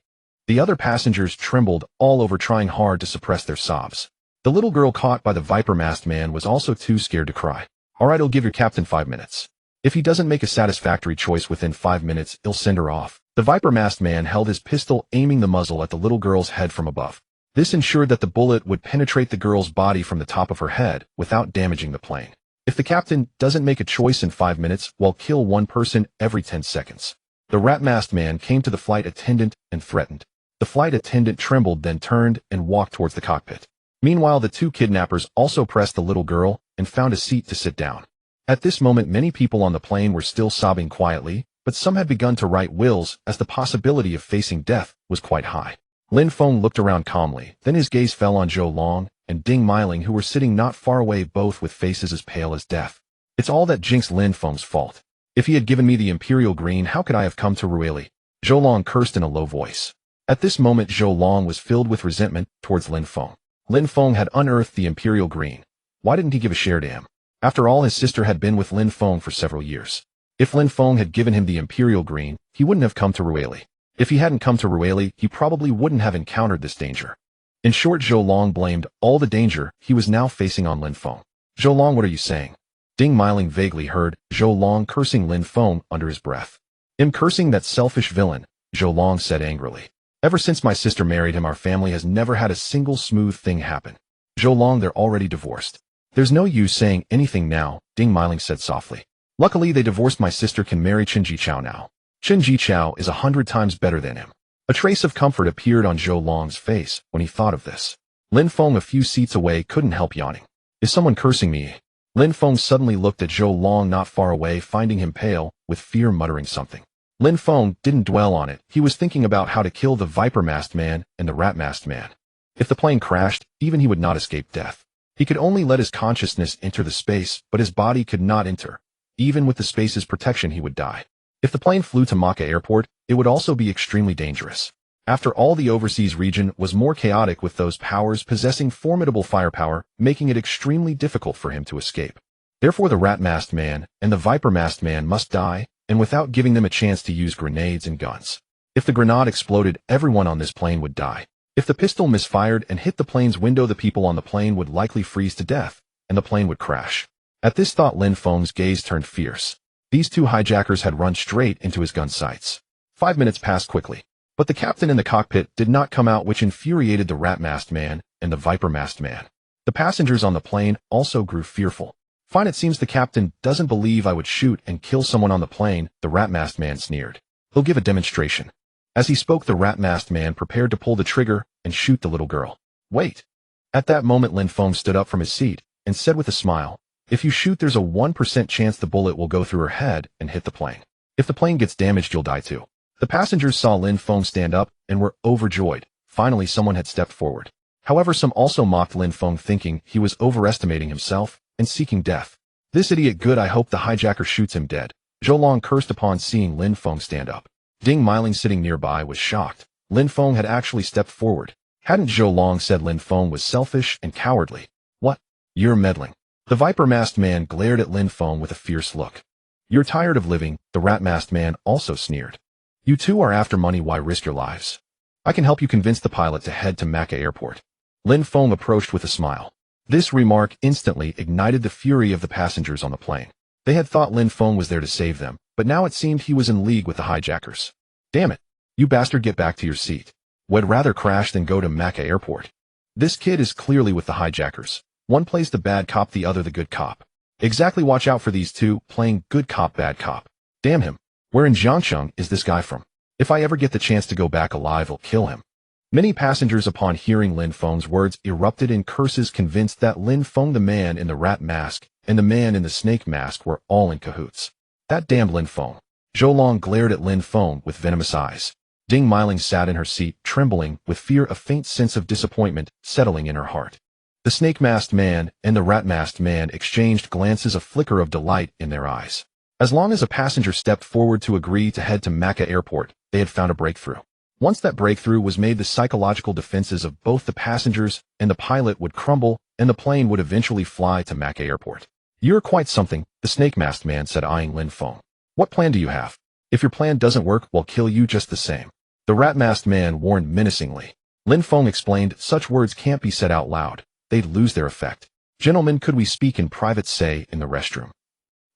The other passengers trembled all over, trying hard to suppress their sobs. The little girl caught by the viper-masked man was also too scared to cry. All right, I'll give your captain 5 minutes. If he doesn't make a satisfactory choice within 5 minutes, he'll send her off. The viper-masked man held his pistol, aiming the muzzle at the little girl's head from above. This ensured that the bullet would penetrate the girl's body from the top of her head without damaging the plane. If the captain doesn't make a choice in 5 minutes, we'll kill one person every 10 seconds. The rat-masked man came to the flight attendant and threatened. The flight attendant trembled, then turned and walked towards the cockpit. Meanwhile, the two kidnappers also pressed the little girl and found a seat to sit down. At this moment, many people on the plane were still sobbing quietly, but some had begun to write wills as the possibility of facing death was quite high. Lin Feng looked around calmly, then his gaze fell on Zhou Long and Ding Meiling, who were sitting not far away, both with faces as pale as death. It's all that Jinx Lin Feng's fault. If he had given me the Imperial Green, how could I have come to Rueli? Zhou Long cursed in a low voice. At this moment, Zhou Long was filled with resentment towards Lin Feng. Lin Feng had unearthed the Imperial Green. Why didn't he give a share to him? After all, his sister had been with Lin Feng for several years. If Lin Feng had given him the Imperial Green, he wouldn't have come to Rueli. If he hadn't come to Rueli, he probably wouldn't have encountered this danger. In short, Zhou Long blamed all the danger he was now facing on Lin Feng. Zhou Long, what are you saying? Ding Meiling vaguely heard Zhou Long cursing Lin Feng under his breath. Him cursing that selfish villain, Zhou Long said angrily. Ever since my sister married him, our family has never had a single smooth thing happen. Zhou Long, they're already divorced. There's no use saying anything now, Ding Meiling said softly. Luckily, they divorced. My sister can marry Chen Jichao now. Chen Jichao is 100 times better than him. A trace of comfort appeared on Zhou Long's face when he thought of this. Lin Feng, a few seats away, couldn't help yawning. Is someone cursing me? Lin Feng suddenly looked at Zhou Long not far away, finding him pale, with fear, muttering something. Lin Feng didn't dwell on it. He was thinking about how to kill the viper-masked man and the rat-masked man. If the plane crashed, even he would not escape death. He could only let his consciousness enter the space, but his body could not enter. Even with the space's protection, he would die. If the plane flew to Maka Airport, it would also be extremely dangerous. After all, the overseas region was more chaotic, with those powers possessing formidable firepower, making it extremely difficult for him to escape. Therefore, the rat-masked man and the viper-masked man must die, and without giving them a chance to use grenades and guns. If the grenade exploded, everyone on this plane would die. If the pistol misfired and hit the plane's window, the people on the plane would likely freeze to death, and the plane would crash. At this thought, Lin Feng's gaze turned fierce. These two hijackers had run straight into his gun sights. 5 minutes passed quickly, but the captain in the cockpit did not come out, which infuriated the rat-masked man and the viper-masked man. The passengers on the plane also grew fearful. Fine, it seems the captain doesn't believe I would shoot and kill someone on the plane, the rat-masked man sneered. He'll give a demonstration. As he spoke, the rat-masked man prepared to pull the trigger and shoot the little girl. Wait. At that moment, Lin Feng stood up from his seat and said with a smile, if you shoot, there's a 1% chance the bullet will go through her head and hit the plane. If the plane gets damaged, you'll die too. The passengers saw Lin Feng stand up and were overjoyed. Finally, someone had stepped forward. However, some also mocked Lin Feng, thinking he was overestimating himself and seeking death. This idiot, good, I hope the hijacker shoots him dead. Zhou Long cursed upon seeing Lin Feng stand up. Ding Miling, sitting nearby, was shocked. Lin Feng had actually stepped forward. Hadn't Zhou Long said Lin Feng was selfish and cowardly? What? You're meddling. The viper-masked man glared at Lin Feng with a fierce look. You're tired of living, the rat-masked man also sneered. You two are after money, why risk your lives? I can help you convince the pilot to head to Macca Airport. Lin Feng approached with a smile. This remark instantly ignited the fury of the passengers on the plane. They had thought Lin Feng was there to save them, but now it seemed he was in league with the hijackers. Damn it. You bastard, get back to your seat. Would rather crash than go to Macca Airport. This kid is clearly with the hijackers. One plays the bad cop, the other the good cop. Exactly, watch out for these two, playing good cop, bad cop. Damn him. Where in Jiangcheng is this guy from? If I ever get the chance to go back alive, I'll kill him. Many passengers, upon hearing Lin Feng's words, erupted in curses, convinced that Lin Feng, the man in the rat mask, and the man in the snake mask were all in cahoots. That damned Lin Feng. Zhou Long glared at Lin Feng with venomous eyes. Ding Miling sat in her seat, trembling with fear, a faint sense of disappointment settling in her heart. The snake-masked man and the rat-masked man exchanged glances, a flicker of delight in their eyes. As long as a passenger stepped forward to agree to head to Macca Airport, they had found a breakthrough. Once that breakthrough was made, the psychological defenses of both the passengers and the pilot would crumble, and the plane would eventually fly to Macca Airport. You're quite something, the snake-masked man said, eyeing Lin Feng. What plan do you have? If your plan doesn't work, we'll kill you just the same. The rat-masked man warned menacingly. Lin Feng explained, such words can't be said out loud. They'd lose their effect. Gentlemen, could we speak in private, say, in the restroom?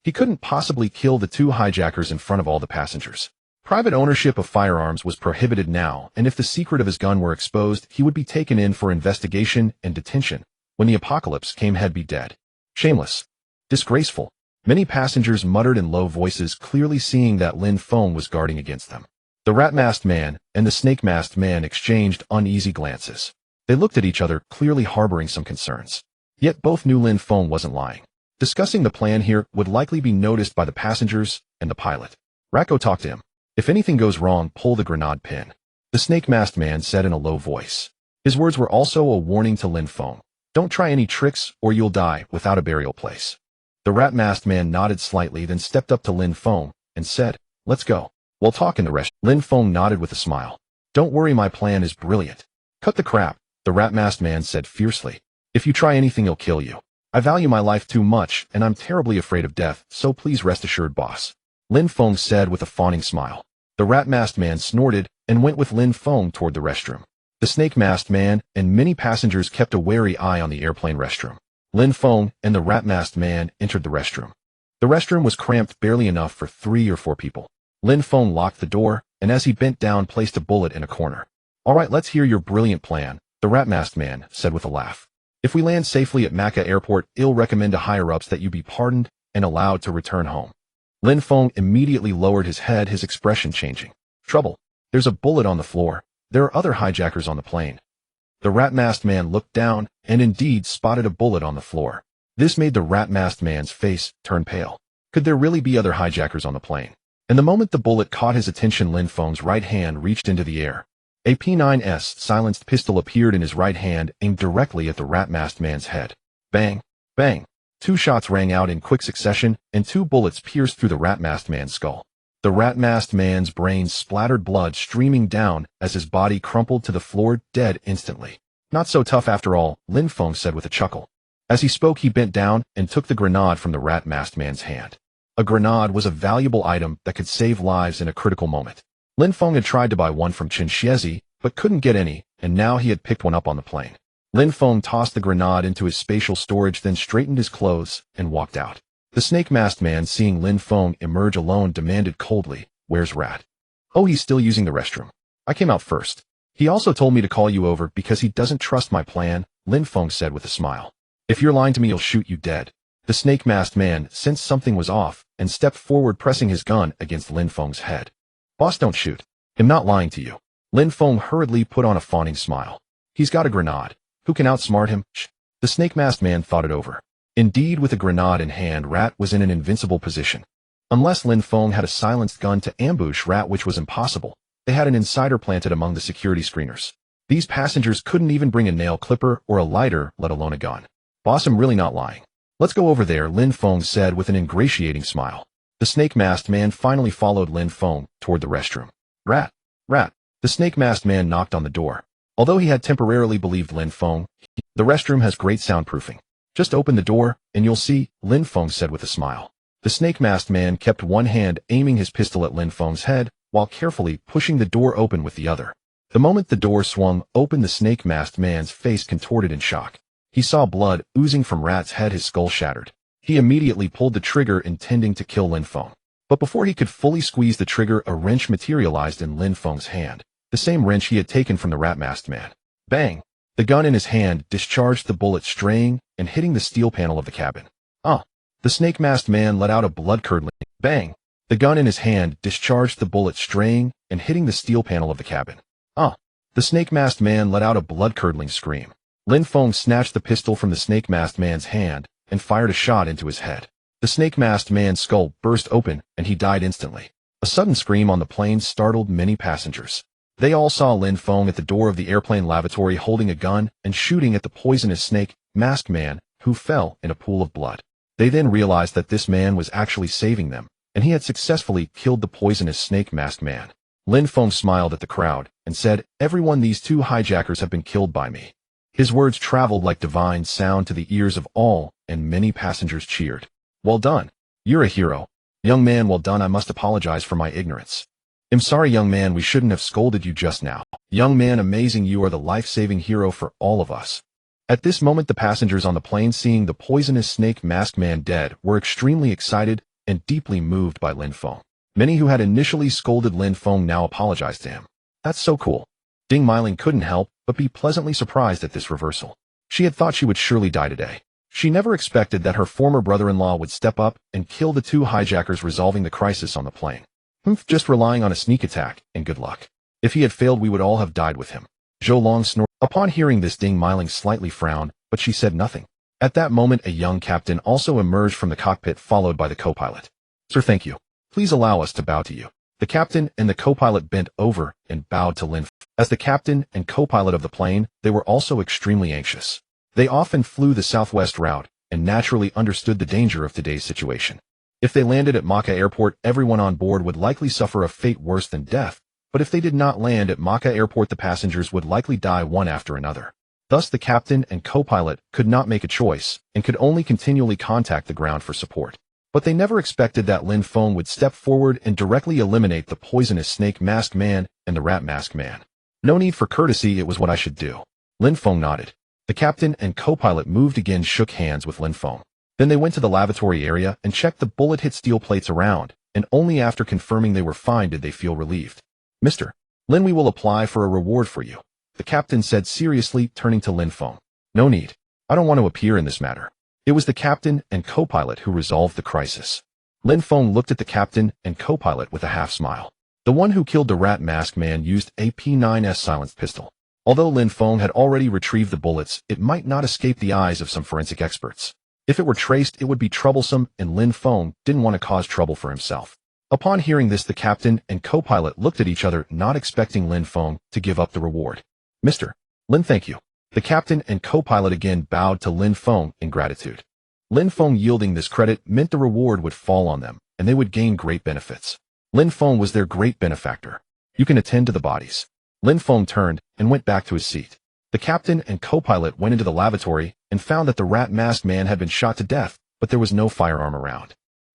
He couldn't possibly kill the two hijackers in front of all the passengers. Private ownership of firearms was prohibited now, and if the secret of his gun were exposed, he would be taken in for investigation and detention. When the apocalypse came, he'd be dead. Shameless. Disgraceful. Many passengers muttered in low voices, clearly seeing that Lin Feng was guarding against them. The rat-masked man and the snake-masked man exchanged uneasy glances. They looked at each other, clearly harboring some concerns. Yet both knew Lin Feng wasn't lying. Discussing the plan here would likely be noticed by the passengers and the pilot. Racco talked to him. If anything goes wrong, pull the grenade pin. The snake-masked man said in a low voice. His words were also a warning to Lin Feng. Don't try any tricks or you'll die without a burial place. The rat-masked man nodded slightly, then stepped up to Lin Feng and said, let's go. We'll talk in the rest. Lin Feng nodded with a smile. Don't worry, my plan is brilliant. Cut the crap. The rat-masked man said fiercely. If you try anything, he'll kill you. I value my life too much, and I'm terribly afraid of death, so please rest assured, boss. Lin Feng said with a fawning smile. The rat-masked man snorted and went with Lin Feng toward the restroom. The snake-masked man and many passengers kept a wary eye on the airplane restroom. Lin Feng and the rat-masked man entered the restroom. The restroom was cramped, barely enough for 3 or 4 people. Lin Feng locked the door, and as he bent down, placed a bullet in a corner. All right, let's hear your brilliant plan, the rat-masked man said with a laugh. If we land safely at Macca Airport, I'll recommend to higher-ups that you be pardoned and allowed to return home. Lin Feng immediately lowered his head, his expression changing. Trouble. There's a bullet on the floor. There are other hijackers on the plane. The rat-masked man looked down and indeed spotted a bullet on the floor. This made the rat-masked man's face turn pale. Could there really be other hijackers on the plane? And the moment the bullet caught his attention, Lin Feng's right hand reached into the air. A P9S silenced pistol appeared in his right hand, aimed directly at the rat-masked man's head. Bang! Bang! 2 shots rang out in quick succession, and 2 bullets pierced through the rat-masked man's skull. The rat-masked man's brains splattered, blood streaming down as his body crumpled to the floor, dead instantly. Not so tough after all, Lin Feng said with a chuckle. As he spoke, he bent down and took the grenade from the rat-masked man's hand. A grenade was a valuable item that could save lives in a critical moment. Lin Feng had tried to buy one from Chen Xiezi, but but couldn't get any, and now he had picked one up on the plane. Lin Feng tossed the grenade into his spatial storage, then straightened his clothes and walked out. The snake-masked man, seeing Lin Feng emerge alone, demanded coldly, "Where's Rat?" "Oh, he's still using the restroom. I came out first. He also told me to call you over because he doesn't trust my plan," Lin Feng said with a smile. "If you're lying to me, he'll shoot you dead." The snake-masked man sensed something was off and stepped forward, pressing his gun against Lin Feng's head. "Boss, don't shoot. I'm not lying to you." Lin Feng hurriedly put on a fawning smile. "He's got a grenade. Who can outsmart him?" Shh. The snake-masked man thought it over. Indeed, with a grenade in hand, Rat was in an invincible position. Unless Lin Feng had a silenced gun to ambush Rat, which was impossible, they had an insider planted among the security screeners. These passengers couldn't even bring a nail clipper or a lighter, let alone a gun. "Boss, I'm really not lying. Let's go over there," Lin Feng said with an ingratiating smile. The snake-masked man finally followed Lin Feng toward the restroom. "Rat! Rat!" The snake-masked man knocked on the door. Although he had temporarily believed Lin Feng, the restroom has great soundproofing. "Just open the door, and you'll see," Lin Feng said with a smile. The snake-masked man kept one hand aiming his pistol at Lin Feng's head, while carefully pushing the door open with the other. The moment the door swung open, the snake-masked man's face contorted in shock. He saw blood oozing from Rat's head, his skull shattered. He immediately pulled the trigger, intending to kill Lin Feng. But before he could fully squeeze the trigger, a wrench materialized in Lin Feng's hand, the same wrench he had taken from the rat-masked man. Bang! The gun in his hand discharged the bullet, straying and hitting the steel panel of the cabin. "Ah!" The snake-masked man let out a blood-curdling bang. The gun in his hand discharged the bullet, straying and hitting the steel panel of the cabin. "Ah!" The snake-masked man let out a blood-curdling scream. Lin Feng snatched the pistol from the snake-masked man's hand and fired a shot into his head. The snake-masked man's skull burst open and he died instantly. A sudden scream on the plane startled many passengers. They all saw Lin Feng at the door of the airplane lavatory holding a gun and shooting at the poisonous snake-masked man, who fell in a pool of blood. They then realized that this man was actually saving them, and he had successfully killed the poisonous snake-masked man. Lin Feng smiled at the crowd and said, "Everyone, these two hijackers have been killed by me." His words traveled like divine sound to the ears of all, and many passengers cheered. "Well done. You're a hero. Young man, well done. I must apologize for my ignorance." "I'm sorry, young man, we shouldn't have scolded you just now." "Young man, amazing, you are the life-saving hero for all of us." At this moment, the passengers on the plane, seeing the poisonous snake-masked man dead, were extremely excited and deeply moved by Lin Feng. Many who had initially scolded Lin Feng now apologized to him. "That's so cool." Ding Meiling couldn't help but be pleasantly surprised at this reversal. She had thought she would surely die today. She never expected that her former brother-in-law would step up and kill the two hijackers, resolving the crisis on the plane. Just relying on a sneak attack, and good luck. If he had failed, we would all have died with him. Zhou Long snorted. Upon hearing this, Ding Meiling slightly frowned, but she said nothing. At that moment, a young captain also emerged from the cockpit, followed by the co-pilot. "Sir, thank you. Please allow us to bow to you." The captain and the co-pilot bent over and bowed to Lin Feng. As the captain and co-pilot of the plane, they were also extremely anxious. They often flew the southwest route and naturally understood the danger of today's situation. If they landed at Macca Airport, everyone on board would likely suffer a fate worse than death, but if they did not land at Macca Airport, the passengers would likely die one after another. Thus, the captain and co-pilot could not make a choice and could only continually contact the ground for support. But they never expected that Lin Feng would step forward and directly eliminate the poisonous snake-masked man and the rat-masked man. "No need for courtesy, it was what I should do." Lin Feng nodded. The captain and co-pilot moved again, shook hands with Lin Feng. Then they went to the lavatory area and checked the bullet-hit steel plates around, and only after confirming they were fine did they feel relieved. "Mr. Lin, we will apply for a reward for you," the captain said seriously, turning to Lin Feng. "No need. I don't want to appear in this matter." It was the captain and co-pilot who resolved the crisis. Lin Feng looked at the captain and co-pilot with a half-smile. The one who killed the rat-masked man used a P9S silenced pistol. Although Lin Feng had already retrieved the bullets, it might not escape the eyes of some forensic experts. If it were traced, it would be troublesome, and Lin Feng didn't want to cause trouble for himself. Upon hearing this, the captain and co-pilot looked at each other, not expecting Lin Feng to give up the reward. "Mr. Lin, thank you." The captain and co-pilot again bowed to Lin Feng in gratitude. Lin Feng yielding this credit meant the reward would fall on them, and they would gain great benefits. Lin Feng was their great benefactor. "You can attend to the bodies." Lin Feng turned and went back to his seat. The captain and co-pilot went into the lavatory and found that the rat-masked man had been shot to death, but there was no firearm around.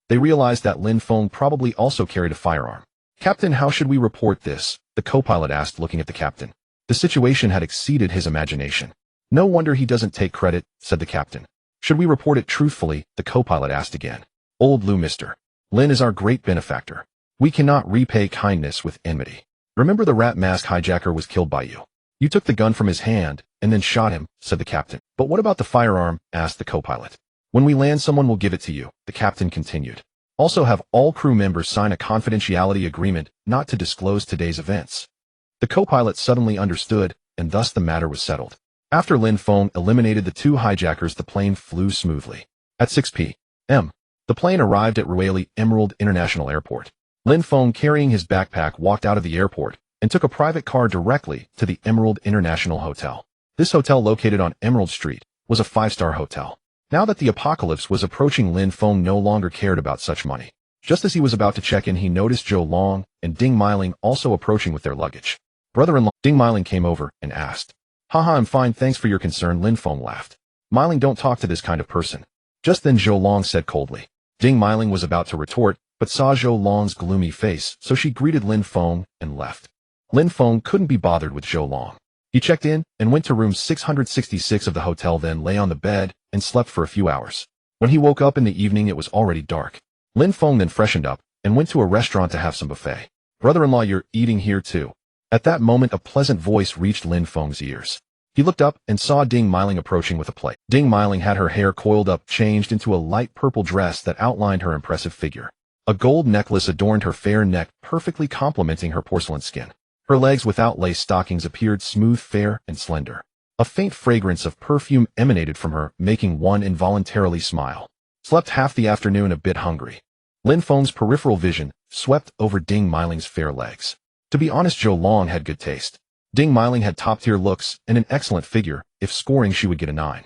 They realized that Lin Feng probably also carried a firearm. "Captain, how should we report this?" the co-pilot asked, looking at the captain. The situation had exceeded his imagination. No wonder he doesn't take credit, said the captain. Should we report it truthfully? The co-pilot asked again. Old Lou, Mr. Lin is our great benefactor. We cannot repay kindness with enmity. Remember the rat mask hijacker was killed by you. You took the gun from his hand and then shot him, said the captain. But what about the firearm? Asked the co-pilot. When we land, someone will give it to you, the captain continued. Also have all crew members sign a confidentiality agreement not to disclose today's events. The co-pilot suddenly understood, and thus the matter was settled. After Lin Feng eliminated the two hijackers, the plane flew smoothly. At 6 p.m., the plane arrived at Rueli Emerald International Airport. Lin Feng, carrying his backpack, walked out of the airport and took a private car directly to the Emerald International Hotel. This hotel, located on Emerald Street, was a 5-star hotel. Now that the apocalypse was approaching, Lin Feng no longer cared about such money. Just as he was about to check in, he noticed Zhou Long and Ding Meiling also approaching with their luggage. Brother-in-law, Ding Meiling came over and asked. Haha, I'm fine, thanks for your concern, Lin Feng laughed. Meiling, don't talk to this kind of person. Just then Zhou Long said coldly. Ding Meiling was about to retort, but saw Zhou Long's gloomy face, so she greeted Lin Feng and left. Lin Feng couldn't be bothered with Zhou Long. He checked in and went to room 666 of the hotel, then lay on the bed and slept for a few hours. When he woke up in the evening, it was already dark. Lin Feng then freshened up and went to a restaurant to have some buffet. Brother-in-law, you're eating here too. At that moment, a pleasant voice reached Lin Feng's ears. He looked up and saw Ding Meiling approaching with a plate. Ding Meiling had her hair coiled up, changed into a light purple dress that outlined her impressive figure. A gold necklace adorned her fair neck, perfectly complementing her porcelain skin. Her legs without lace stockings appeared smooth, fair, and slender. A faint fragrance of perfume emanated from her, making one involuntarily smile. Slept half the afternoon, a bit hungry. Lin Feng's peripheral vision swept over Ding Meiling's fair legs. To be honest, Zhou Long had good taste. Ding Meiling had top-tier looks and an excellent figure. If scoring, she would get a 9.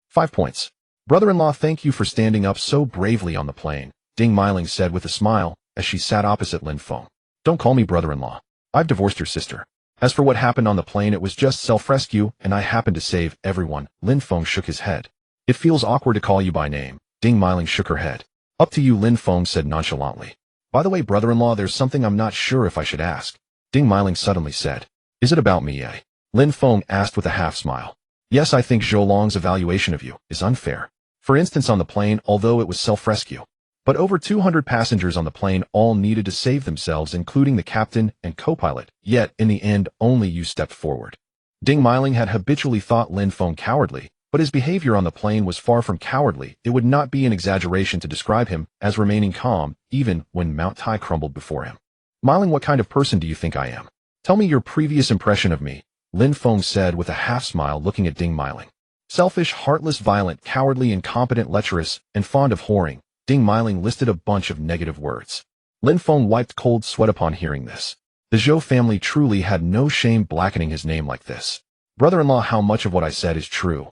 5 points. Brother-in-law, thank you for standing up so bravely on the plane, Ding Meiling said with a smile as she sat opposite Lin Feng. Don't call me brother-in-law. I've divorced your sister. As for what happened on the plane, it was just self-rescue, and I happened to save everyone. Lin Feng shook his head. It feels awkward to call you by name. Ding Meiling shook her head. Up to you, Lin Feng said nonchalantly. By the way, brother-in-law, there's something I'm not sure if I should ask. Ding Meiling suddenly said. Is it about me, eh? Lin Feng asked with a half-smile. Yes, I think Zhou Long's evaluation of you is unfair. For instance, on the plane, although it was self-rescue, but over 200 passengers on the plane all needed to save themselves, including the captain and co-pilot, yet, in the end, only you stepped forward. Ding Meiling had habitually thought Lin Feng cowardly, but his behavior on the plane was far from cowardly. It would not be an exaggeration to describe him as remaining calm, even when Mount Tai crumbled before him. Meiling, what kind of person do you think I am? Tell me your previous impression of me, Lin Feng said with a half-smile, looking at Ding Meiling. Selfish, heartless, violent, cowardly, incompetent, lecherous, and fond of whoring. Ding Meiling listed a bunch of negative words. Lin Feng wiped cold sweat upon hearing this. The Zhou family truly had no shame blackening his name like this. Brother-in-law, how much of what I said is true?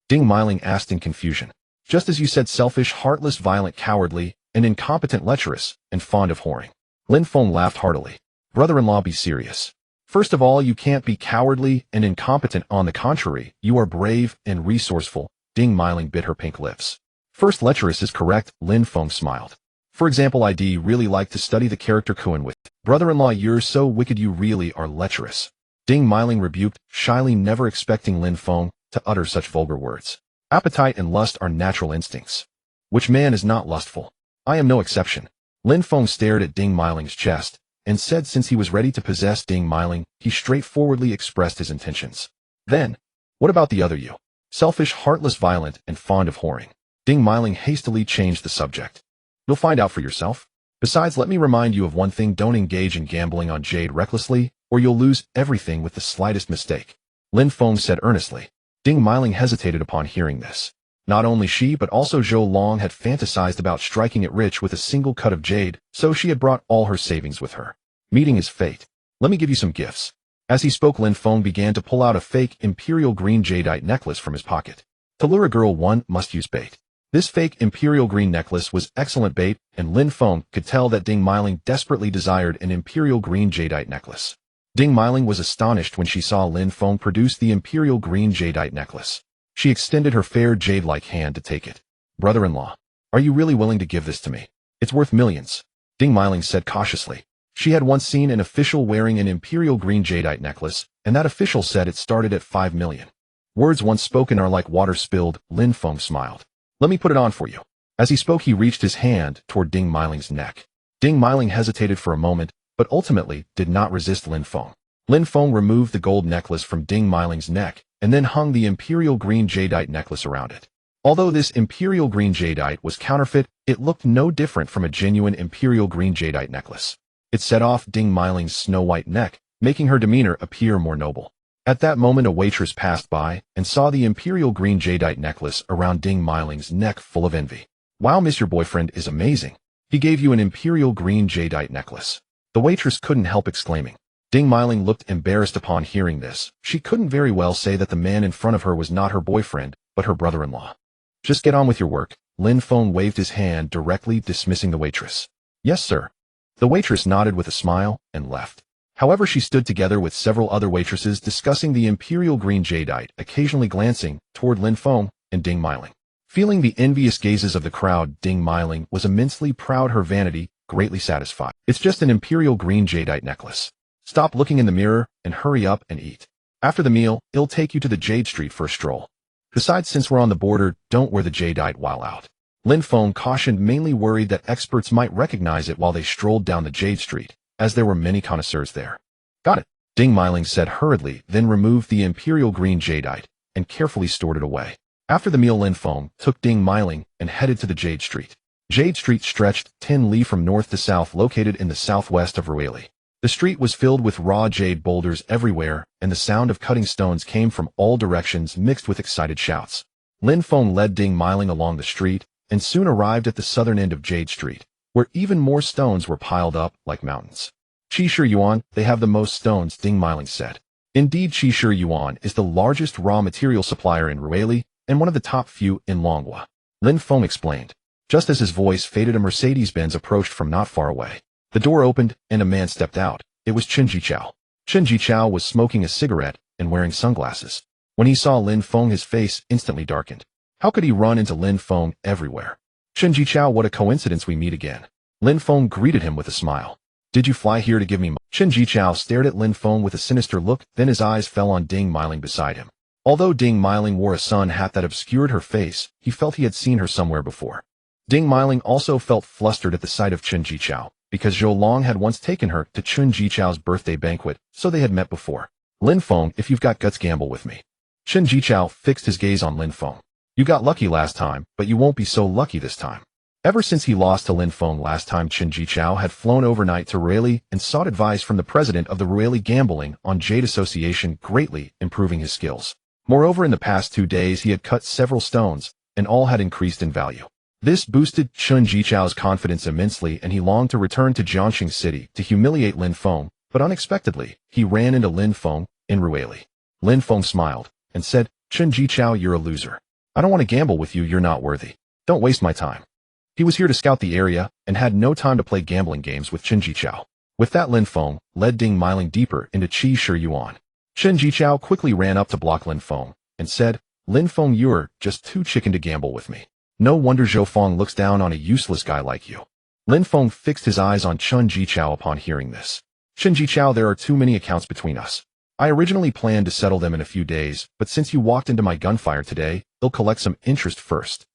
Ding Meiling asked in confusion. Just as you said, selfish, heartless, violent, cowardly, and incompetent, lecherous, and fond of whoring. Lin Feng laughed heartily. Brother-in-law, be serious. First of all, you can't be cowardly and incompetent. On the contrary, you are brave and resourceful. Ding Meiling bit her pink lips. First, lecherous is correct, Lin Feng smiled. For example, I'd really like to study the character Kuan with. Brother-in-law, you're so wicked, you really are lecherous. Ding Meiling rebuked, shyly, never expecting Lin Feng to utter such vulgar words. Appetite and lust are natural instincts. Which man is not lustful? I am no exception. Lin Feng stared at Ding Meiling's chest and said since he was ready to possess Ding Meiling, he straightforwardly expressed his intentions. Then, what about the other you? Selfish, heartless, violent, and fond of whoring. Ding Meiling hastily changed the subject. You'll find out for yourself. Besides, let me remind you of one thing, don't engage in gambling on jade recklessly, or you'll lose everything with the slightest mistake. Lin Feng said earnestly. Ding Meiling hesitated upon hearing this. Not only she but also Zhou Long had fantasized about striking it rich with a single cut of jade, so she had brought all her savings with her. Meeting his fate. Let me give you some gifts. As he spoke, Lin Feng began to pull out a fake imperial green jadeite necklace from his pocket. To lure a girl, one must use bait. This fake imperial green necklace was excellent bait, and Lin Feng could tell that Ding Meiling desperately desired an imperial green jadeite necklace. Ding Meiling was astonished when she saw Lin Feng produce the imperial green jadeite necklace. She extended her fair jade-like hand to take it. Brother-in-law, are you really willing to give this to me? It's worth millions. Ding Meiling said cautiously. She had once seen an official wearing an imperial green jadeite necklace, and that official said it started at 5 million. Words once spoken are like water spilled. Lin Feng smiled. Let me put it on for you. As he spoke, he reached his hand toward Ding Miling's neck. Ding Miling hesitated for a moment, but ultimately did not resist Lin Feng. Lin Feng removed the gold necklace from Ding Miling's neck, and then hung the imperial green jadeite necklace around it. Although this imperial green jadeite was counterfeit, it looked no different from a genuine imperial green jadeite necklace. It set off Ding Miling's snow-white neck, making her demeanor appear more noble. At that moment a waitress passed by and saw the imperial green jadeite necklace around Ding Miling's neck, full of envy. Wow, miss, your boyfriend is amazing. He gave you an imperial green jadeite necklace. The waitress couldn't help exclaiming. Ding Miling looked embarrassed upon hearing this. She couldn't very well say that the man in front of her was not her boyfriend, but her brother-in-law. Just get on with your work. Lin Feng waved his hand directly, dismissing the waitress. Yes, sir. The waitress nodded with a smile and left. However, she stood together with several other waitresses discussing the imperial green jadeite, occasionally glancing toward Lin Feng and Ding Miling. Feeling the envious gazes of the crowd, Ding Miling was immensely proud, her vanity greatly satisfied. It's just an imperial green jadeite necklace. Stop looking in the mirror and hurry up and eat. After the meal, it'll take you to the Jade Street for a stroll. Besides, since we're on the border, don't wear the jadeite while out. Lin Feng cautioned, mainly worried that experts might recognize it while they strolled down the Jade Street, as there were many connoisseurs there. Got it, Ding Miling said hurriedly, then removed the imperial green jadeite and carefully stored it away. After the meal, Lin Feng took Ding Miling and headed to the Jade Street. Jade Street stretched 10 li from north to south, located in the southwest of Rueli. The street was filled with raw jade boulders everywhere, and the sound of cutting stones came from all directions, mixed with excited shouts. Lin Feng led Ding Miling along the street, and soon arrived at the southern end of Jade Street, where even more stones were piled up like mountains. Qi Shi Yuan, they have the most stones, Ding Miling said. Indeed, Qi Shi Yuan is the largest raw material supplier in Rueli, and one of the top few in Longhua. Lin Feng explained. Just as his voice faded, a Mercedes-Benz approached from not far away. The door opened, and a man stepped out. It was Chen Jichao. Chen Jichao was smoking a cigarette and wearing sunglasses. When he saw Lin Feng, his face instantly darkened. How could he run into Lin Feng everywhere? Chen Jichao, what a coincidence, we meet again. Lin Feng greeted him with a smile. Did you fly here to give me money? Chen Jichao stared at Lin Feng with a sinister look, then his eyes fell on Ding Miling beside him. Although Ding Miling wore a sun hat that obscured her face, he felt he had seen her somewhere before. Ding Miling also felt flustered at the sight of Chen Jichao, because Zhou Long had once taken her to Chen Jichao's birthday banquet, so they had met before. Lin Feng, if you've got guts, gamble with me. Chen Jichao fixed his gaze on Lin Feng. You got lucky last time, but you won't be so lucky this time. Ever since he lost to Lin Feng last time, Chen Jichao had flown overnight to Rueli and sought advice from the president of the Rueli Gambling on Jade Association, greatly improving his skills. Moreover, in the past 2 days he had cut several stones, and all had increased in value. This boosted Chen Jichao's confidence immensely, and he longed to return to Jiangxing City to humiliate Lin Feng, but unexpectedly, he ran into Lin Feng in Rueli. Lin Feng smiled and said, Chen Jichao, you're a loser. I don't want to gamble with you, you're not worthy. Don't waste my time. He was here to scout the area and had no time to play gambling games with Chen Jichao. With that, Lin Feng led Ding Miling deeper into Qi Shi Yuan. Chen Jichao quickly ran up to block Lin Feng and said, Lin Feng, you're just too chicken to gamble with me. No wonder Zhou Feng looks down on a useless guy like you. Lin Feng fixed his eyes on Chen Jichao upon hearing this. Chen Jichao, there are too many accounts between us. I originally planned to settle them in a few days, but since you walked into my gunfire today, they'll collect some interest first.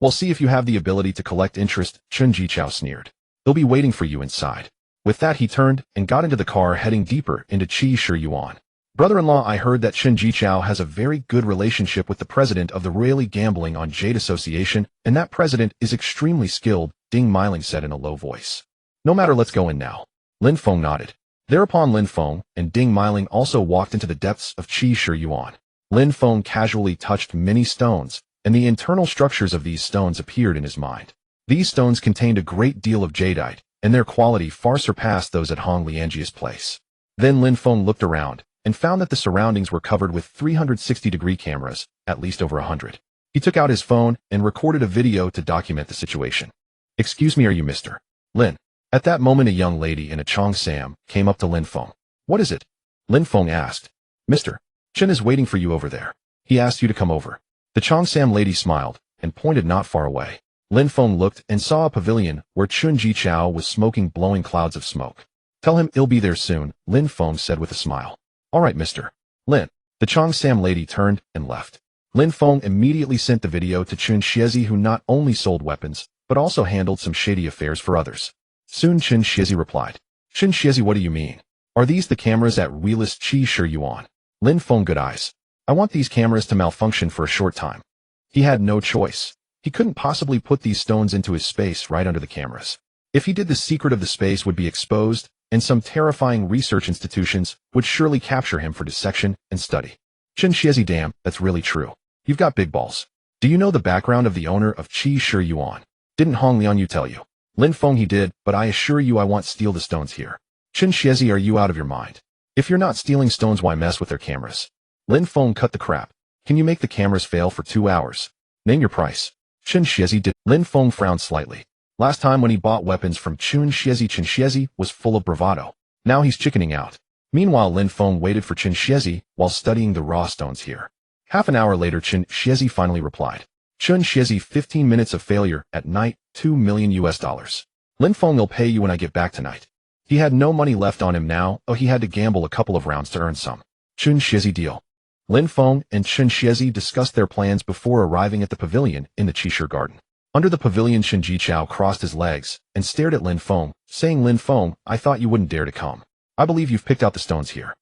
We'll see if you have the ability to collect interest, Chen Jichao sneered. They'll be waiting for you inside. With that, he turned and got into the car, heading deeper into Qi Shi Yuan. Brother-in-law, I heard that Chen Jichao has a very good relationship with the president of the Rueli Gambling on Jade Association, and that president is extremely skilled, Ding Miling said in a low voice. No matter, let's go in now. Lin Feng nodded. Thereupon Lin Feng and Ding Miling also walked into the depths of Qi Shi Yuan. Lin Feng casually touched many stones, and the internal structures of these stones appeared in his mind. These stones contained a great deal of jadeite, and their quality far surpassed those at Hong Lianjia's place. Then Lin Feng looked around and found that the surroundings were covered with 360-degree cameras, at least over 100. He took out his phone and recorded a video to document the situation. Excuse me, are you Mr. Lin? At that moment, a young lady in a cheongsam came up to Lin Feng. What is it? Lin Feng asked. Mr. Chen is waiting for you over there. He asked you to come over. The cheongsam lady smiled and pointed not far away. Lin Feng looked and saw a pavilion where Chen Jichao was smoking, blowing clouds of smoke. Tell him he'll be there soon, Lin Feng said with a smile. All right, Mr. Lin. The Cheongsam lady turned and left. Lin Feng immediately sent the video to Chun Shiezi, who not only sold weapons, but also handled some shady affairs for others. Soon Chun Shiezi replied. Chun Shiezi, what do you mean? Are these the cameras at Realist Chi Shi Yuan? Lin Feng, good eyes. I want these cameras to malfunction for a short time. He had no choice. He couldn't possibly put these stones into his space right under the cameras. If he did, the secret of the space would be exposed, and some terrifying research institutions would surely capture him for dissection and study. Chun Shiezi, damn, that's really true. You've got big balls. Do you know the background of the owner of Chi Shi Yuan? Didn't Hong Liang you tell you? Lin Feng, he did, but I assure you I won't steal the stones here. Chun Shiezi, are you out of your mind? If you're not stealing stones, why mess with their cameras? Lin Feng, cut the crap. Can you make the cameras fail for 2 hours? Name your price. Chun Shiezi did. Lin Feng frowned slightly. Last time when he bought weapons from Chun Shiezi was full of bravado. Now he's chickening out. Meanwhile, Lin Feng waited for Chun Shiezi while studying the raw stones here. Half an hour later, Chun Shiezi finally replied. Chun Shiezi, 15 minutes of failure at night, $2 million. Lin Feng will pay you when I get back tonight. He had no money left on him now, though he had to gamble a couple of rounds to earn some. Chun Shiezi, deal. Lin Feng and Chun Shiezi discussed their plans before arriving at the pavilion in the Qishir Garden. Under the pavilion, Shen Jichao crossed his legs and stared at Lin Feng, saying, Lin Feng, I thought you wouldn't dare to come. I believe you've picked out the stones here.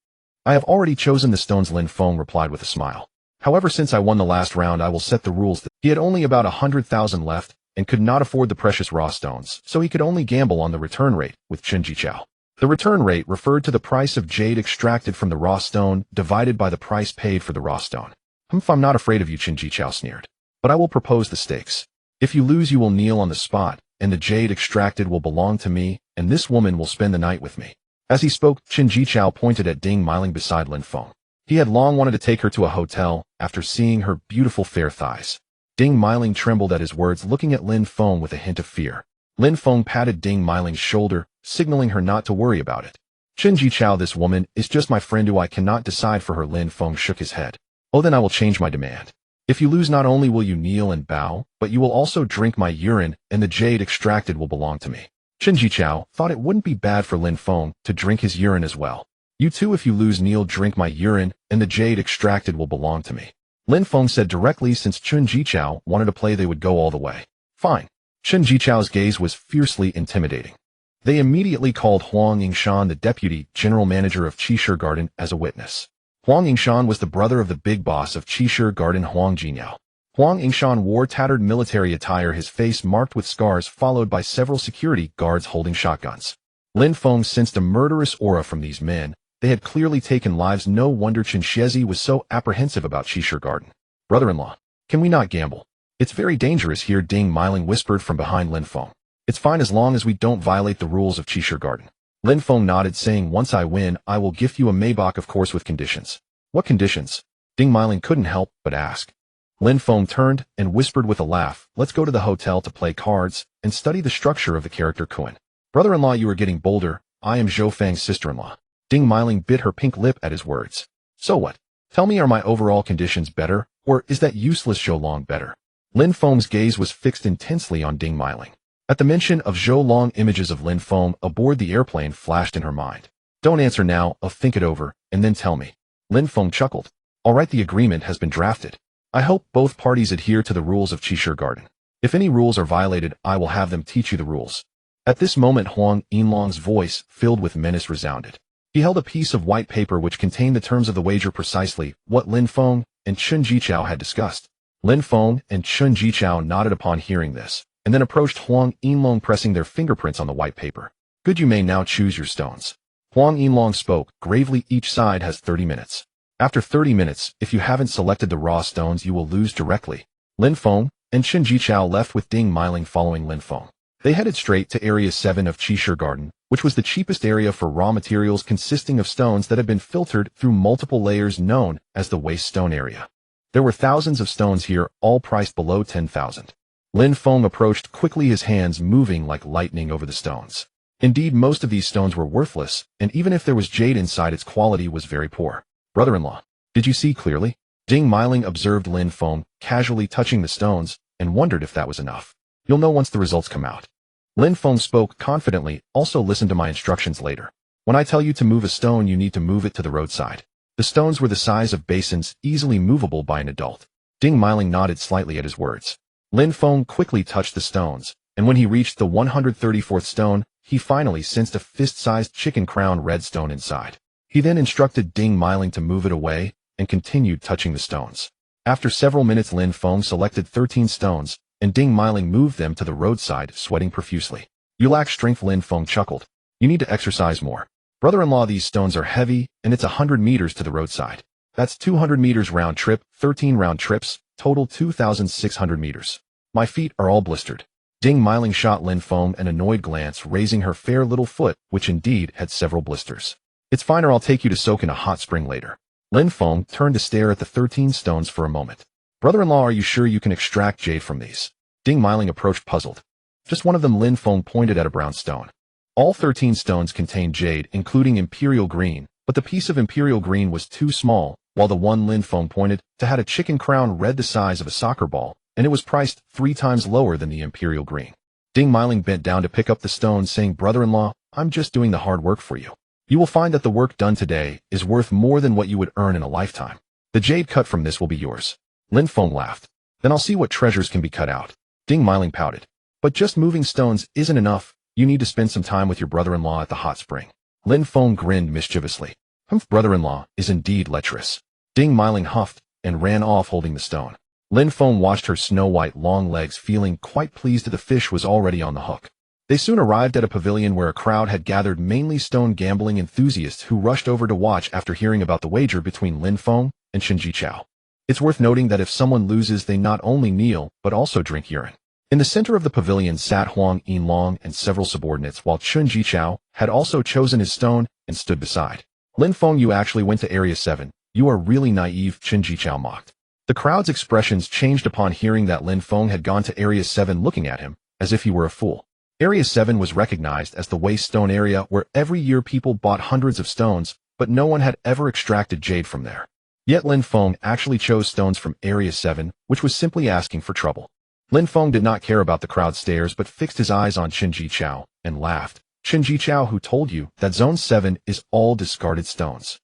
I have already chosen the stones, Lin Feng replied with a smile. However, since I won the last round, I will set the rules. He had only about 100,000 left and could not afford the precious raw stones, so he could only gamble on the return rate with Chen Jichao. The return rate referred to the price of jade extracted from the raw stone divided by the price paid for the raw stone. I'm not afraid of you, Chen Jichao sneered. But I will propose the stakes. If you lose, you will kneel on the spot, and the jade extracted will belong to me, and this woman will spend the night with me. As he spoke, Chen Jichao pointed at Ding Mailing beside Lin Feng. He had long wanted to take her to a hotel after seeing her beautiful fair thighs. Ding Mailing trembled at his words, looking at Lin Feng with a hint of fear. Lin Feng patted Ding Mailing's shoulder, signaling her not to worry about it. Chen Jichao, this woman is just my friend who I cannot decide for her. Lin Feng shook his head. Oh, then I will change my demand. If you lose, not only will you kneel and bow, but you will also drink my urine, and the jade extracted will belong to me. Chen Jichao thought it wouldn't be bad for Lin Feng to drink his urine as well. You too, if you lose, kneel, drink my urine, and the jade extracted will belong to me. Lin Feng said directly, since Chen Jichao wanted to play, they would go all the way. Fine. Chen Jichao's gaze was fiercely intimidating. They immediately called Huang Yingshan, the deputy general manager of Qishir Garden, as a witness. Huang Yingshan was the brother of the big boss of Qishir Garden, Huang Jinyao. Huang Yingshan wore tattered military attire, his face marked with scars, followed by several security guards holding shotguns. Lin Feng sensed a murderous aura from these men. They had clearly taken lives. No wonder Chen Shiezi was so apprehensive about Qishir Garden. Brother-in-law, can we not gamble? It's very dangerous here, Ding Mailing whispered from behind Lin Feng. It's fine as long as we don't violate the rules of Qishir Garden. Lin Feng nodded, saying, once I win, I will gift you a Maybach, of course with conditions. What conditions? Ding Mailing couldn't help but ask. Lin Feng turned and whispered with a laugh, let's go to the hotel to play cards and study the structure of the character Kuan. Brother-in-law, you are getting bolder. I am Zhou Fang's sister-in-law. Ding Mailing bit her pink lip at his words. So what? Tell me, are my overall conditions better, or is that useless Zhou Long better? Lin Feng's gaze was fixed intensely on Ding Mailing. At the mention of Zhou Long, images of Lin Feng aboard the airplane flashed in her mind. Don't answer now, I'll think it over, and then tell me. Lin Feng chuckled. All right, the agreement has been drafted. I hope both parties adhere to the rules of Qishir Garden. If any rules are violated, I will have them teach you the rules. At this moment, Huang Yinlong's voice, filled with menace, resounded. He held a piece of white paper which contained the terms of the wager, precisely what Lin Feng and Chen Jichao had discussed. Lin Feng and Chen Jichao nodded upon hearing this, and then approached Huang Yinlong, pressing their fingerprints on the white paper. Good, you may now choose your stones. Huang Yinlong spoke gravely. Each side has 30 minutes. After 30 minutes, if you haven't selected the raw stones, you will lose directly. Lin Feng and Chen Jichao left with Ding Mailing following Lin Feng. They headed straight to Area 7 of Qishir Garden, which was the cheapest area for raw materials, consisting of stones that had been filtered through multiple layers, known as the waste stone area. There were thousands of stones here, all priced below 10,000. Lin Feng approached quickly, his hands moving like lightning over the stones. Indeed, most of these stones were worthless, and even if there was jade inside, its quality was very poor. Brother-in-law, did you see clearly? Ding Mailing observed Lin Feng casually touching the stones and wondered if that was enough. You'll know once the results come out. Lin Feng spoke confidently, also listen to my instructions later. When I tell you to move a stone, you need to move it to the roadside. The stones were the size of basins, easily movable by an adult. Ding Mailing nodded slightly at his words. Lin Feng quickly touched the stones, and when he reached the 134th stone, he finally sensed a fist-sized chicken crown red stone inside. He then instructed Ding Mailing to move it away, and continued touching the stones. After several minutes, Lin Feng selected 13 stones, and Ding Mailing moved them to the roadside, sweating profusely. You lack strength, Lin Feng chuckled. You need to exercise more. Brother-in-law, these stones are heavy, and it's 100 meters to the roadside. That's 200 meters round trip, 13 round trips, total 2,600 meters. My feet are all blistered. Ding Mailing shot Lin Feng an annoyed glance, raising her fair little foot, which indeed had several blisters. It's fine, or I'll take you to soak in a hot spring later. Lin Feng turned to stare at the 13 stones for a moment. Brother-in-law, are you sure you can extract jade from these? Ding Mailing approached, puzzled. Just one of them, Lin Feng pointed at a brown stone. All 13 stones contained jade, including imperial green, but the piece of imperial green was too small, while the one Lin Feng pointed to had a chicken crown red the size of a soccer ball, and it was priced 3 times lower than the imperial green. Ding Mailing bent down to pick up the stone, saying, Brother-in-law, I'm just doing the hard work for you. You will find that the work done today is worth more than what you would earn in a lifetime. The jade cut from this will be yours. Lin Feng laughed. Then I'll see what treasures can be cut out. Ding Mailing pouted. But just moving stones isn't enough. You need to spend some time with your brother-in-law at the hot spring. Lin Feng grinned mischievously. Humph, brother-in-law is indeed lecherous. Ding Mailing huffed and ran off holding the stone. Lin Feng watched her snow-white long legs, feeling quite pleased that the fish was already on the hook. They soon arrived at a pavilion where a crowd had gathered, mainly stone gambling enthusiasts who rushed over to watch after hearing about the wager between Lin Feng and Chen Jichao. It's worth noting that if someone loses, they not only kneel, but also drink urine. In the center of the pavilion sat Huang Yinlong and several subordinates, while Chen Jichao had also chosen his stone and stood beside. Lin Feng, you actually went to Area 7. You are really naive, Chen Jichao mocked. The crowd's expressions changed upon hearing that Lin Feng had gone to Area 7, looking at him as if he were a fool. Area 7 was recognized as the waste stone area where every year people bought hundreds of stones, but no one had ever extracted jade from there. Yet Lin Feng actually chose stones from Area 7, which was simply asking for trouble. Lin Feng did not care about the crowd stares, but fixed his eyes on Chen Jichao and laughed. Chen Jichao, who told you that Zone 7 is all discarded stones?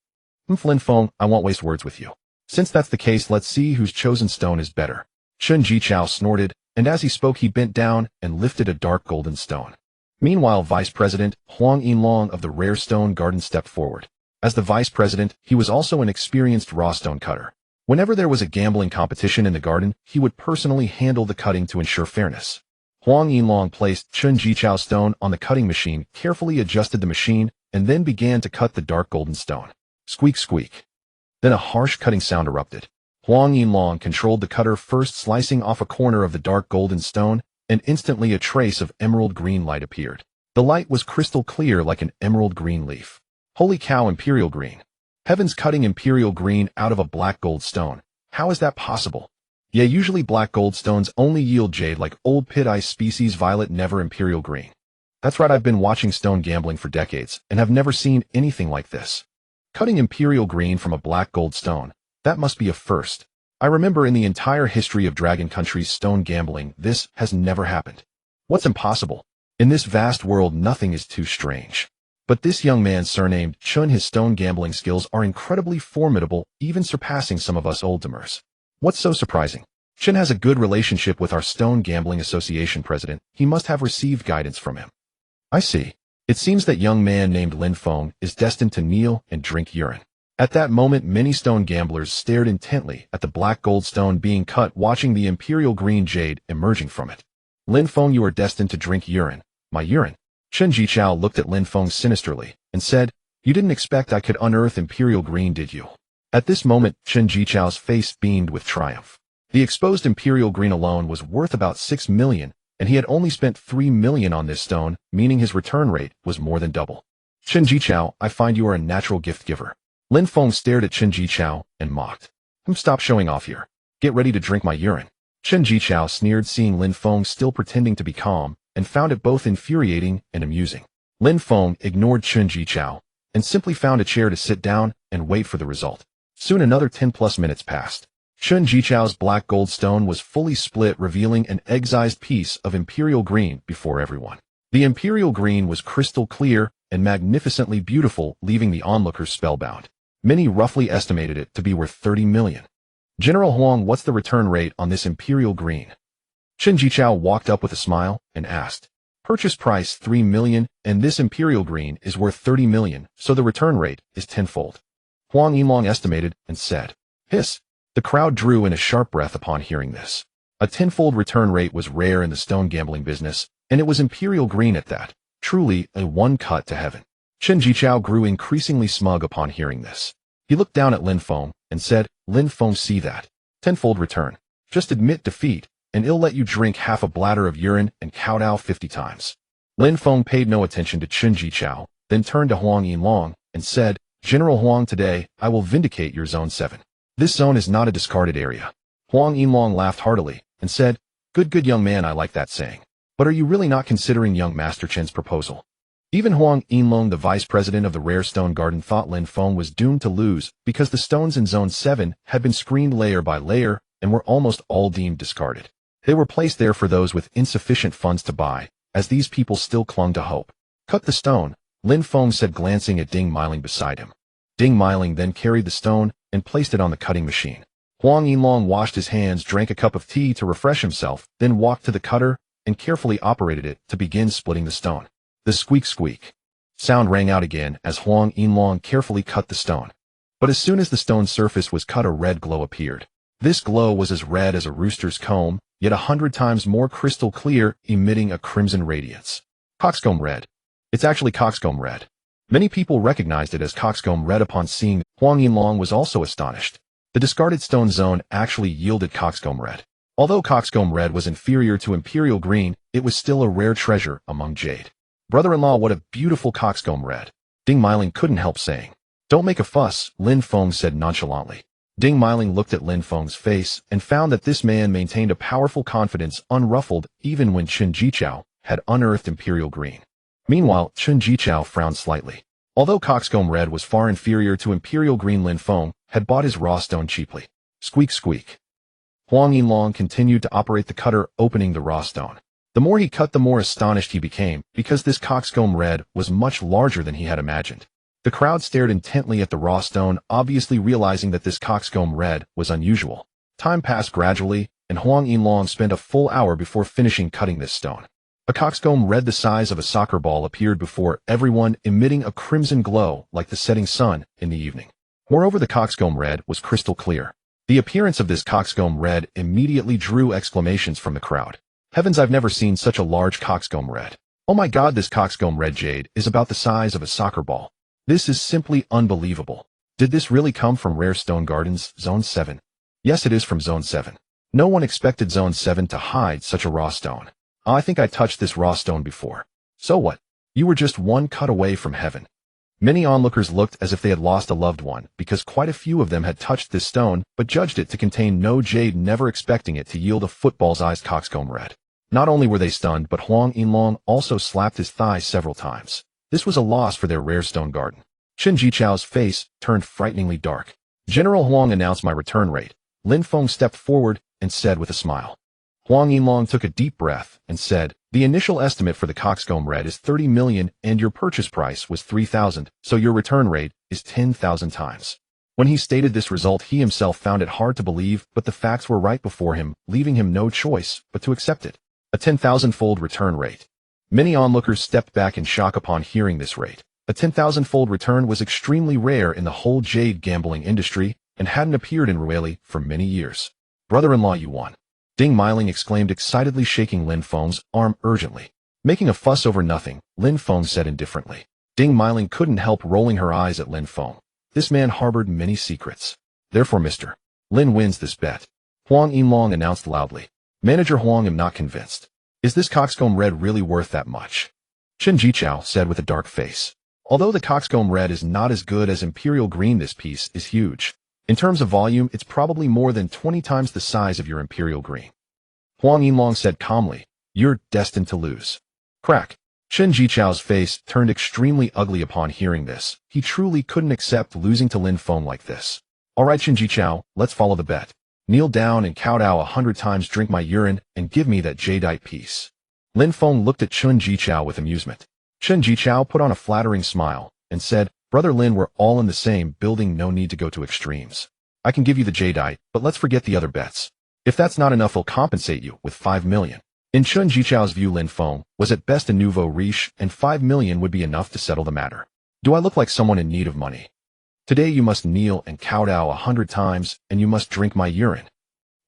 Lin Feng, I won't waste words with you. Since that's the case, let's see whose chosen stone is better. Chen Jichao snorted, and as he spoke he bent down and lifted a dark golden stone. Meanwhile, Vice President Huang Yinlong of the Rare Stone Garden stepped forward. As the Vice President, he was also an experienced raw stone cutter. Whenever there was a gambling competition in the garden, he would personally handle the cutting to ensure fairness. Huang Yinlong placed Chen Jichao's stone on the cutting machine, carefully adjusted the machine, and then began to cut the dark golden stone. Squeak, squeak. Then a harsh cutting sound erupted. Huang Yinlong controlled the cutter, first slicing off a corner of the dark golden stone, and instantly a trace of emerald green light appeared. The light was crystal clear like an emerald green leaf. Holy cow, imperial green. Heavens, cutting imperial green out of a black gold stone. How is that possible? Yeah, usually black gold stones only yield jade like old pit ice species violet, never imperial green. That's right, I've been watching stone gambling for decades and have never seen anything like this. Cutting imperial green from a black gold stone. That must be a first. I remember in the entire history of Dragon Country's stone gambling, this has never happened. What's impossible? In this vast world, nothing is too strange. But this young man surnamed Chun, his stone gambling skills are incredibly formidable, even surpassing some of us old-timers. What's so surprising? Chun has a good relationship with our Stone Gambling Association president. He must have received guidance from him. I see. It seems that young man named Lin Feng is destined to kneel and drink urine. At that moment, many stone gamblers stared intently at the black gold stone being cut, watching the imperial green jade emerging from it. Lin Feng, you are destined to drink urine. My urine? Chen Jichao looked at Lin Feng sinisterly and said, You didn't expect I could unearth imperial green, did you? At this moment, Chen Jichao's face beamed with triumph. The exposed imperial green alone was worth about 6 million, and he had only spent 3 million on this stone, meaning his return rate was more than double. Chen Jichao, I find you are a natural gift giver. Lin Feng stared at Chen Jichao and mocked. Stop showing off here. Get ready to drink my urine. Chen Jichao sneered, seeing Lin Feng still pretending to be calm, and found it both infuriating and amusing. Lin Feng ignored Chen Jichao and simply found a chair to sit down and wait for the result. Soon another 10+ minutes passed. Chen Jichao's black gold stone was fully split, revealing an excised piece of imperial green before everyone. The imperial green was crystal clear and magnificently beautiful, leaving the onlookers spellbound. Many roughly estimated it to be worth 30 million. General Huang, what's the return rate on this imperial green? Chen Jichao walked up with a smile and asked. Purchase price 3 million, and this imperial green is worth 30 million, so the return rate is tenfold. Huang Yinlong estimated and said. Hiss. The crowd drew in a sharp breath upon hearing this. A tenfold return rate was rare in the stone gambling business, and it was imperial green at that. Truly a one cut to heaven. Chen Jichao grew increasingly smug upon hearing this. He looked down at Lin Feng and said, Lin Feng, see that? Tenfold return. Just admit defeat, and I'll let you drink half a bladder of urine and kowtow 50 times. Lin Feng paid no attention to Chen Jichao, then turned to Huang Yinlong and said, General Huang, today, I will vindicate your Zone 7. This zone is not a discarded area. Huang Yinlong laughed heartily and said, Good young man, I like that saying. But are you really not considering young Master Chen's proposal? Even Huang Yinlong, the vice president of the Rare Stone Garden, thought Lin Feng was doomed to lose because the stones in Zone 7 had been screened layer by layer and were almost all deemed discarded. They were placed there for those with insufficient funds to buy, as these people still clung to hope. Cut the stone, Lin Feng said, glancing at Ding Miling beside him. Ding Miling then carried the stone and placed it on the cutting machine. Huang Yinlong washed his hands, drank a cup of tea to refresh himself, then walked to the cutter and carefully operated it to begin splitting the stone. The squeak sound rang out again as Huang Yinlong carefully cut the stone. But as soon as the stone's surface was cut, a red glow appeared. This glow was as red as a rooster's comb, yet 100 times more crystal clear, emitting a crimson radiance. Coxcomb red. It's actually coxcomb red. Many people recognized it as coxcomb red upon seeing. Huang Yinlong was also astonished. The discarded stone zone actually yielded coxcomb red. Although coxcomb red was inferior to imperial green, it was still a rare treasure among jade. Brother-in-law, what a beautiful coxcomb red. Ding Miling couldn't help saying. Don't make a fuss, Lin Feng said nonchalantly. Ding Miling looked at Lin Feng's face and found that this man maintained a powerful confidence unruffled even when Chen Jichao had unearthed imperial green. Meanwhile, Chen Jichao frowned slightly. Although coxcomb red was far inferior to imperial green, Lin Feng had bought his raw stone cheaply. Squeak. Huang Yinlong continued to operate the cutter, opening the raw stone. The more he cut, the more astonished he became, because this coxcomb red was much larger than he had imagined. The crowd stared intently at the raw stone, obviously realizing that this coxcomb red was unusual. Time passed gradually, and Huang Yinlong spent a full hour before finishing cutting this stone. A coxcomb red the size of a soccer ball appeared before everyone, emitting a crimson glow like the setting sun in the evening. Moreover, the coxcomb red was crystal clear. The appearance of this coxcomb red immediately drew exclamations from the crowd. Heavens, I've never seen such a large coxcomb red. Oh my god, this coxcomb red jade is about the size of a soccer ball. This is simply unbelievable. Did this really come from Rare Stone Gardens, Zone 7? Yes, it is from Zone 7. No one expected Zone 7 to hide such a raw stone. I think I touched this raw stone before. So what? You were just one cut away from heaven. Many onlookers looked as if they had lost a loved one, because quite a few of them had touched this stone, but judged it to contain no jade, never expecting it to yield a football-sized coxcomb red. Not only were they stunned, but Huang Yinlong also slapped his thigh several times. This was a loss for their Rare Stone Garden. Chen Jichao's face turned frighteningly dark. General Huang announced my return rate. Lin Feng stepped forward and said with a smile. Huang Yinlong took a deep breath and said, the initial estimate for the coxcomb red is 30 million and your purchase price was 3,000, so your return rate is 10,000 times. When he stated this result, he himself found it hard to believe, but the facts were right before him, leaving him no choice but to accept it. A 10,000-fold return rate. Many onlookers stepped back in shock upon hearing this rate. A 10,000-fold return was extremely rare in the whole jade gambling industry and hadn't appeared in Rueli for many years. Brother-in-law, you won. Ding Miling exclaimed excitedly, shaking Lin Feng's arm urgently. Making a fuss over nothing, Lin Feng said indifferently. Ding Miling couldn't help rolling her eyes at Lin Feng. This man harbored many secrets. Therefore, Mr. Lin wins this bet. Huang Yinlong announced loudly. Manager Huang, am not convinced. Is this coxcomb red really worth that much? Chen Jichao said with a dark face. Although the coxcomb red is not as good as imperial green, this piece is huge. In terms of volume, it's probably more than 20 times the size of your imperial green. Huang Yinlong said calmly, you're destined to lose. Crack. Chen Jichao's face turned extremely ugly upon hearing this. He truly couldn't accept losing to Lin Feng like this. All right, Chen Jichao, let's follow the bet. Kneel down and kowtow 100 times, drink my urine, and give me that jadeite piece. Lin Feng looked at Chun Jichao with amusement. Chun Jichao put on a flattering smile and said, "Brother Lin, we're all in the same building, no need to go to extremes. I can give you the jadeite, but let's forget the other bets. If that's not enough, I'll compensate you with 5 million. In Chun Jichao's view, Lin Feng was at best a nouveau riche, and 5 million would be enough to settle the matter. Do I look like someone in need of money? Today you must kneel and kowtow 100 times, and you must drink my urine."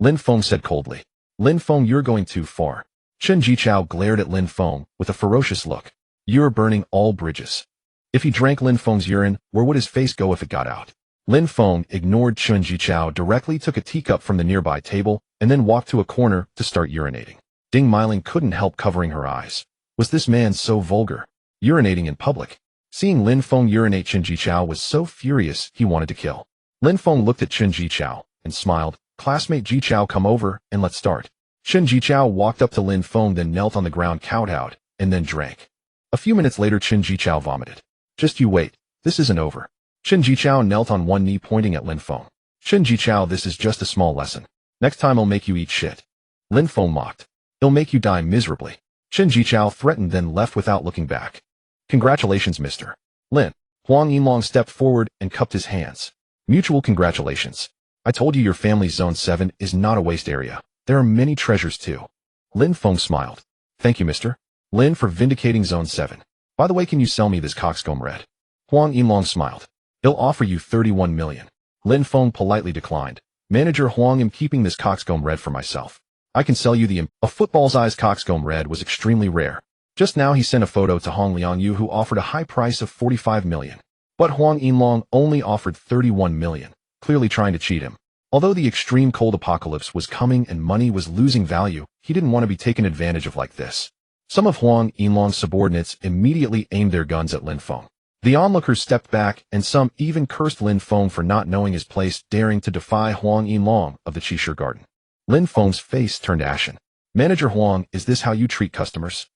Lin Feng said coldly. "Lin Feng, you're going too far." Chun Jichao glared at Lin Feng with a ferocious look. "You're burning all bridges." If he drank Lin Feng's urine, where would his face go if it got out? Lin Feng ignored Chun Jichao, directly took a teacup from the nearby table, and then walked to a corner to start urinating. Ding Meiling couldn't help covering her eyes. Was this man so vulgar? Urinating in public. Seeing Lin Feng urinate, Chun Jichao was so furious he wanted to kill. Lin Feng looked at Chun Jichao and smiled. "Classmate Jichao, come over and let's start." Chun Jichao walked up to Lin Feng, then knelt on the ground, kowtowed, and then drank. A few minutes later, Chun Jichao vomited. "Just you wait. This isn't over." Chun Jichao knelt on one knee, pointing at Lin Feng. "Chun Jichao, this is just a small lesson. Next time I'll make you eat shit." Lin Feng mocked. "It'll make you die miserably." Chun Jichao threatened, then left without looking back. "Congratulations, Mr. Lin." Huang Yinlong stepped forward and cupped his hands. "Mutual congratulations. I told you your family's Zone 7 is not a waste area. There are many treasures too." Lin Feng smiled. "Thank you, Mr. Lin, for vindicating Zone 7. By the way, can you sell me this coxcomb red?" Huang Yinlong smiled. "He'll offer you 31 million. Lin Feng politely declined. "Manager Huang, I'm keeping this coxcomb red for myself. I can sell you a football-sized coxcomb red was extremely rare. Just now he sent a photo to Hong Liangyu, who offered a high price of 45 million. But Huang Yinlong only offered 31 million, clearly trying to cheat him. Although the extreme cold apocalypse was coming and money was losing value, he didn't want to be taken advantage of like this. Some of Huang Yinlong's subordinates immediately aimed their guns at Lin Feng. The onlookers stepped back, and some even cursed Lin Feng for not knowing his place, daring to defy Huang Yinlong of the Qishir Garden. Lin Feng's face turned ashen. "Manager Huang, is this how you treat customers?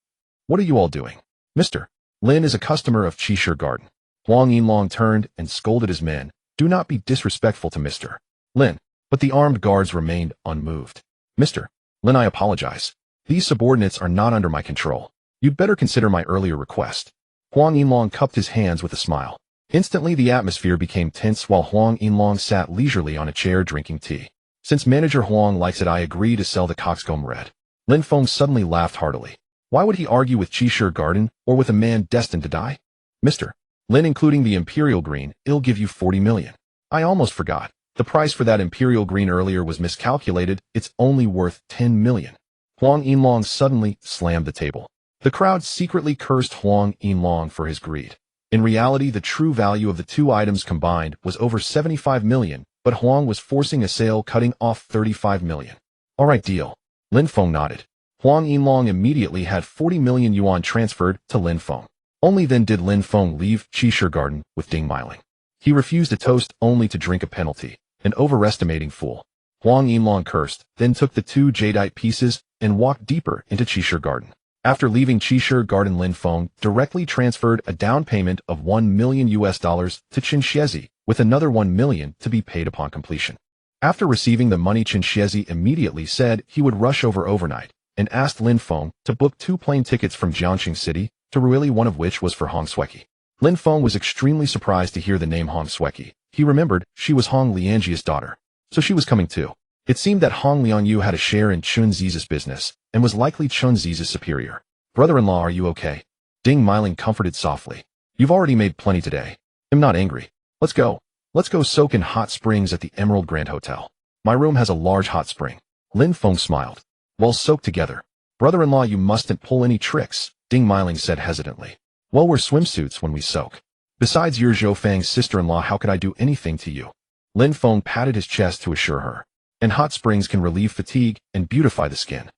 What are you all doing? Mr. Lin is a customer of Qishir Garden." Huang Yinlong turned and scolded his men. "Do not be disrespectful to Mr. Lin." But the armed guards remained unmoved. "Mr. Lin, I apologize. These subordinates are not under my control. You'd better consider my earlier request." Huang Yinlong cupped his hands with a smile. Instantly the atmosphere became tense while Huang Yinlong sat leisurely on a chair drinking tea. "Since Manager Huang likes it, I agree to sell the coxcomb red." Lin Feng suddenly laughed heartily. Why would he argue with Qishir Garden or with a man destined to die? "Mr. Lin, including the Imperial Green, it'll give you 40 million. I almost forgot. The price for that Imperial Green earlier was miscalculated. It's only worth 10 million. Huang Yinlong suddenly slammed the table. The crowd secretly cursed Huang Yinlong for his greed. In reality, the true value of the two items combined was over 75 million, but Huang was forcing a sale, cutting off 35 million. "All right, deal." Lin Feng nodded. Huang Yinlong immediately had 40 million yuan transferred to Lin Feng. Only then did Lin Feng leave Qishir Garden with Ding Meiling. He refused a toast only to drink a penalty. An overestimating fool. Huang Yinlong cursed, then took the 2 jadeite pieces and walked deeper into Qishir Garden. After leaving Qishir Garden, Lin Feng directly transferred a down payment of $1 million to Qin Shiezi, with another 1 million to be paid upon completion. After receiving the money, Qin Shiezi immediately said he would rush over overnight and asked Lin Feng to book 2 plane tickets from Jiangxing City to Ruili, one of which was for Hong Sueki. Lin Feng was extremely surprised to hear the name Hong Sueki. He remembered she was Hong Liangji's daughter, so she was coming too. It seemed that Hong Liangyu had a share in Chun Ziza's business and was likely Chun Ziza's superior. "Brother-in-law, are you okay?" Ding Meiling comforted softly. "You've already made plenty today. I'm not angry. Let's go. Let's go soak in hot springs at the Emerald Grand Hotel. My room has a large hot spring." Lin Feng smiled. "Well, soak together." "Brother-in-law, you mustn't pull any tricks," Ding Meiling said hesitantly. "Well, we're swimsuits when we soak. Besides, you're Zhou Fang's sister-in-law. How could I do anything to you?" Lin Feng patted his chest to assure her. "And hot springs can relieve fatigue and beautify the skin."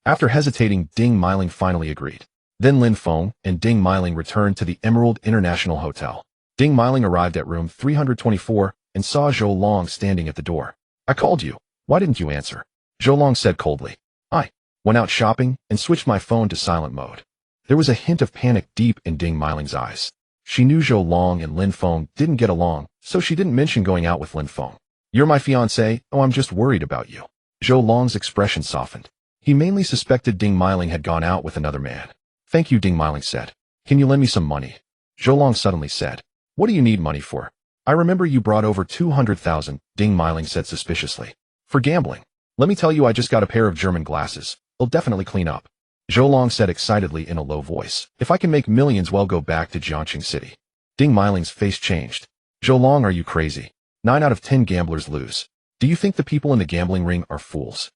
After hesitating, Ding Meiling finally agreed. Then Lin Feng and Ding Meiling returned to the Emerald International Hotel. Ding Meiling arrived at room 324 and saw Zhou Long standing at the door. "I called you. Why didn't you answer?" Zhou Long said coldly. "I went out shopping and switched my phone to silent mode." There was a hint of panic deep in Ding Meiling's eyes. She knew Zhou Long and Lin Feng didn't get along, so she didn't mention going out with Lin Feng. "You're my fiancé. Oh, I'm just worried about you." Zhou Long's expression softened. He mainly suspected Ding Mailing had gone out with another man. Thank you, Ding Mailing said. Can you lend me some money? Zhou Long suddenly said. What do you need money for? I remember you brought over 200,000, Ding Mailing said suspiciously. For gambling. Let me tell you, I just got a pair of German glasses. They'll definitely clean up. Zhou Long said excitedly in a low voice. If I can make millions, well, go back to Jiangqing City. Ding Mailing's face changed. Zhou Long, are you crazy? 9 out of 10 gamblers lose. Do you think the people in the gambling ring are fools?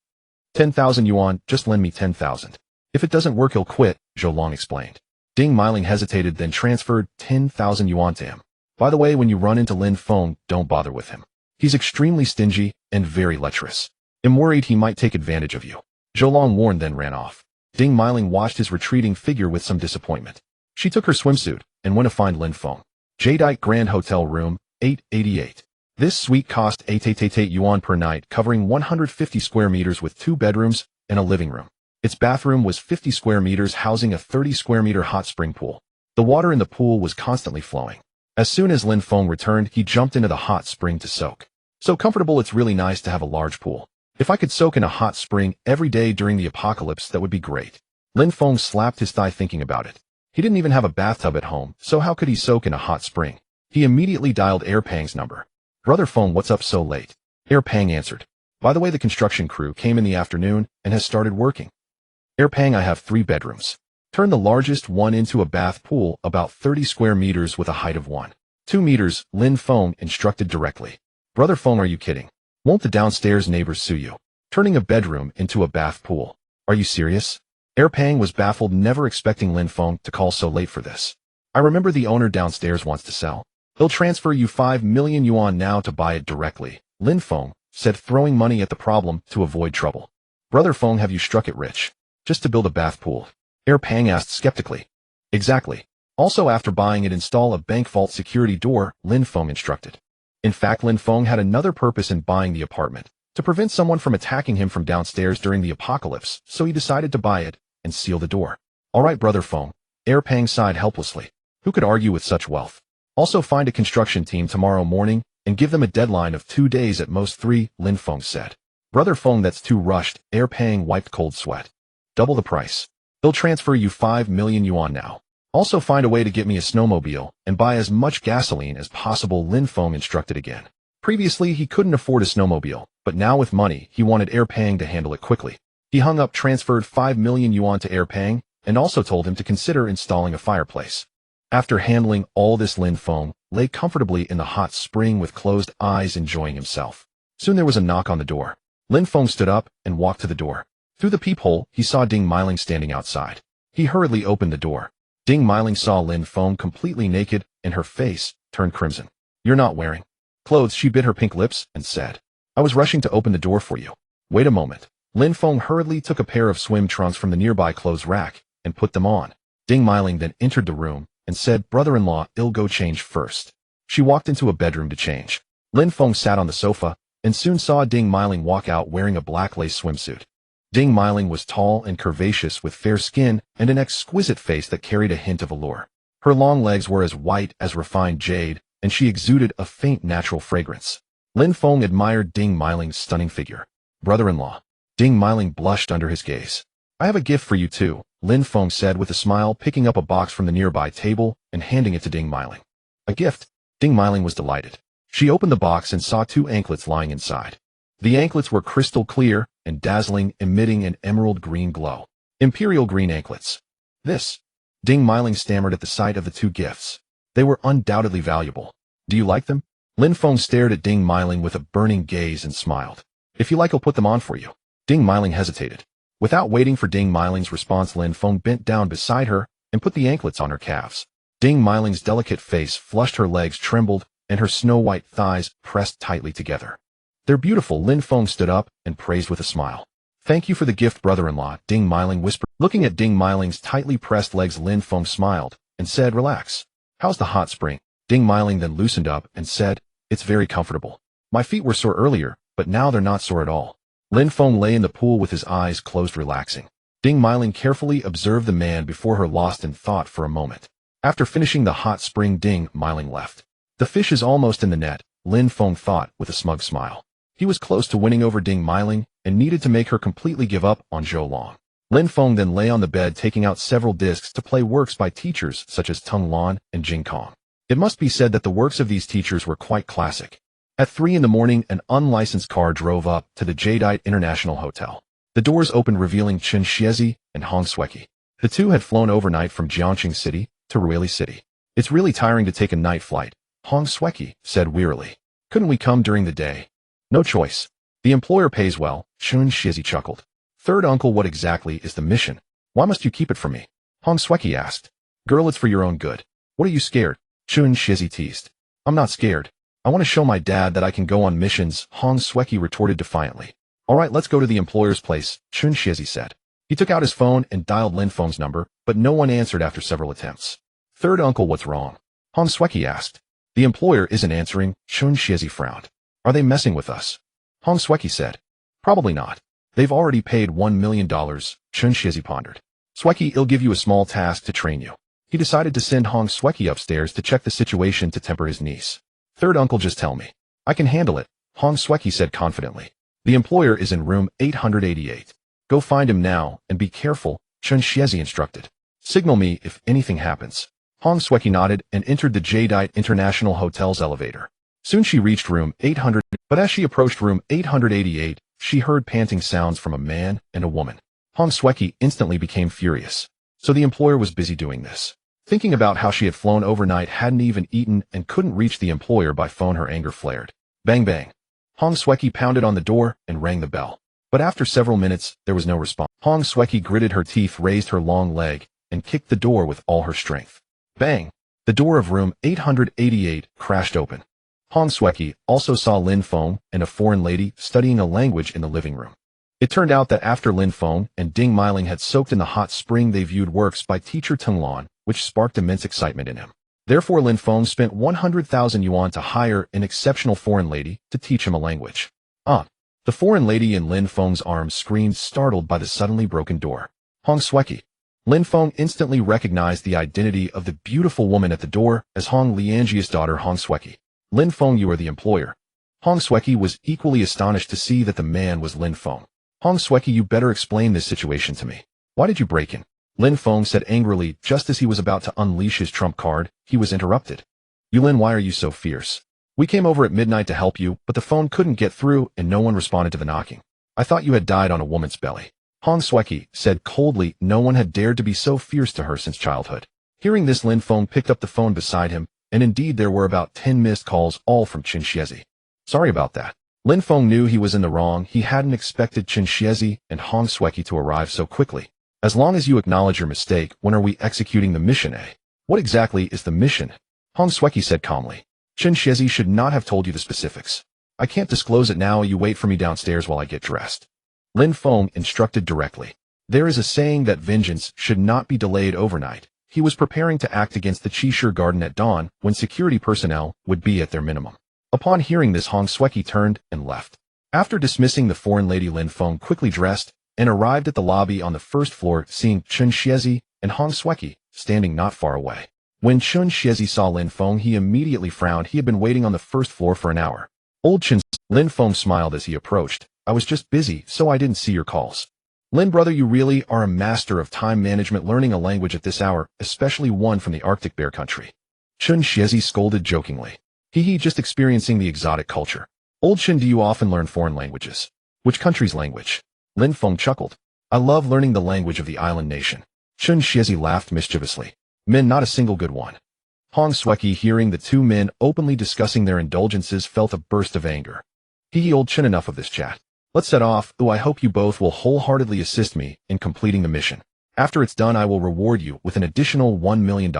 10,000 yuan, just lend me 10,000. If it doesn't work, he'll quit, Zhou Long explained. Ding Mailing hesitated, then transferred 10,000 yuan to him. By the way, when you run into Lin Feng, don't bother with him. He's extremely stingy and very lecherous. I'm worried he might take advantage of you. Zhou Long warned, then ran off. Ding Mailing watched his retreating figure with some disappointment. She took her swimsuit and went to find Lin Feng. Jadeite Grand Hotel Room, 888. This suite cost 888 yuan per night, covering 150 square meters with 2 bedrooms and a living room. Its bathroom was 50 square meters, housing a 30 square meter hot spring pool. The water in the pool was constantly flowing. As soon as Lin Feng returned, he jumped into the hot spring to soak. So comfortable, it's really nice to have a large pool. If I could soak in a hot spring every day during the apocalypse, that would be great. Lin Feng slapped his thigh thinking about it. He didn't even have a bathtub at home, so how could he soak in a hot spring? He immediately dialed Air Pang's number. Brother Feng, what's up so late? Air Pang answered. By the way, the construction crew came in the afternoon and has started working. Air Pang, I have 3 bedrooms. Turn the largest one into a bath pool, about 30 square meters with a height of 1.2 meters, Lin Feng instructed directly. Brother Feng, are you kidding? Won't the downstairs neighbors sue you? Turning a bedroom into a bath pool. Are you serious? Air Pang was baffled, never expecting Lin Feng to call so late for this. I remember the owner downstairs wants to sell. He'll transfer you 5 million yuan now to buy it directly, Lin Feng said, throwing money at the problem to avoid trouble. Brother Feng, have you struck it rich? Just to build a bath pool? Air Pang asked skeptically. Exactly. Also, after buying it, install a bank vault security door, Lin Feng instructed. In fact, Lin Feng had another purpose in buying the apartment, to prevent someone from attacking him from downstairs during the apocalypse, so he decided to buy it and seal the door. All right, Brother Feng, Air Pang sighed helplessly. Who could argue with such wealth? Also, find a construction team tomorrow morning and give them a deadline of 2 days, at most 3, Lin Feng said. Brother Feng, that's too rushed, Air Pang wiped cold sweat. Double the price. They'll transfer you 5 million yuan now. Also, find a way to get me a snowmobile and buy as much gasoline as possible, Lin Feng instructed again. Previously, he couldn't afford a snowmobile, but now with money, he wanted Air Pang to handle it quickly. He hung up, transferred 5 million yuan to Air Pang, and also told him to consider installing a fireplace. After handling all this, Lin Feng lay comfortably in the hot spring with closed eyes, enjoying himself. Soon there was a knock on the door. Lin Feng stood up and walked to the door. Through the peephole, he saw Ding Mailing standing outside. He hurriedly opened the door. Ding Mailing saw Lin Feng completely naked, and her face turned crimson. You're not wearing clothes, she bit her pink lips and said. I was rushing to open the door for you. Wait a moment. Lin Feng hurriedly took a pair of swim trunks from the nearby clothes rack and put them on. Ding Mailing then entered the room and said, brother-in-law, I'll go change first. She walked into a bedroom to change. Lin Feng sat on the sofa and soon saw Ding Mailing walk out wearing a black lace swimsuit. Ding Mailing was tall and curvaceous with fair skin and an exquisite face that carried a hint of allure. Her long legs were as white as refined jade, and she exuded a faint natural fragrance. Lin Feng admired Ding Mailing's stunning figure. Brother-in-law. Ding Mailing blushed under his gaze. I have a gift for you too, Lin Feng said with a smile, picking up a box from the nearby table and handing it to Ding Mailing. A gift? Ding Mailing was delighted. She opened the box and saw 2 anklets lying inside. The anklets were crystal clear and dazzling, emitting an emerald green glow. Imperial green anklets. This. Ding Mailing stammered at the sight of the 2 gifts. They were undoubtedly valuable. Do you like them? Lin Feng stared at Ding Mailing with a burning gaze and smiled. If you like, I'll put them on for you. Ding Mailing hesitated. Without waiting for Ding Mailing's response, Lin Feng bent down beside her and put the anklets on her calves. Ding Mailing's delicate face flushed, her legs trembled, and her snow-white thighs pressed tightly together. They're beautiful, Lin Feng stood up and praised with a smile. Thank you for the gift, brother-in-law, Ding Mailing whispered. Looking at Ding Mailing's tightly pressed legs, Lin Feng smiled and said, relax. How's the hot spring? Ding Mailing then loosened up and said, it's very comfortable. My feet were sore earlier, but now they're not sore at all. Lin Feng lay in the pool with his eyes closed, relaxing. Ding Mailing carefully observed the man before her, lost in thought for a moment. After finishing the hot spring, Ding Mailing left. The fish is almost in the net, Lin Feng thought with a smug smile. He was close to winning over Ding Mailing and needed to make her completely give up on Zhou Long. Lin Feng then lay on the bed taking out several discs to play works by teachers such as Tung Lan and Jing Kong. It must be said that the works of these teachers were quite classic. At 3 in the morning, an unlicensed car drove up to the Jadeite International Hotel. The doors opened revealing Chen Xiezi and Hong Sueki. The two had flown overnight from Jiangxing City to Ruili City. It's really tiring to take a night flight, Hong Sueki said wearily. Couldn't we come during the day? No choice. The employer pays well, Chen Xiezi chuckled. Third uncle, what exactly is the mission? Why must you keep it from me? Hong Sueki asked. Girl, it's for your own good. What are you scared? Chen Xiezi teased. I'm not scared. I want to show my dad that I can go on missions, Hong Sueki retorted defiantly. All right, let's go to the employer's place, Chen Xiezi said. He took out his phone and dialed Lin Feng's number, but no one answered after several attempts. Third uncle, what's wrong? Hong Sueki asked. The employer isn't answering, Chen Xiezi frowned. Are they messing with us? Hong Sueki said. Probably not. They've already paid $1 million, Chen Xiezi pondered. Sueki, I'll give you a small task to train you. He decided to send Hong Sueki upstairs to check the situation to temper his niece. Third uncle, just tell me. I can handle it, Hong Sueki said confidently. The employer is in room 888. Go find him now, and be careful, Chen Xiezi instructed. Signal me if anything happens. Hong Sueki nodded and entered the Jadeite International Hotel's elevator. Soon she reached room 800, but as she approached room 888, she heard panting sounds from a man and a woman. Hong Sueki instantly became furious. So the employer was busy doing this. Thinking about how she had flown overnight, hadn't even eaten, and couldn't reach the employer by phone, her anger flared. Bang bang. Hong Sueki pounded on the door and rang the bell. But after several minutes, there was no response. Hong Sueki gritted her teeth, raised her long leg, and kicked the door with all her strength. Bang! The door of room 888 crashed open. Hong Sueki also saw Lin Feng and a foreign lady studying a language in the living room. It turned out that after Lin Feng and Ding Meiling had soaked in the hot spring, they viewed works by teacher Tung Lan, which sparked immense excitement in him. Therefore, Lin Feng spent 100,000 yuan to hire an exceptional foreign lady to teach him a language. The foreign lady in Lin Feng's arms screamed, startled by the suddenly broken door. Hong Sueki. Lin Feng instantly recognized the identity of the beautiful woman at the door as Hong Liangji's daughter, Hong Sueki. Lin Feng, you are the employer. Hong Sueki was equally astonished to see that the man was Lin Feng. Hong Sueki, you better explain this situation to me. Why did you break in? Lin Feng said angrily. Just as he was about to unleash his trump card, he was interrupted. Yulin, why are you so fierce? We came over at midnight to help you, but the phone couldn't get through and no one responded to the knocking. I thought you had died on a woman's belly. Hong Sueki said coldly. No one had dared to be so fierce to her since childhood. Hearing this, Lin Feng picked up the phone beside him, and indeed there were about 10 missed calls, all from Chen Xiezi. Sorry about that. Lin Feng knew he was in the wrong. He hadn't expected Chen Xiezi and Hong Sueki to arrive so quickly. As long as you acknowledge your mistake, when are we executing the mission, eh? What exactly is the mission? Hong Sueki said calmly. Chen Xiezi should not have told you the specifics. I can't disclose it now. You wait for me downstairs while I get dressed. Lin Feng instructed directly. There is a saying that vengeance should not be delayed overnight. He was preparing to act against the Qishir Garden at dawn, when security personnel would be at their minimum. Upon hearing this, Hong Sueki turned and left. After dismissing the foreign lady, Lin Feng quickly dressed and arrived at the lobby on the first floor, seeing Chen Xiezi and Hong Sueki standing not far away. When Chen Xiezi saw Lin Feng, he immediately frowned. He had been waiting on the first floor for an hour. Old Chen. Lin Feng smiled as he approached. I was just busy, so I didn't see your calls. Lin, brother, you really are a master of time management, learning a language at this hour, especially one from the Arctic bear country. Chen Xiezi scolded jokingly. Just experiencing the exotic culture. Old Chen, do you often learn foreign languages? Which country's language? Lin Feng chuckled. I love learning the language of the island nation. Chen Xiezi laughed mischievously. Men, not a single good one. Hong Sueki, hearing the two men openly discussing their indulgences, felt a burst of anger. Old Chen, enough of this chat. Let's set off. I hope you both will wholeheartedly assist me in completing the mission. After it's done, I will reward you with an additional $1 million.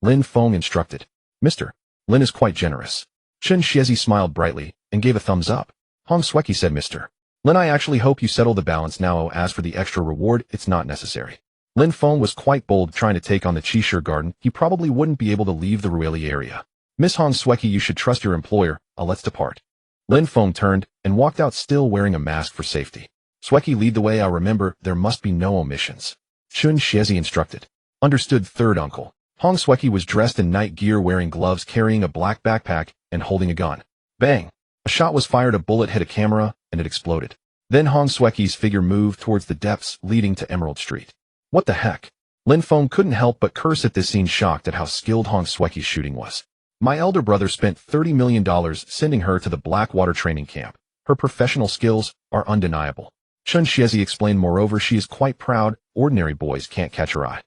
Lin Feng instructed. Mr. Lin is quite generous. Chen Xiezi smiled brightly and gave a thumbs up. Hong Sueki said, Mr. Lin, I actually hope you settle the balance now. As for the extra reward, it's not necessary. Lin Feng was quite bold trying to take on the Qishir Garden. He probably wouldn't be able to leave the Ruili area. Miss Hong Sueki, you should trust your employer. Let's depart. Lin Feng turned and walked out, still wearing a mask for safety. Sueki, lead the way. I remember, there must be no omissions. Chen Xiezi instructed. Understood, third uncle. Hong Sueki was dressed in night gear, wearing gloves, carrying a black backpack, and holding a gun. Bang! A shot was fired. A bullet hit a camera, and it exploded. Then Hong Xueqi's figure moved towards the depths leading to Emerald Street. What the heck? Lin Feng couldn't help but curse at this scene, shocked at how skilled Hong Xueqi's shooting was. My elder brother spent $30 million sending her to the Blackwater training camp. Her professional skills are undeniable. Chen Xiezi explained, moreover, she is quite proud, ordinary boys can't catch her eye.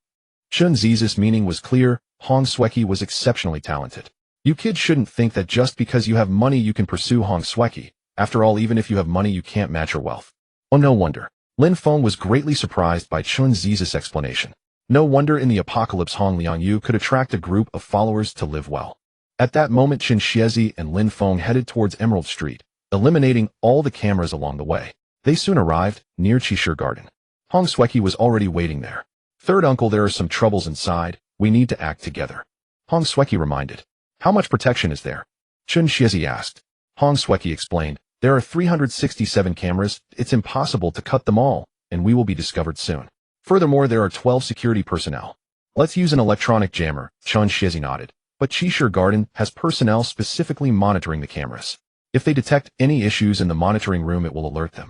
Chen Zi's meaning was clear, Hong Xueqi was exceptionally talented. You kids shouldn't think that just because you have money you can pursue Hong Xueqi. After all, even if you have money you can't match her wealth. Oh, no wonder. Lin Feng was greatly surprised by Chen Zi's explanation. No wonder in the apocalypse Hong Liangyu could attract a group of followers to live well. At that moment Chen Xiezi and Lin Feng headed towards Emerald Street, eliminating all the cameras along the way. They soon arrived near Qishir Garden. Hong Xueqi was already waiting there. Third uncle, there are some troubles inside. We need to act together. Hong Xueqi reminded. How much protection is there? Chen Xiezi asked. Hong Xueqi explained. There are 367 cameras. It's impossible to cut them all, and we will be discovered soon. Furthermore, there are 12 security personnel. Let's use an electronic jammer, Chen Xiezi nodded. But Qishir Garden has personnel specifically monitoring the cameras. If they detect any issues in the monitoring room, it will alert them.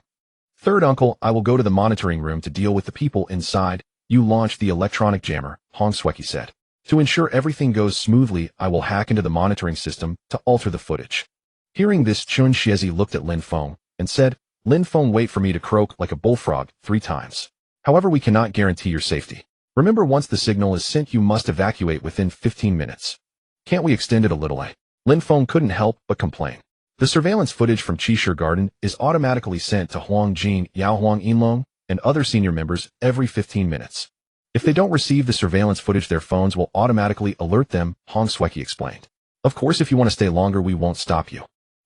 Third uncle, I will go to the monitoring room to deal with the people inside. You launch the electronic jammer, Hong Xueqi said. To ensure everything goes smoothly, I will hack into the monitoring system to alter the footage. Hearing this, Chen Xiezi looked at Lin Feng and said, Lin Feng, wait for me to croak like a bullfrog 3 times. However, we cannot guarantee your safety. Remember, once the signal is sent, you must evacuate within 15 minutes. Can't we extend it a little? Lin Feng couldn't help but complain. The surveillance footage from Qishir Garden is automatically sent to Huang Jin, Yao Huang Yinlong, and other senior members every 15 minutes. If they don't receive the surveillance footage, their phones will automatically alert them, Hong Xueqi explained. Of course, if you want to stay longer, we won't stop you.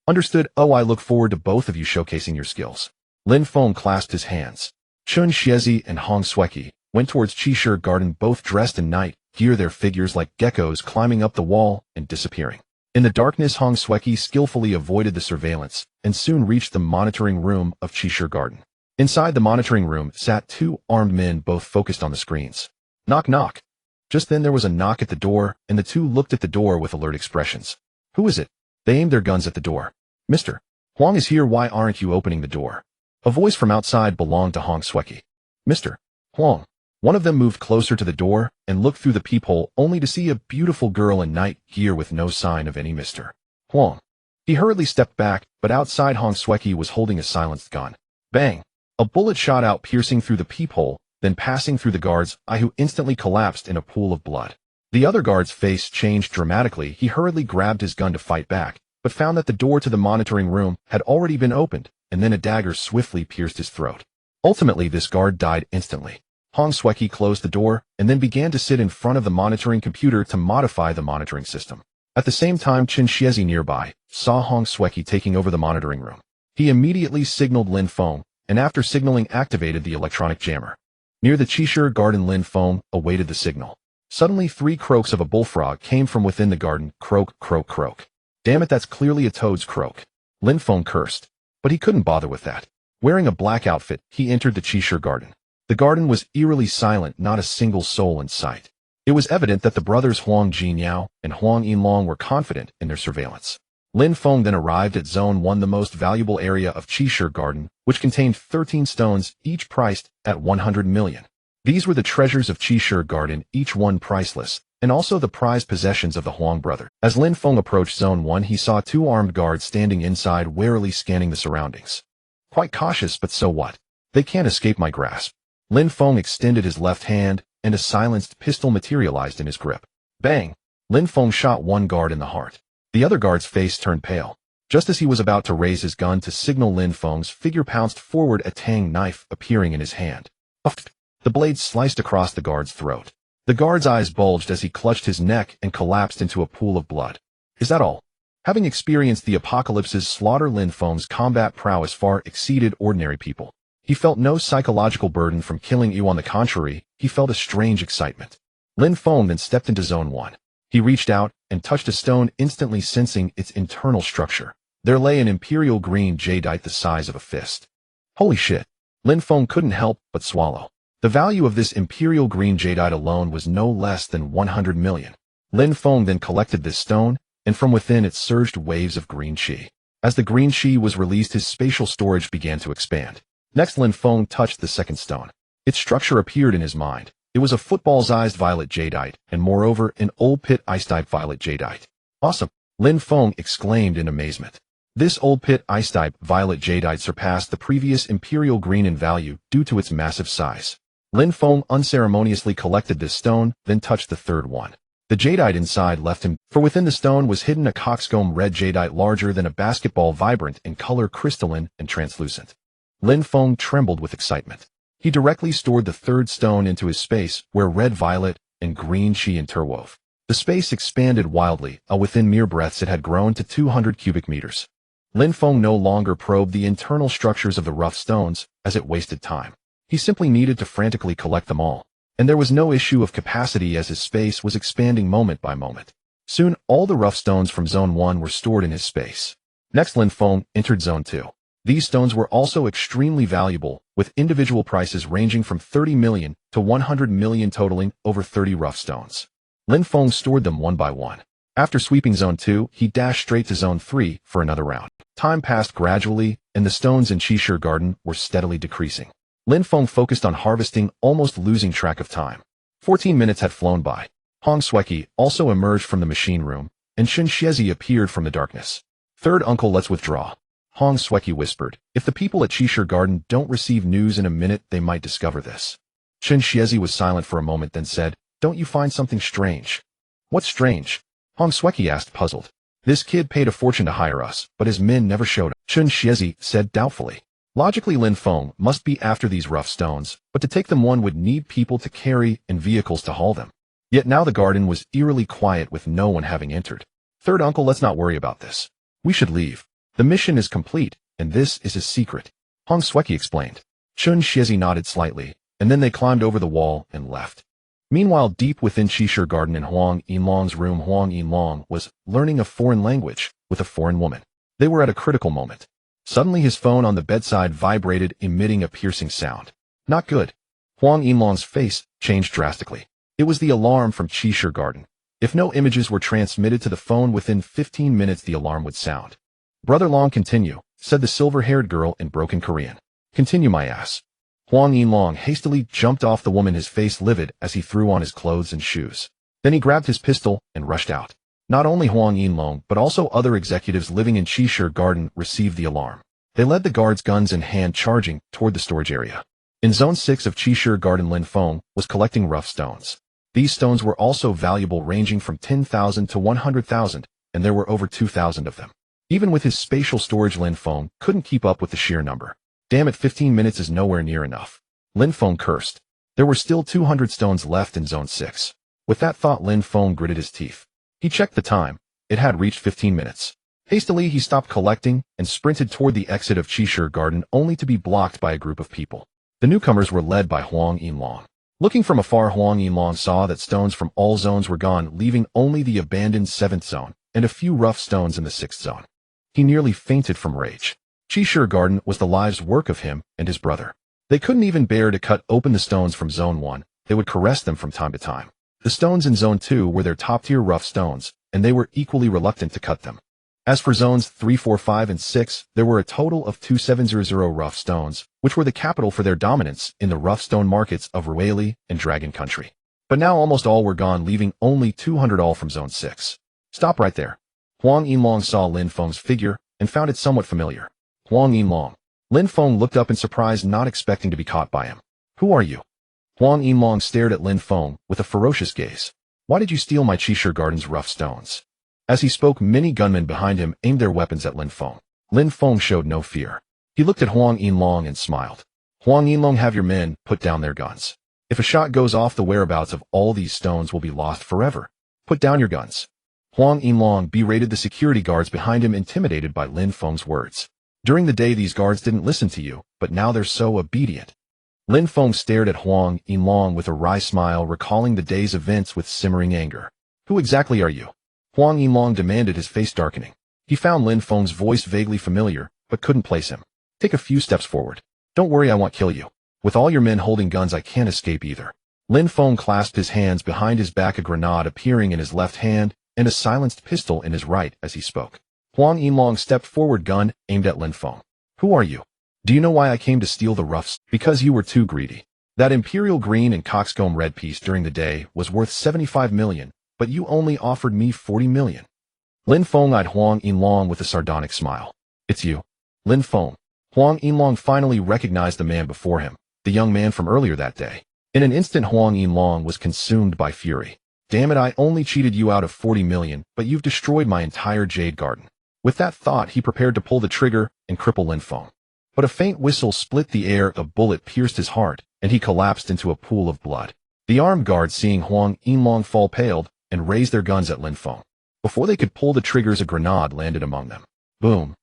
Understood. Oh, I look forward to both of you showcasing your skills. Lin Feng clasped his hands. Chen Xiezi and Hong Xueqi went towards Qishir Garden, both dressed in night gear, their figures like geckos climbing up the wall and disappearing. In the darkness, Hong Xueqi skillfully avoided the surveillance and soon reached the monitoring room of Qishir Garden. Inside the monitoring room sat 2 armed men, both focused on the screens. Knock, knock. Just then there was a knock at the door, and the 2 looked at the door with alert expressions. Who is it? They aimed their guns at the door. Mr. Huang is here. Why aren't you opening the door? A voice from outside belonged to Hong Xueqi. Mr. Huang. One of them moved closer to the door and looked through the peephole, only to see a beautiful girl in night gear with no sign of any Mr. Huang. He hurriedly stepped back, but outside Hong Xueqi was holding a silenced gun. Bang! A bullet shot out, piercing through the peephole, then passing through the guard's eye, who instantly collapsed in a pool of blood. The other guard's face changed dramatically. He hurriedly grabbed his gun to fight back, but found that the door to the monitoring room had already been opened, and then a dagger swiftly pierced his throat. Ultimately, this guard died instantly. Hong Xueqi closed the door and then began to sit in front of the monitoring computer to modify the monitoring system. At the same time, Chen Xiezi nearby saw Hong Xueqi taking over the monitoring room. He immediately signaled Lin Feng, and after signaling, activated the electronic jammer. Near the Qishir Garden, Lin Feng awaited the signal. Suddenly, 3 croaks of a bullfrog came from within the garden. Croak, croak, croak. Damn it, that's clearly a toad's croak. Lin Feng cursed, but he couldn't bother with that. Wearing a black outfit, he entered the Qishir Garden. The garden was eerily silent, not a single soul in sight. It was evident that the brothers Huang Jinyao and Huang Yinlong were confident in their surveillance. Lin Feng then arrived at Zone 1, the most valuable area of Qishir Garden, which contained 13 stones, each priced at 100 million. These were the treasures of Qishir Garden, each one priceless, and also the prized possessions of the Huang brother. As Lin Feng approached Zone 1, he saw 2 armed guards standing inside, warily scanning the surroundings. Quite cautious, but so what? They can't escape my grasp. Lin Feng extended his left hand, and a silenced pistol materialized in his grip. Bang! Lin Feng shot one guard in the heart. The other guard's face turned pale. Just as he was about to raise his gun to signal, Lin Feng's figure pounced forward, a tang knife appearing in his hand. The blade sliced across the guard's throat. The guard's eyes bulged as he clutched his neck and collapsed into a pool of blood. Is that all? Having experienced the apocalypse's slaughter, Lin Feng's combat prowess far exceeded ordinary people. He felt no psychological burden from killing you. On the contrary, he felt a strange excitement. Lin Feng then stepped into Zone 1. He reached out and touched a stone, instantly sensing its internal structure. There lay an imperial green jadeite the size of a fist. Holy shit! Lin Feng couldn't help but swallow. The value of this imperial green jadeite alone was no less than 100 million. Lin Feng then collected this stone, and from within it surged waves of green qi. As the green qi was released, his spatial storage began to expand. Next, Lin Feng touched the second stone. Its structure appeared in his mind. It was a football-sized violet jadeite, and moreover, an old pit ice-type violet jadeite. Awesome! Lin Feng exclaimed in amazement. This old pit ice-type violet jadeite surpassed the previous imperial green in value due to its massive size. Lin Feng unceremoniously collected this stone, then touched the third one. The jadeite inside left him, for within the stone was hidden a coxcomb red jadeite larger than a basketball, vibrant in color, crystalline and translucent. Lin Feng trembled with excitement. He directly stored the third stone into his space, where red, violet, and green chi interwove. The space expanded wildly, within mere breaths it had grown to 200 cubic meters. Lin Feng no longer probed the internal structures of the rough stones, as it wasted time. He simply needed to frantically collect them all. And there was no issue of capacity as his space was expanding moment by moment. Soon, all the rough stones from Zone 1 were stored in his space. Next, Lin Feng entered Zone 2. These stones were also extremely valuable, with individual prices ranging from 30 million to 100 million, totaling over 30 rough stones. Lin Feng stored them one by one. After sweeping Zone 2, he dashed straight to Zone 3 for another round. Time passed gradually, and the stones in Qishir Garden were steadily decreasing. Lin Feng focused on harvesting, almost losing track of time. 14 minutes had flown by. Hong Sueki also emerged from the machine room, and Shun Xiezi appeared from the darkness. Third uncle, let's withdraw. Hong Sueki whispered. If the people at Qishir Garden don't receive news in a minute, they might discover this. Shun Xiezi was silent for a moment, then said, don't you find something strange? What's strange? Hong Sueki asked, puzzled. This kid paid a fortune to hire us, but his men never showed up. Shun Xiezi said doubtfully. Logically, Lin Feng must be after these rough stones, but to take them one would need people to carry and vehicles to haul them. Yet now the garden was eerily quiet with no one having entered. Third uncle, let's not worry about this. We should leave. The mission is complete, and this is a secret. Hong Sueki explained. Shun Xiezi nodded slightly, and then they climbed over the wall and left. Meanwhile, deep within Qishir Garden in Huang Yinlong's room, Huang Yinlong was learning a foreign language with a foreign woman. They were at a critical moment. Suddenly his phone on the bedside vibrated, emitting a piercing sound. Not good. Huang Yinlong's face changed drastically. It was the alarm from Qishir Garden. If no images were transmitted to the phone within 15 minutes, the alarm would sound. Brother Long, continue, said the silver-haired girl in broken Korean. Continue, my ass. Huang Yinlong hastily jumped off the woman, his face livid as he threw on his clothes and shoes. Then he grabbed his pistol and rushed out. Not only Huang Yinlong, but also other executives living in Qishir Garden received the alarm. They led the guards, guns in hand, charging toward the storage area. In Zone 6 of Qishir Garden, Lin Feng was collecting rough stones. These stones were also valuable, ranging from 10,000 to 100,000, and there were over 2,000 of them. Even with his spatial storage, Lin Feng couldn't keep up with the sheer number. Damn it, 15 minutes is nowhere near enough. Lin Feng cursed. There were still 200 stones left in Zone 6. With that thought, Lin Feng gritted his teeth. He checked the time. It had reached 15 minutes. Hastily, he stopped collecting and sprinted toward the exit of Qishir Garden, only to be blocked by a group of people. The newcomers were led by Huang Yinlong. Looking from afar, Huang Yinlong saw that stones from all zones were gone, leaving only the abandoned 7th zone and a few rough stones in the 6th zone. He nearly fainted from rage. Qishir Garden was the lives' work of him and his brother. They couldn't even bear to cut open the stones from Zone 1. They would caress them from time to time. The stones in Zone 2 were their top-tier rough stones, and they were equally reluctant to cut them. As for Zones 3, 4, 5, and 6, there were a total of 2700 rough stones, which were the capital for their dominance in the rough stone markets of Rueli and Dragon Country. But now almost all were gone, leaving only 200 all from Zone 6. Stop right there. Huang Yinlong saw Lin Feng's figure and found it somewhat familiar. Huang Yinlong. Lin Feng looked up in surprise, not expecting to be caught by him. Who are you? Huang Yinlong stared at Lin Feng with a ferocious gaze. Why did you steal my Qishir Garden's rough stones? As he spoke, many gunmen behind him aimed their weapons at Lin Feng. Lin Feng showed no fear. He looked at Huang Yinlong and smiled. Huang Yinlong, have your men put down their guns. If a shot goes off, the whereabouts of all these stones will be lost forever. Put down your guns. Huang Yinlong berated the security guards behind him, intimidated by Lin Feng's words. During the day, these guards didn't listen to you, but now they're so obedient. Lin Feng stared at Huang Yinlong with a wry smile, recalling the day's events with simmering anger. Who exactly are you? Huang Yinlong demanded, his face darkening. He found Lin Feng's voice vaguely familiar, but couldn't place him. Take a few steps forward. Don't worry, I won't kill you. With all your men holding guns, I can't escape either. Lin Feng clasped his hands behind his back, a grenade appearing in his left hand and a silenced pistol in his right as he spoke. Huang Yinlong stepped forward, gun aimed at Lin Feng. Who are you? Do you know why I came to steal the roughs? Because you were too greedy. That imperial green and coxcomb red piece during the day was worth 75 million, but you only offered me 40 million. Lin Feng eyed Huang Yinlong with a sardonic smile. It's you. Lin Feng. Huang Yinlong finally recognized the man before him, the young man from earlier that day. In an instant Huang Yinlong was consumed by fury. Damn it, I only cheated you out of 40 million, but you've destroyed my entire jade garden. With that thought, he prepared to pull the trigger and cripple Lin Feng. But a faint whistle split the air, a bullet pierced his heart, and he collapsed into a pool of blood. The armed guards, seeing Huang Yinlong fall, paled and raised their guns at Lin Feng. Before they could pull the triggers, a grenade landed among them. Boom.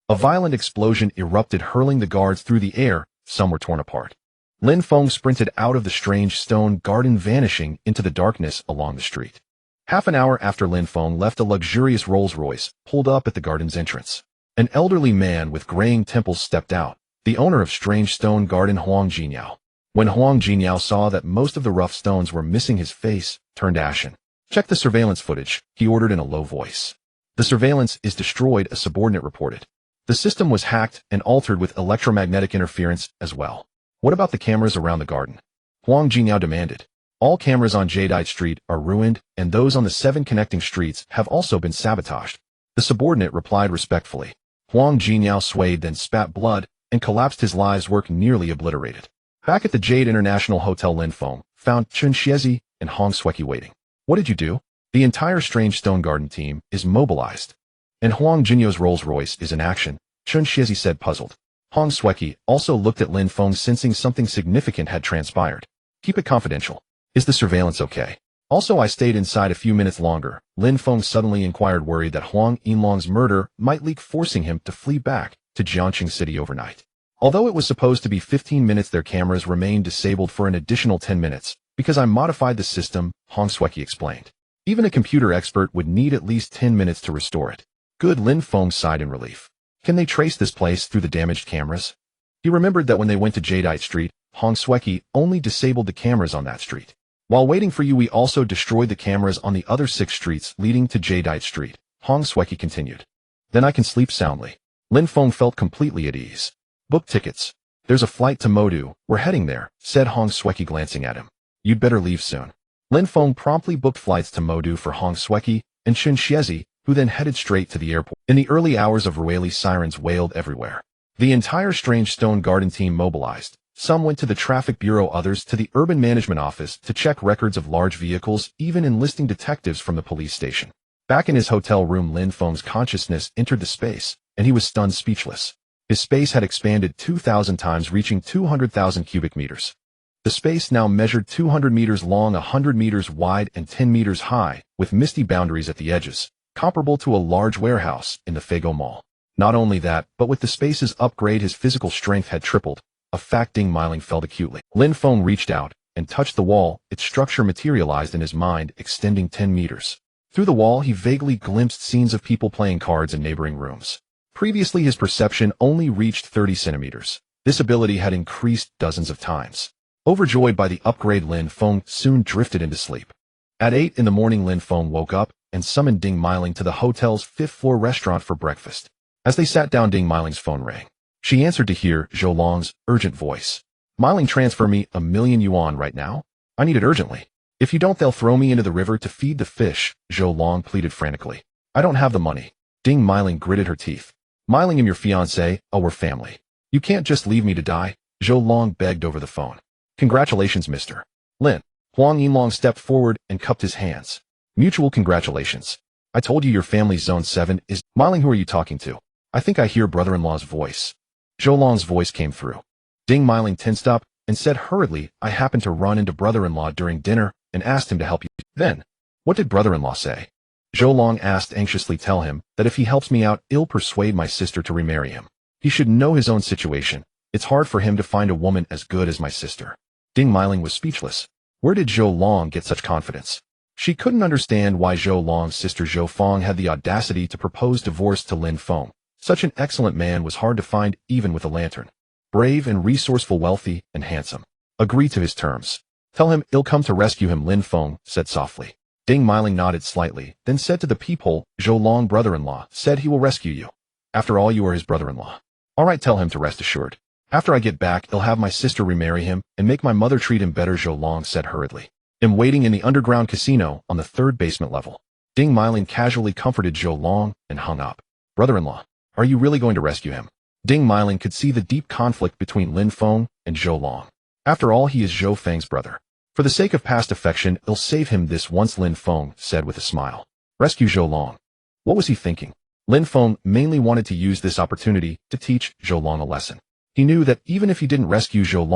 A violent explosion erupted, hurling the guards through the air. Some were torn apart. Lin Feng sprinted out of the strange stone garden, vanishing into the darkness along the street. Half an hour after Lin Feng left, a luxurious Rolls-Royce pulled up at the garden's entrance. An elderly man with graying temples stepped out, the owner of Strange Stone Garden, Huang Jinyao. When Huang Jinyao saw that most of the rough stones were missing, his face turned ashen. Check the surveillance footage, he ordered in a low voice. The surveillance is destroyed, a subordinate reported. The system was hacked and altered with electromagnetic interference as well. What about the cameras around the garden? Huang Jinyao demanded. All cameras on Jadeite Street are ruined, and those on the 7 connecting streets have also been sabotaged. The subordinate replied respectfully. Huang Jinyao swayed, then spat blood, and collapsed, his life's work nearly obliterated. Back at the Jade International Hotel, Lin Feng found Chun Xiezi and Hong Sueki waiting. What did you do? The entire Strange Stone Garden team is mobilized. And Huang Jinyao's Rolls-Royce is in action, Chun Xiezi said, puzzled. Hong Sueki also looked at Lin Feng, sensing something significant had transpired. Keep it confidential. Is the surveillance okay? Also, I stayed inside a few minutes longer, Lin Feng suddenly inquired, worried that Huang Yinlong's murder might leak, forcing him to flee back to Jiangqing City overnight. Although it was supposed to be 15 minutes, their cameras remained disabled for an additional 10 minutes, because I modified the system, Hong Sueki explained. Even a computer expert would need at least 10 minutes to restore it. Good, Lin Feng sighed in relief. Can they trace this place through the damaged cameras? He remembered that when they went to Jadeite Street, Hong Sueki only disabled the cameras on that street. While waiting for you, we also destroyed the cameras on the other 6 streets leading to Jadeite Street, Hong Sueki continued. Then I can sleep soundly. Lin Feng felt completely at ease. Book tickets. There's a flight to Modu. We're heading there, said Hong Sueki, glancing at him. You'd better leave soon. Lin Feng promptly booked flights to Modu for Hong Sueki and Chun Xiezi, who then headed straight to the airport. In the early hours of Rueli, sirens wailed everywhere. The entire Strange Stone Garden team mobilized. Some went to the traffic bureau, others to the urban management office to check records of large vehicles, even enlisting detectives from the police station. Back in his hotel room, Lin Feng's consciousness entered the space, and he was stunned, speechless. His space had expanded 2,000 times, reaching 200,000 cubic meters. The space now measured 200 meters long, 100 meters wide, and 10 meters high, with misty boundaries at the edges, comparable to a large warehouse in the Fago Mall. Not only that, but with the space's upgrade, his physical strength had tripled, a fact Ding Meiling felt acutely. Lin Feng reached out and touched the wall. Its structure materialized in his mind, extending 10 meters. Through the wall, he vaguely glimpsed scenes of people playing cards in neighboring rooms. Previously, his perception only reached 30 centimeters. This ability had increased dozens of times. Overjoyed by the upgrade, Lin Feng soon drifted into sleep. At 8 in the morning, Lin Feng woke up and summoned Ding Meiling to the hotel's 5th-floor restaurant for breakfast. As they sat down, Ding Meiling's phone rang. She answered to hear Zhou Long's urgent voice. Meiling, transfer me 1,000,000 yuan right now. I need it urgently. If you don't, they'll throw me into the river to feed the fish, Zhou Long pleaded frantically. I don't have the money. Ding Meiling gritted her teeth. Meiling, I'm your fiancé. Oh, we're family. You can't just leave me to die, Zhou Long begged over the phone. Congratulations, Mr. Lin. Huang Yinlong stepped forward and cupped his hands. Mutual congratulations. I told you your family's Zone 7 is... Meiling, who are you talking to? I think I hear brother-in-law's voice. Zhou Long's voice came through. Ding Meiling tensed up and said hurriedly, I happened to run into brother-in-law during dinner and asked him to help you. Then, what did brother-in-law say? Zhou Long asked anxiously. Tell him that if he helps me out, I'll persuade my sister to remarry him. He should know his own situation. It's hard for him to find a woman as good as my sister. Ding Meiling was speechless. Where did Zhou Long get such confidence? She couldn't understand why Zhou Long's sister Zhou Fong had the audacity to propose divorce to Lin Feng. Such an excellent man was hard to find even with a lantern. Brave and resourceful, wealthy and handsome. Agree to his terms. Tell him I'll come to rescue him, Lin Feng said softly. Ding Meiling nodded slightly, then said to the peephole, Zhou Long, brother-in-law, said he will rescue you. After all, you are his brother-in-law. All right, tell him to rest assured. After I get back, I'll have my sister remarry him and make my mother treat him better, Zhou Long said hurriedly. I'm waiting in the underground casino on the 3rd basement level. Ding Mailing casually comforted Zhou Long and hung up. Brother-in-law, are you really going to rescue him? Ding Mailing could see the deep conflict between Lin Feng and Zhou Long. After all, he is Zhou Feng's brother. For the sake of past affection, I'll save him this once, Lin Feng said with a smile. Rescue Zhou Long. What was he thinking? Lin Feng mainly wanted to use this opportunity to teach Zhou Long a lesson. He knew that even if he didn't rescue Zhou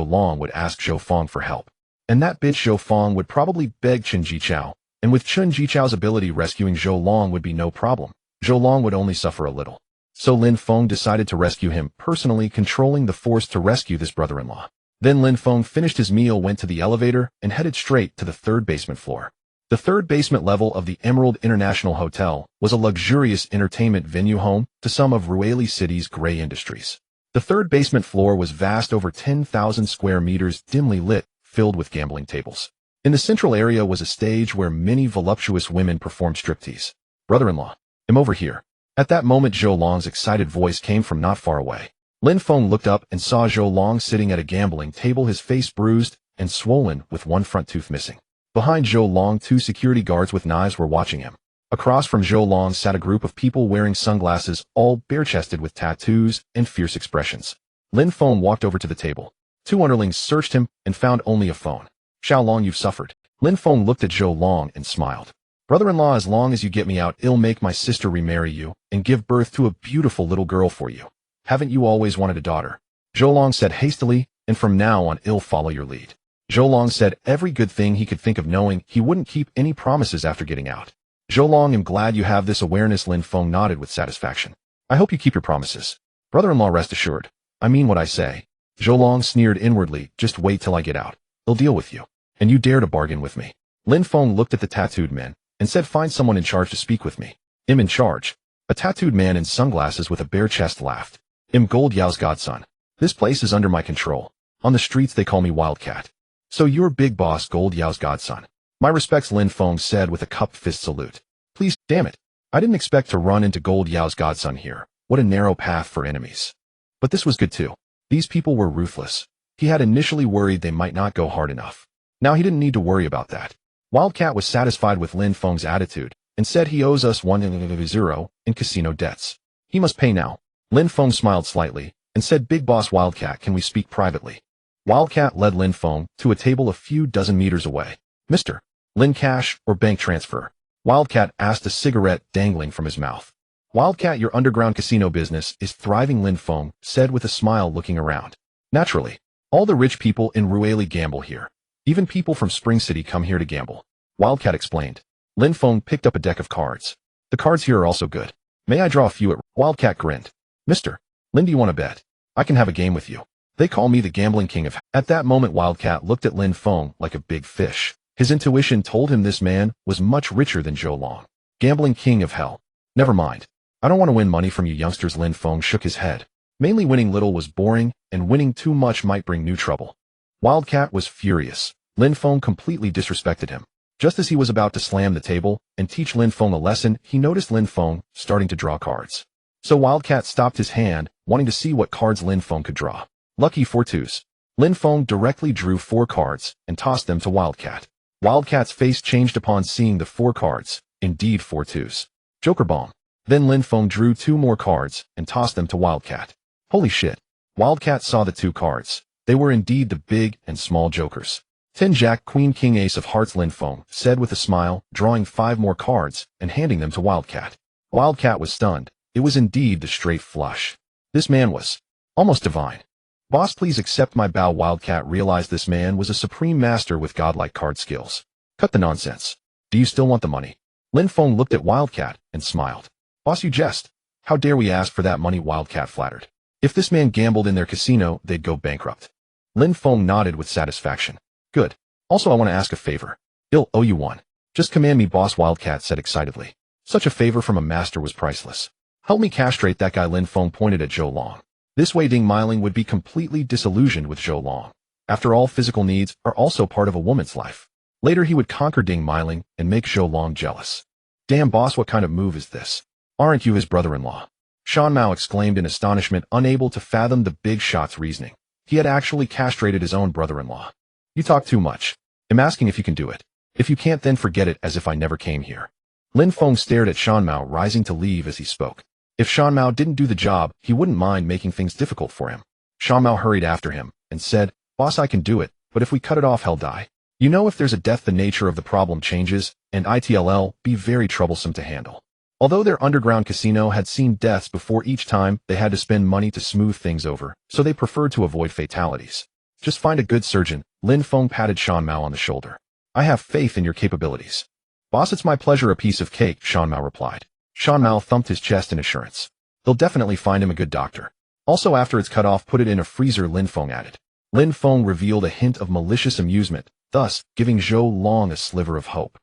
Long would ask Zhou Feng for help. And that bitch Zhou Feng would probably beg Chen Jichao, and with Chen Jichao's ability, rescuing Zhou Long would be no problem. Zhou Long would only suffer a little. So Lin Feng decided to rescue him, personally controlling the force to rescue this brother-in-law. Then Lin Feng finished his meal, went to the elevator, and headed straight to the 3rd basement floor. The 3rd basement level of the Emerald International Hotel was a luxurious entertainment venue home to some of Rueli City's gray industries. The 3rd basement floor was vast, over 10,000 square meters, dimly lit, filled with gambling tables. In the central area was a stage where many voluptuous women performed striptease. Brother-in-law, I'm over here. At that moment, Zhou Long's excited voice came from not far away. Lin Feng looked up and saw Zhou Long sitting at a gambling table, his face bruised and swollen with one front tooth missing. Behind Zhou Long, 2 security guards with knives were watching him. Across from Zhou Long sat a group of people wearing sunglasses, all bare-chested with tattoos and fierce expressions. Lin Feng walked over to the table. 2 underlings searched him and found only a phone. Xiao Long, you've suffered. Lin Feng looked at Zhou Long and smiled. Brother-in-law, as long as you get me out, I'll make my sister remarry you and give birth to a beautiful little girl for you. Haven't you always wanted a daughter? Zhou Long said hastily, and from now on I'll follow your lead. Zhou Long said every good thing he could think of, knowing he wouldn't keep any promises after getting out. Zhou Long, I'm glad you have this awareness. Lin Feng nodded with satisfaction. I hope you keep your promises. Brother-in-law, rest assured. I mean what I say. Zhou Long sneered inwardly. Just wait till I get out. I'll deal with you. And you dare to bargain with me. Lin Feng looked at the tattooed men and said, find someone in charge to speak with me. I'm in charge. A tattooed man in sunglasses with a bare chest laughed. I'm Gold Yao's godson. This place is under my control. On the streets they call me Wildcat. So you're big boss Gold Yao's godson. My respects, Lin Feng said with a cupped fist salute. Please, damn it. I didn't expect to run into Gold Yao's godson here. What a narrow path for enemies. But this was good too. These people were ruthless. He had initially worried they might not go hard enough. Now he didn't need to worry about that. Wildcat was satisfied with Lin Feng's attitude and said he owes us 1-0 in casino debts. He must pay now. Lin Feng smiled slightly and said, Big Boss Wildcat, can we speak privately? Wildcat led Lin Feng to a table a few dozen meters away. Mr. Lin, cash or bank transfer? Wildcat asked, a cigarette dangling from his mouth. Wildcat, your underground casino business is thriving, Lin Feng said with a smile, looking around. Naturally. All the rich people in Rueli gamble here. Even people from Spring City come here to gamble. Wildcat explained. Lin Feng picked up a deck of cards. The cards here are also good. May I draw a few? Wildcat grinned. Mr. Lin, do you want to bet? I can have a game with you. They call me the gambling king of... At that moment, Wildcat looked at Lin Feng like a big fish. His intuition told him this man was much richer than Zhou Long. Gambling king of hell. Never mind. I don't want to win money from you youngsters. Lin Feng shook his head. Mainly winning little was boring, and winning too much might bring new trouble. Wildcat was furious. Lin Feng completely disrespected him. Just as he was about to slam the table and teach Lin Feng a lesson, he noticed Lin Feng starting to draw cards. So Wildcat stopped his hand, wanting to see what cards Lin Feng could draw. Lucky 4 twos. Lin Feng directly drew 4 cards and tossed them to Wildcat. Wildcat's face changed upon seeing the 4 cards, indeed 4 twos. Joker bomb. Then Lin Feng drew 2 more cards and tossed them to Wildcat. Holy shit. Wildcat saw the 2 cards. They were indeed the big and small jokers. 10 Jack, Queen, King, Ace of Hearts, Lin Feng said with a smile, drawing 5 more cards and handing them to Wildcat. Wildcat was stunned. It was indeed the straight flush. This man was almost divine. Boss, please accept my bow. Wildcat realized this man was a supreme master with godlike card skills. Cut the nonsense. Do you still want the money? Lin Feng looked at Wildcat and smiled. Boss, you jest. How dare we ask for that money? Wildcat flattered. If this man gambled in their casino, they'd go bankrupt. Lin Feng nodded with satisfaction. Good. Also, I want to ask a favor. I'll owe you one. Just command me, boss, Wildcat said excitedly. Such a favor from a master was priceless. Help me castrate that guy. Lin Feng pointed at Zhou Long. This way Ding Mailing would be completely disillusioned with Zhou Long. After all, physical needs are also part of a woman's life. Later he would conquer Ding Mailing and make Zhou Long jealous. Damn, boss, what kind of move is this? Aren't you his brother-in-law? Shan Mao exclaimed in astonishment, unable to fathom the big shot's reasoning. He had actually castrated his own brother-in-law. You talk too much. I'm asking if you can do it. If you can't, then forget it, as if I never came here. Lin Feng stared at Shan Mao, rising to leave as he spoke. If Shan Mao didn't do the job, he wouldn't mind making things difficult for him. Shan Mao hurried after him and said, Boss, I can do it, but if we cut it off, he'll die. You know, if there's a death, the nature of the problem changes, and it'll be very troublesome to handle. Although their underground casino had seen deaths before, each time they had to spend money to smooth things over, so they preferred to avoid fatalities. Just find a good surgeon. Lin Feng patted Shan Mao on the shoulder. I have faith in your capabilities. Boss, it's my pleasure. A piece of cake, Shan Mao replied. Shan Mao thumped his chest in assurance. They'll definitely find him a good doctor. Also, after it's cut off, put it in a freezer, Lin Feng added. Lin Feng revealed a hint of malicious amusement, thus giving Zhou Long a sliver of hope.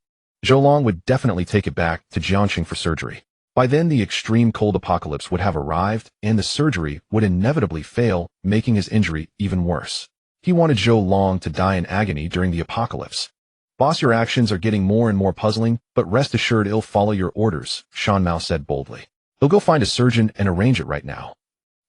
Zhou Long would definitely take it back to Jiangxing for surgery. By then, the extreme cold apocalypse would have arrived, and the surgery would inevitably fail, making his injury even worse. He wanted Zhou Long to die in agony during the apocalypse. Boss, your actions are getting more and more puzzling, but rest assured I'll follow your orders, Shan Mao said boldly. He'll go find a surgeon and arrange it right now.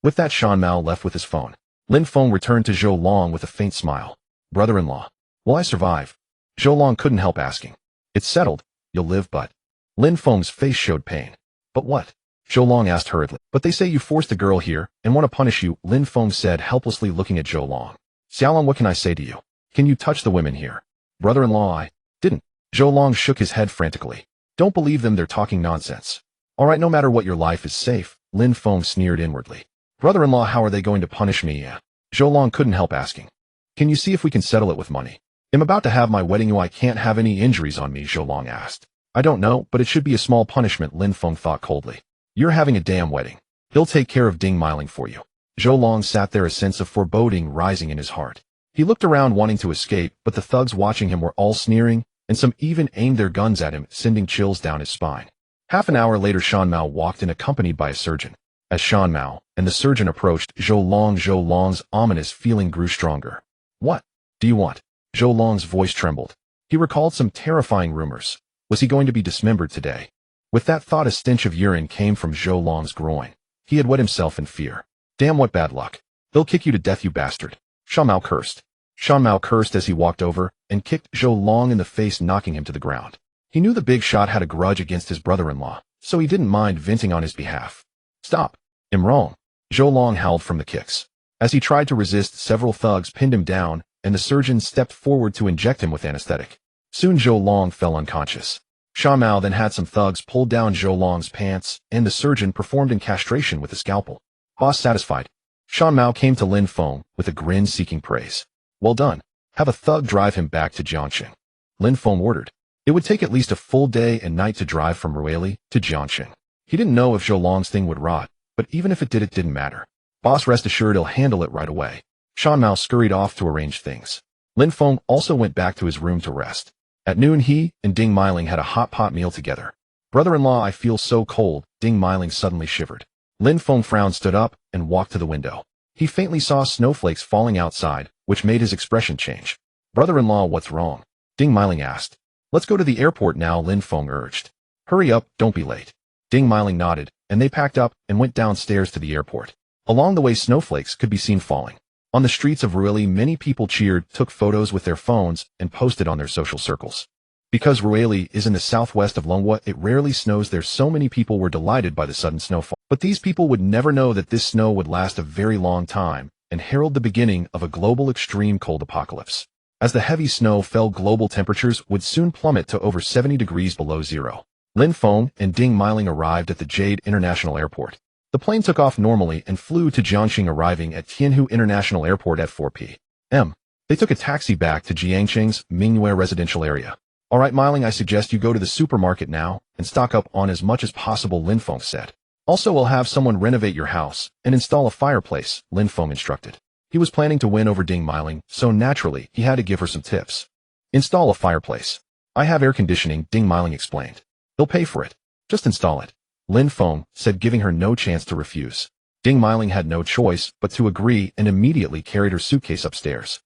With that, Shan Mao left with his phone. Lin Feng returned to Zhou Long with a faint smile. Brother-in-law, will I survive? Zhou Long couldn't help asking. It's settled. You'll live, but... Lin Feng's face showed pain. But what? Zhou Long asked hurriedly. But they say you forced a girl here and want to punish you, Lin Feng said, helplessly looking at Zhou Long. Xiaolong, what can I say to you? Can you touch the women here? Brother-in-law, I didn't. Zhou Long shook his head frantically. Don't believe them, they're talking nonsense. All right, no matter what, your life is safe, Lin Feng sneered inwardly. Brother-in-law, how are they going to punish me? Zhou Long couldn't help asking. Can you see if we can settle it with money? I'm about to have my wedding. I can't have any injuries on me, Zhou Long asked. I don't know, but it should be a small punishment, Lin Feng thought coldly. You're having a damn wedding. He'll take care of Ding Miling for you. Zhou Long sat there, a sense of foreboding rising in his heart. He looked around wanting to escape, but the thugs watching him were all sneering, and some even aimed their guns at him, sending chills down his spine. Half an hour later, Shan Mao walked in accompanied by a surgeon. As Shan Mao and the surgeon approached, Zhou Long's ominous feeling grew stronger. What do you want? Zhou Long's voice trembled. He recalled some terrifying rumors. Was he going to be dismembered today? With that thought, a stench of urine came from Zhou Long's groin. He had wet himself in fear. Damn, what bad luck. They'll kick you to death, you bastard. Shan Mao cursed. Shan Mao cursed as he walked over and kicked Zhou Long in the face, knocking him to the ground. He knew the big shot had a grudge against his brother-in-law, so he didn't mind venting on his behalf. Stop. I'm wrong. Zhou Long howled from the kicks. As he tried to resist, several thugs pinned him down, and the surgeon stepped forward to inject him with anesthetic. Soon Zhou Long fell unconscious. Shan Mao then had some thugs pull down Zhou Long's pants, and the surgeon performed in castration with a scalpel. Boss satisfied. Shan Mao came to Lin Feng with a grin, seeking praise. Well done. Have a thug drive him back to Jiangxing. Lin Feng ordered. It would take at least a full day and night to drive from Ruili to Jiangxing. He didn't know if Zhou Long's thing would rot, but even if it did, it didn't matter. Boss, rest assured he'll handle it right away. Shan Mao scurried off to arrange things. Lin Feng also went back to his room to rest. At noon, he and Ding Miling had a hot pot meal together. Brother-in-law, I feel so cold, Ding Miling suddenly shivered. Lin Feng frowned, stood up, and walked to the window. He faintly saw snowflakes falling outside, which made his expression change. Brother-in-law, what's wrong? Ding Miling asked. Let's go to the airport now, Lin Feng urged. Hurry up, don't be late. Ding Miling nodded, and they packed up and went downstairs to the airport. Along the way, snowflakes could be seen falling. On the streets of Ruili, many people cheered, took photos with their phones, and posted on their social circles. Because Ruili is in the southwest of Longhua, it rarely snows there, so many people were delighted by the sudden snowfall. But these people would never know that this snow would last a very long time and herald the beginning of a global extreme cold apocalypse. As the heavy snow fell, global temperatures would soon plummet to over 70 degrees below zero. Lin Feng and Ding Miling arrived at the Jade International Airport. The plane took off normally and flew to Jiangxing, arriving at Tianhu International Airport at 4 p.m. They took a taxi back to Jiangxing's Mingyue residential area. All right, Miling, I suggest you go to the supermarket now and stock up on as much as possible, Lin Feng said. Also, we'll have someone renovate your house and install a fireplace, Lin Feng instructed. He was planning to win over Ding Miling, so naturally he had to give her some tips. Install a fireplace. I have air conditioning, Ding Miling explained. He'll pay for it. Just install it, Lin Feng said, giving her no chance to refuse. Ding Miling had no choice but to agree and immediately carried her suitcase upstairs.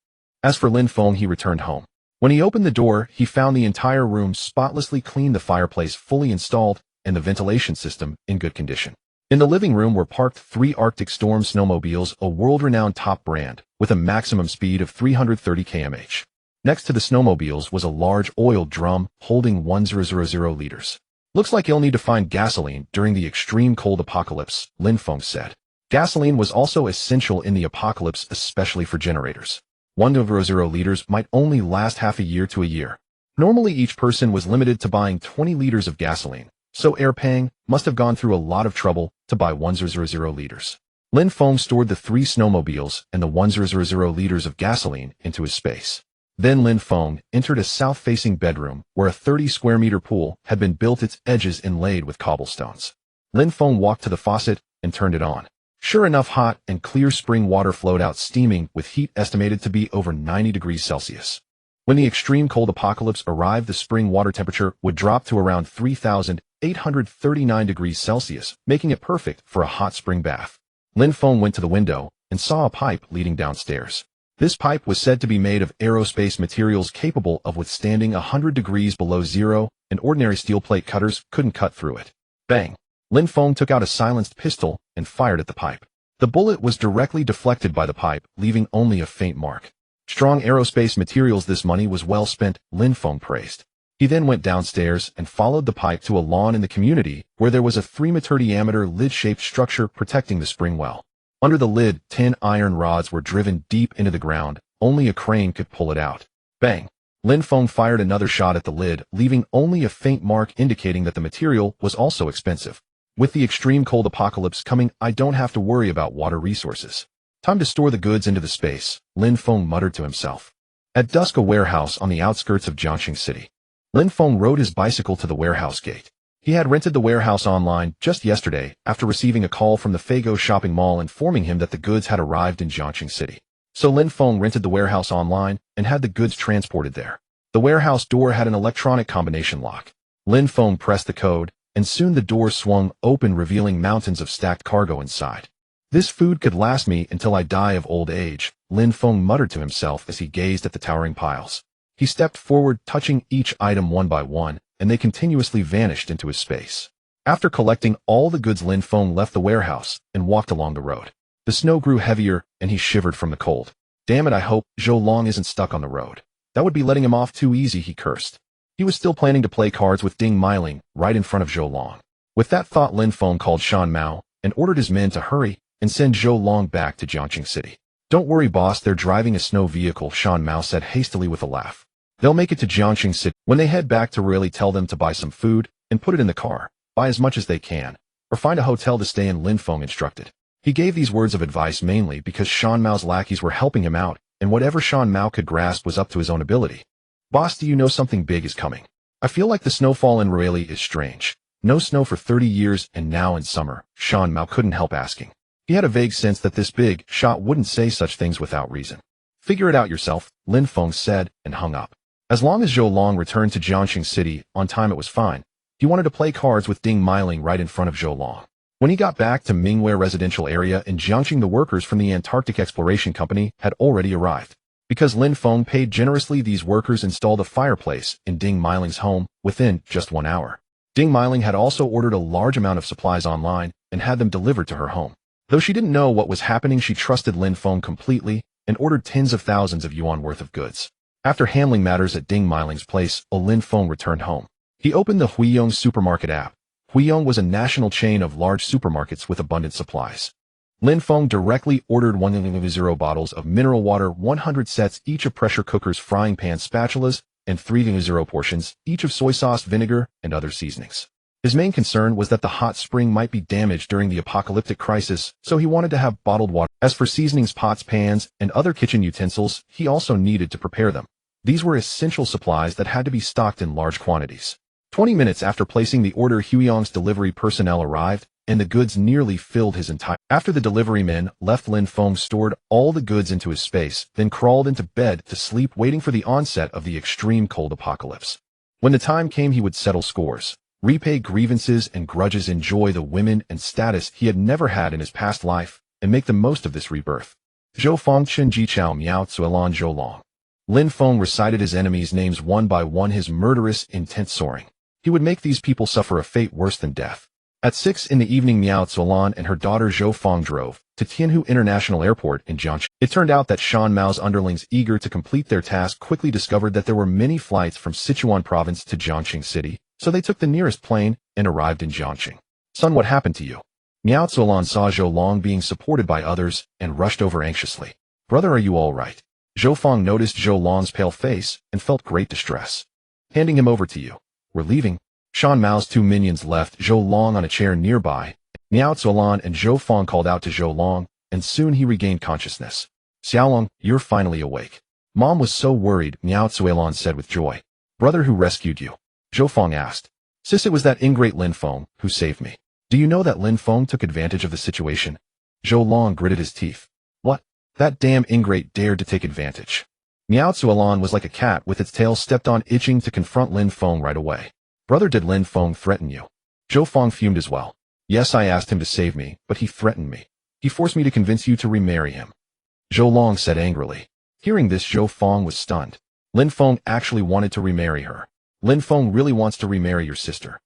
As for Lin Feng, he returned home. When he opened the door, he found the entire room spotlessly clean, the fireplace fully installed, and the ventilation system in good condition. In the living room were parked 3 Arctic Storm snowmobiles, a world-renowned top brand, with a maximum speed of 330 km/h. Next to the snowmobiles was a large oiled drum holding 1,000 liters. Looks like you'll need to find gasoline during the extreme cold apocalypse, Lin Feng said. Gasoline was also essential in the apocalypse, especially for generators. 1,000 liters might only last half a year to a year. Normally each person was limited to buying 20 liters of gasoline, so Air Pang must have gone through a lot of trouble to buy 1,000 liters. Lin Feng stored the 3 snowmobiles and the 1,000 liters of gasoline into his space. Then Lin Feng entered a south-facing bedroom where a 30-square-meter pool had been built, its edges inlaid with cobblestones. Lin Feng walked to the faucet and turned it on. Sure enough, hot and clear spring water flowed out, steaming with heat estimated to be over 90 degrees Celsius. When the extreme cold apocalypse arrived, the spring water temperature would drop to around 3,839 degrees Celsius, making it perfect for a hot spring bath. Lin Feng went to the window and saw a pipe leading downstairs. This pipe was said to be made of aerospace materials capable of withstanding 100 degrees below zero, and ordinary steel plate cutters couldn't cut through it. Bang! Lin Feng took out a silenced pistol and fired at the pipe. The bullet was directly deflected by the pipe, leaving only a faint mark. Strong aerospace materials, this money was well spent, Lin Feng praised. He then went downstairs and followed the pipe to a lawn in the community where there was a 3-meter diameter lid-shaped structure protecting the spring well. Under the lid, 10 iron rods were driven deep into the ground. Only a crane could pull it out. Bang! Lin Feng fired another shot at the lid, leaving only a faint mark indicating that the material was also expensive. With the extreme cold apocalypse coming, I don't have to worry about water resources. Time to store the goods into the space, Lin Feng muttered to himself. At dusk, a warehouse on the outskirts of Jiangxing City. Lin Feng rode his bicycle to the warehouse gate. He had rented the warehouse online just yesterday after receiving a call from the Fago shopping mall informing him that the goods had arrived in Jiangxing City. So Lin Feng rented the warehouse online and had the goods transported there. The warehouse door had an electronic combination lock. Lin Feng pressed the code, and soon the door swung open, revealing mountains of stacked cargo inside. This food could last me until I die of old age, Lin Feng muttered to himself as he gazed at the towering piles. He stepped forward, touching each item one by one, and they continuously vanished into his space. After collecting all the goods, Lin Feng left the warehouse and walked along the road. The snow grew heavier, and he shivered from the cold. Damn it, I hope Zhou Long isn't stuck on the road. That would be letting him off too easy, he cursed. He was still planning to play cards with Ding Meiling right in front of Zhou Long. With that thought, Lin Feng called Shan Mao and ordered his men to hurry and send Zhou Long back to Jiangxing City. Don't worry, boss, they're driving a snow vehicle, Shan Mao said hastily with a laugh. They'll make it to Jiangxing City. When they head back to really tell them to buy some food and put it in the car, buy as much as they can, or find a hotel to stay in, Lin Feng instructed. He gave these words of advice mainly because Shan Mao's lackeys were helping him out, and whatever Shan Mao could grasp was up to his own ability. Boss, do you know something big is coming? I feel like the snowfall in Raleigh is strange. No snow for 30 years, and now in summer, Shan Mao couldn't help asking. He had a vague sense that this big shot wouldn't say such things without reason. Figure it out yourself, Lin Feng said, and hung up. As long as Zhou Long returned to Jiangxing City on time, it was fine. He wanted to play cards with Ding Meiling right in front of Zhou Long. When he got back to Mingwei residential area in Jiangxing, the workers from the Antarctic Exploration Company had already arrived. Because Lin Feng paid generously, these workers installed a fireplace in Ding Meiling's home within just 1 hour. Ding Meiling had also ordered a large amount of supplies online and had them delivered to her home. Though she didn't know what was happening, she trusted Lin Feng completely and ordered tens of thousands of yuan worth of goods. After handling matters at Ding Meiling's place, Lin Feng returned home. He opened the Huiyong supermarket app. Huiyong was a national chain of large supermarkets with abundant supplies. Lin Feng directly ordered 1,000 bottles of mineral water, 100 sets each of pressure cookers, frying pan spatulas, and 3,000 portions each of soy sauce, vinegar, and other seasonings. His main concern was that the hot spring might be damaged during the apocalyptic crisis, so he wanted to have bottled water. As for seasonings, pots, pans, and other kitchen utensils, he also needed to prepare them. These were essential supplies that had to be stocked in large quantities. 20 minutes after placing the order, Huiyong's delivery personnel arrived, and the goods nearly filled his entire... After the delivery men left, Lin Feng stored all the goods into his space, then crawled into bed to sleep, waiting for the onset of the extreme cold apocalypse. When the time came, he would settle scores, repay grievances and grudges, enjoy the women and status he had never had in his past life, and make the most of this rebirth. Zhou Feng Chen Ji Chao Miao Zuelan Zhou Long. Lin Feng recited his enemies' names one by one, his murderous intent soaring. He would make these people suffer a fate worse than death. At 6 in the evening, Miao Zuolan and her daughter Zhou Fong drove to Tianhu International Airport in Jiangxi. It turned out that Shan Mao's underlings, eager to complete their task, quickly discovered that there were many flights from Sichuan province to Jiangxi City, so they took the nearest plane and arrived in Jiangxi. Son, what happened to you? Miao Zuolan saw Zhou Long being supported by others and rushed over anxiously. Brother, are you all right? Zhou Fong noticed Zhou Long's pale face and felt great distress. Handing him over to you. We're leaving. Shan Mao's two minions left Zhou Long on a chair nearby. Miao Zuolan and Zhou Fong called out to Zhou Long, and soon he regained consciousness. Xiaolong, you're finally awake. Mom was so worried, Miao Zuolan said with joy. Brother, who rescued you? Zhou Fong asked. Sis, it was that ingrate Lin Feng who saved me. Do you know that Lin Feng took advantage of the situation? Zhou Long gritted his teeth. What? That damn ingrate dared to take advantage. Miao Zuolan was like a cat with its tail stepped on, itching to confront Lin Feng right away. Brother, did Lin Feng threaten you? Zhou Fong fumed as well. Yes, I asked him to save me, but he threatened me. He forced me to convince you to remarry him. Zhou Long said angrily. Hearing this, Zhou Fong was stunned. Lin Feng actually wanted to remarry her. Lin Feng really wants to remarry your sister.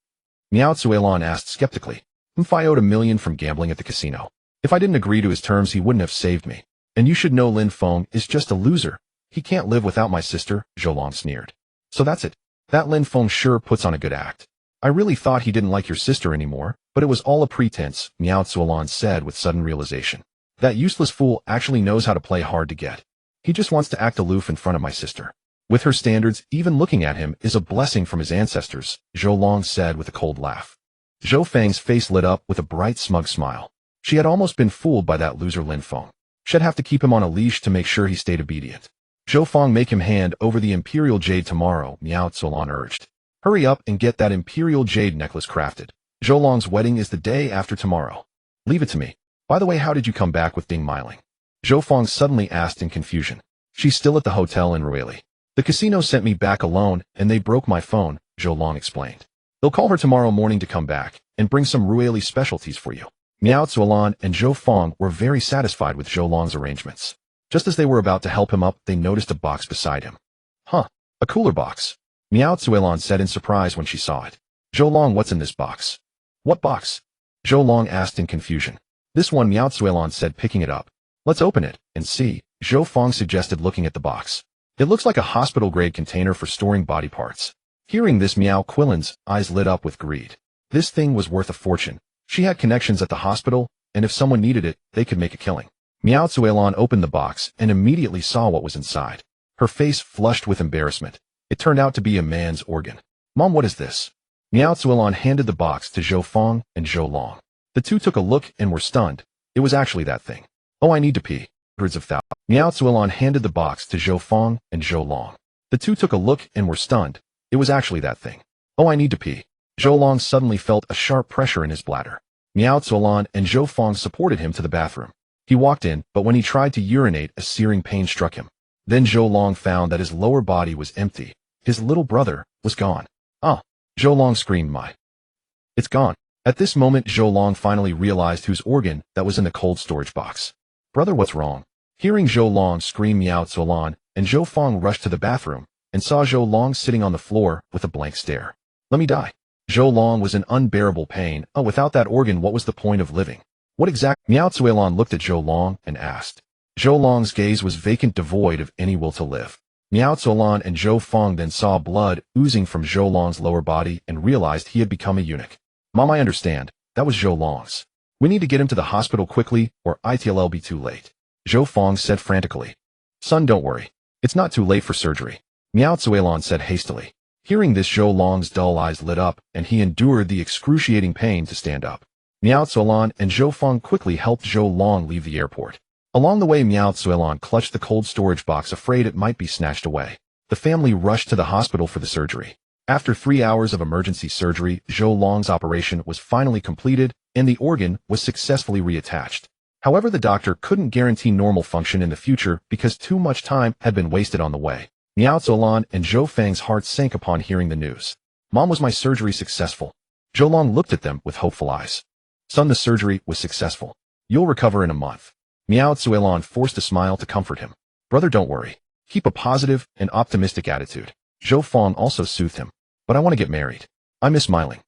Miao Zuolan asked skeptically. If I owed $1 million from gambling at the casino. If I didn't agree to his terms, he wouldn't have saved me. And you should know Lin Feng is just a loser. He can't live without my sister, Zhou Long sneered. So that's it. That Lin Feng sure puts on a good act. I really thought he didn't like your sister anymore, but it was all a pretense, Miao Zuolan said with sudden realization. That useless fool actually knows how to play hard to get. He just wants to act aloof in front of my sister. With her standards, even looking at him is a blessing from his ancestors, Zhou Long said with a cold laugh. Zhou Fang's face lit up with a bright, smug smile. She had almost been fooled by that loser Lin Feng. She'd have to keep him on a leash to make sure he stayed obedient. Zhou Fong, make him hand over the Imperial Jade tomorrow, Miao Zuolan urged. Hurry up and get that Imperial Jade necklace crafted. Zhou Long's wedding is the day after tomorrow. Leave it to me. By the way, how did you come back with Ding Meiling? Zhou Fong suddenly asked in confusion. She's still at the hotel in Ruili. The casino sent me back alone, and they broke my phone, Zhou Long explained. They'll call her tomorrow morning to come back and bring some Ruili specialties for you. Miao Zuolan and Zhou Fong were very satisfied with Zhou Long's arrangements. Just as they were about to help him up, they noticed a box beside him. Huh, a cooler box. Miao Zuolan said in surprise when she saw it. Zhou Long, what's in this box? What box? Zhou Long asked in confusion. This one, Miao Zuolan said, picking it up. Let's open it and see, Zhou Fong suggested, looking at the box. It looks like a hospital-grade container for storing body parts. Hearing this, Miao Quillen's eyes lit up with greed. This thing was worth a fortune. She had connections at the hospital, and if someone needed it, they could make a killing. Miao Zuolan opened the box and immediately saw what was inside. Her face flushed with embarrassment. It turned out to be a man's organ. Mom, what is this? Miao Zuolan handed the box to Zhou Fong and Zhou Long. The two took a look and were stunned. It was actually that thing. Oh, I need to pee. Hundreds of thousands. Miao Zuolan handed the box to Zhou Fong and Zhou Long. The two took a look and were stunned. It was actually that thing. Oh, I need to pee. Zhou Long suddenly felt a sharp pressure in his bladder. Miao Zuolan and Zhou Fong supported him to the bathroom. He walked in, but when he tried to urinate, a searing pain struck him. Then Zhou Long found that his lower body was empty. His little brother was gone. Ah! Zhou Long screamed, it's gone. At this moment, Zhou Long finally realized whose organ that was in the cold storage box. Brother, what's wrong? Hearing Zhou Long scream, Miao Zuolan and Zhou Fong rushed to the bathroom and saw Zhou Long sitting on the floor with a blank stare. Let me die. Zhou Long was in unbearable pain. Oh, without that organ, what was the point of living? What exactly? Miao Zuolan looked at Zhou Long and asked. Zhou Long's gaze was vacant, devoid of any will to live. Miao Zuolan and Zhou Fong then saw blood oozing from Zhou Long's lower body and realized he had become a eunuch. Mom, I understand. That was Zhou Long's. We need to get him to the hospital quickly, or it'll be too late. Zhou Fong said frantically. Son, don't worry. It's not too late for surgery. Miao Zuolan said hastily. Hearing this, Zhou Long's dull eyes lit up, and he endured the excruciating pain to stand up. Miao Zuolan and Zhou Fong quickly helped Zhou Long leave the airport. Along the way, Miao Zuolan clutched the cold storage box, afraid it might be snatched away. The family rushed to the hospital for the surgery. After 3 hours of emergency surgery, Zhou Long's operation was finally completed, and the organ was successfully reattached. However, the doctor couldn't guarantee normal function in the future because too much time had been wasted on the way. Miao Zuolan and Zhou Fang's hearts sank upon hearing the news. Mom, was my surgery successful? Zhou Long looked at them with hopeful eyes. Son, the surgery was successful. You'll recover in a month. Miao Zuolan forced a smile to comfort him. Brother, don't worry. Keep a positive and optimistic attitude. Zhou Fong also soothed him. But I want to get married. I miss smiling.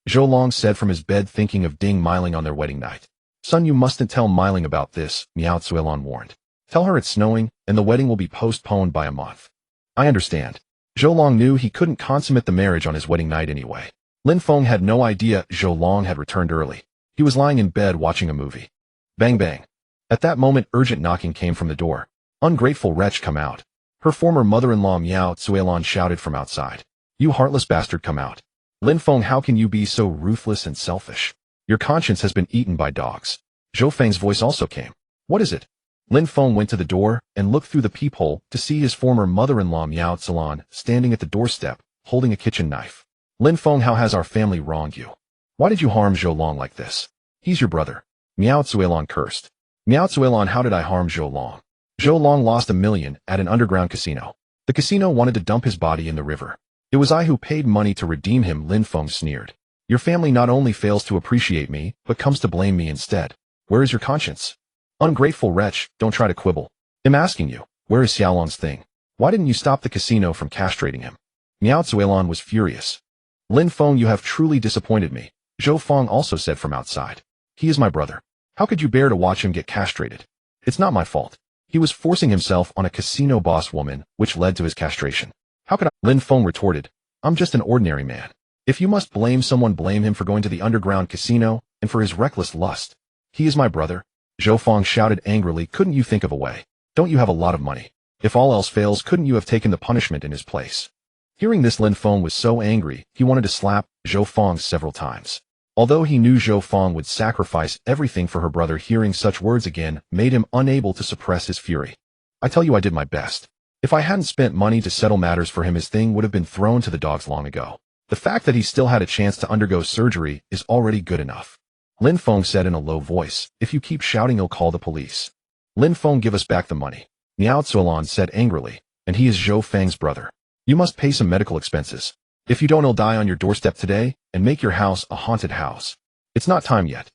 Zhou Long said from his bed, thinking of Ding Miling on their wedding night. Son, you mustn't tell Miling about this, Miao Zuelon warned. Tell her it's snowing, and the wedding will be postponed by a month. I understand. Zhou Long knew he couldn't consummate the marriage on his wedding night anyway. Lin Feng had no idea Zhou Long had returned early. He was lying in bed watching a movie. Bang bang. At that moment, urgent knocking came from the door. Ungrateful wretch, come out. Her former mother-in-law Miao Zuelon shouted from outside. You heartless bastard, come out. Lin Feng, how can you be so ruthless and selfish? Your conscience has been eaten by dogs. Zhou Feng's voice also came. What is it? Lin Feng went to the door and looked through the peephole to see his former mother-in-law Miao Zuelon standing at the doorstep, holding a kitchen knife. Lin Feng, how has our family wronged you? Why did you harm Zhou Long like this? He's your brother. Miao Zuelon cursed. Miao Zuelon, how did I harm Zhou Long? Zhou Long lost $1 million at an underground casino. The casino wanted to dump his body in the river. It was I who paid money to redeem him, Lin Feng sneered. Your family not only fails to appreciate me, but comes to blame me instead. Where is your conscience? Ungrateful wretch, don't try to quibble. I'm asking you, where is Xiaolong's thing? Why didn't you stop the casino from castrating him? Miao Zuelon was furious. Lin Feng, you have truly disappointed me, Zhou Feng also said from outside. He is my brother. How could you bear to watch him get castrated? It's not my fault. He was forcing himself on a casino boss woman, which led to his castration. How could I? Lin Feng retorted. I'm just an ordinary man. If you must blame someone, blame him for going to the underground casino and for his reckless lust. He is my brother. Zhou Feng shouted angrily. Couldn't you think of a way? Don't you have a lot of money? If all else fails, couldn't you have taken the punishment in his place? Hearing this, Lin Feng was so angry, he wanted to slap Zhou Feng several times. Although he knew Zhou Feng would sacrifice everything for her brother, hearing such words again made him unable to suppress his fury. I tell you, I did my best. If I hadn't spent money to settle matters for him, his thing would have been thrown to the dogs long ago. The fact that he still had a chance to undergo surgery is already good enough. Lin Feng said in a low voice, if you keep shouting, I'll call the police. Lin Feng, give us back the money. Miao Zuelon said angrily, and he is Zhou Feng's brother. You must pay some medical expenses. If you don't, he'll die on your doorstep today and make your house a haunted house. It's not time yet.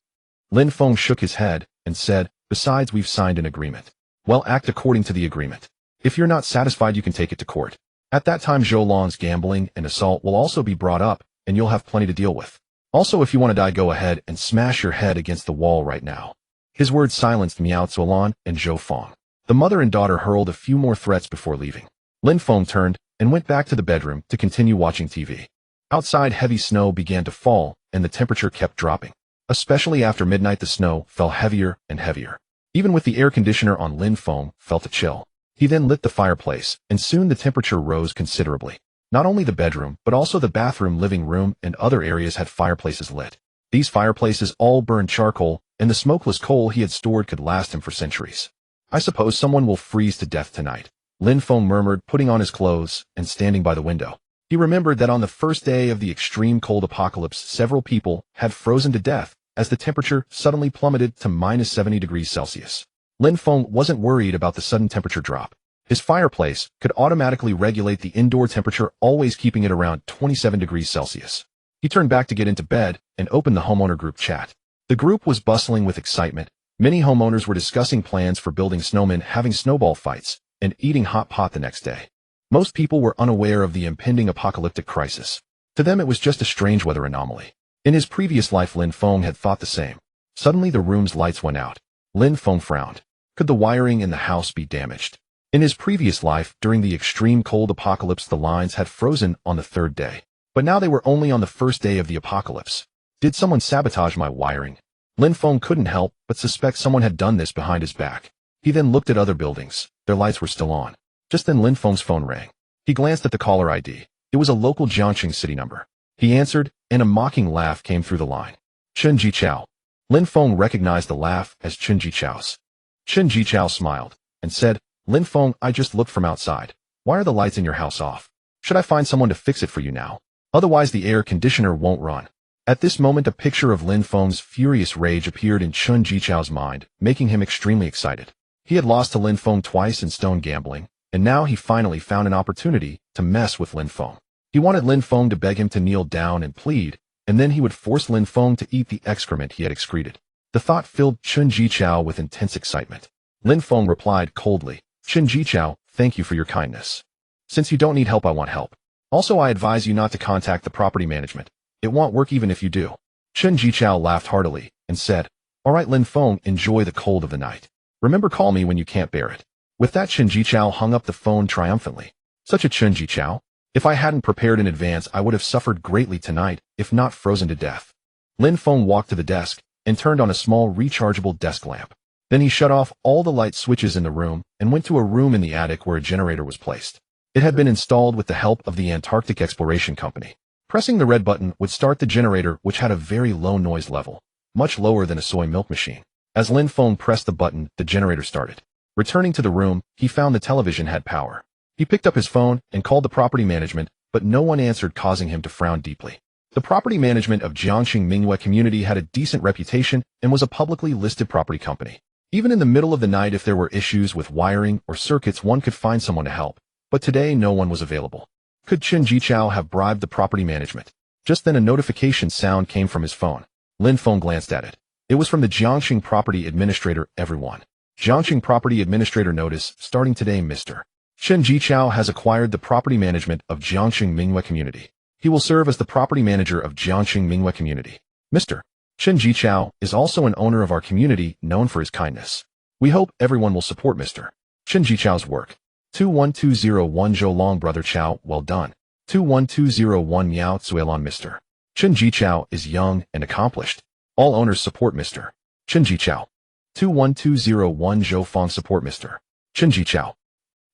Lin Feng shook his head and said, besides, we've signed an agreement. Well, act according to the agreement. If you're not satisfied, you can take it to court. At that time, Zhou Long's gambling and assault will also be brought up, and you'll have plenty to deal with. Also, if you want to die, go ahead and smash your head against the wall right now. His words silenced Miao Zuelon and Zhou Feng. The mother and daughter hurled a few more threats before leaving. Lin Feng turned and went back to the bedroom to continue watching TV. Outside, heavy snow began to fall, and the temperature kept dropping. Especially after midnight, the snow fell heavier and heavier. Even with the air conditioner on, Lin Feng felt a chill. He then lit the fireplace, and soon the temperature rose considerably. Not only the bedroom, but also the bathroom, living room, and other areas had fireplaces lit. These fireplaces all burned charcoal, and the smokeless coal he had stored could last him for centuries. I suppose someone will freeze to death tonight, Lin Feng murmured, putting on his clothes and standing by the window. He remembered that on the first day of the extreme cold apocalypse, several people had frozen to death as the temperature suddenly plummeted to -70 degrees Celsius. Lin Feng wasn't worried about the sudden temperature drop. His fireplace could automatically regulate the indoor temperature, always keeping it around 27 degrees Celsius. He turned back to get into bed and opened the homeowner group chat. The group was bustling with excitement. Many homeowners were discussing plans for building snowmen, having snowball fights, and eating hot pot the next day. Most people were unaware of the impending apocalyptic crisis. To them, it was just a strange weather anomaly. In his previous life, Lin Feng had thought the same. Suddenly, the room's lights went out. Lin Feng frowned. Could the wiring in the house be damaged? In his previous life, during the extreme cold apocalypse, the lines had frozen on the third day. But now they were only on the first day of the apocalypse. Did someone sabotage my wiring? Lin Feng couldn't help but suspect someone had done this behind his back. He then looked at other buildings. Their lights were still on. Just then, Lin Feng's phone rang. He glanced at the caller ID. It was a local Jiangxing city number. He answered, and a mocking laugh came through the line. Chen Jichao. Lin Feng recognized the laugh as Chen Jichao's. Chen Jichao smiled and said, Lin Feng, I just looked from outside. Why are the lights in your house off? Should I find someone to fix it for you now? Otherwise the air conditioner won't run. At this moment, a picture of Lin Feng's furious rage appeared in Chen Jichao's mind, making him extremely excited. He had lost to Lin Feng twice in stone gambling, and now he finally found an opportunity to mess with Lin Feng. He wanted Lin Feng to beg him to kneel down and plead, and then he would force Lin Feng to eat the excrement he had excreted. The thought filled Chen Jichao with intense excitement. Lin Feng replied coldly, Chen Jichao, thank you for your kindness. Since you don't need help, I want help. Also, I advise you not to contact the property management. It won't work even if you do. Chen Jichao laughed heartily and said, "All right, Lin Feng, enjoy the cold of the night. Remember, call me when you can't bear it." With that, Chen Jichao hung up the phone triumphantly. Such a Chen Jichao. If I hadn't prepared in advance, I would have suffered greatly tonight, if not frozen to death. Lin Feng walked to the desk and turned on a small rechargeable desk lamp. Then he shut off all the light switches in the room and went to a room in the attic where a generator was placed. It had been installed with the help of the Antarctic Exploration Company. Pressing the red button would start the generator, which had a very low noise level, much lower than a soy milk machine. As Lin Feng pressed the button, the generator started. Returning to the room, he found the television had power. He picked up his phone and called the property management, but no one answered, causing him to frown deeply. The property management of Jiangxing Mingyue community had a decent reputation and was a publicly listed property company. Even in the middle of the night, if there were issues with wiring or circuits, one could find someone to help. But today no one was available. Could Chen Jichao have bribed the property management? Just then a notification sound came from his phone. Lin Feng glanced at it. It was from the Jiangxing Property Administrator. Everyone. Jiangxing Property Administrator notice, starting today, Mr. Chen Jichao has acquired the property management of Jiangxing Mingyue community. He will serve as the property manager of Jiangxing Mingyue community. Mr. Chen Jichao is also an owner of our community, known for his kindness. We hope everyone will support Mr. Chen Jichao's work. 21201 Zhou Long Brother Chao, well done. 21201 Miao Zuelon Mr. Chen Jichao is young and accomplished. All owners support Mr. Chen Jichao. 21201 Zhou Fong support Mr. Chen Jichao.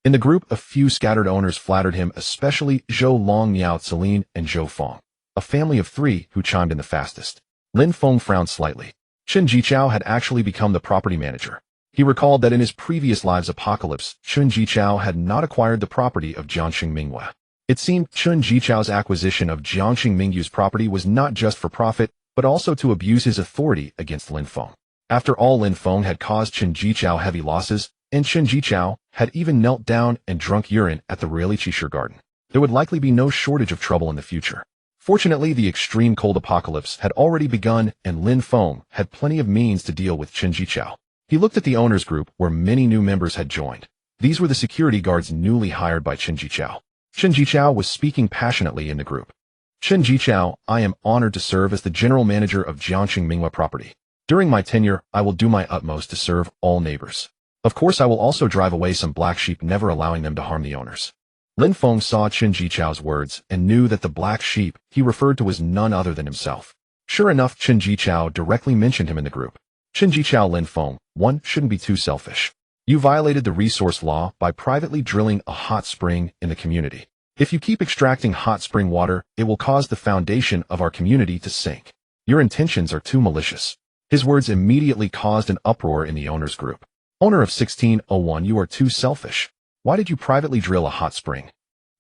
In the group, a few scattered owners flattered him, especially Zhou Long, Miao Celine, and Zhou Fong, a family of 3 who chimed in the fastest. Lin Feng frowned slightly. Chen Jichao had actually become the property manager. He recalled that in his previous lives apocalypse, Chen Jichao had not acquired the property of Jiangxing Mingyue. It seemed Chen Jichao's acquisition of Jiangxing Mingyue's property was not just for profit, but also to abuse his authority against Lin Feng. After all, Lin Feng had caused Chen Jichao heavy losses, and Chen Jichao had even knelt down and drunk urine at the Reliqisher garden. There would likely be no shortage of trouble in the future. Fortunately, the extreme cold apocalypse had already begun, and Lin Feng had plenty of means to deal with Chen Jichao. He looked at the owners group where many new members had joined. These were the security guards newly hired by Chen Jichao. Chen Jichao was speaking passionately in the group. Chen Jichao, I am honored to serve as the general manager of Jiangxing Mingyue property. During my tenure, I will do my utmost to serve all neighbors. Of course, I will also drive away some black sheep, never allowing them to harm the owners. Lin Feng saw Chen Jichao's words and knew that the black sheep he referred to was none other than himself. Sure enough, Chen Jichao directly mentioned him in the group. Chen Jichao, Lin Feng, one shouldn't be too selfish. You violated the resource law by privately drilling a hot spring in the community. If you keep extracting hot spring water, it will cause the foundation of our community to sink. Your intentions are too malicious. His words immediately caused an uproar in the owners group. Owner of 1601, you are too selfish. Why did you privately drill a hot spring?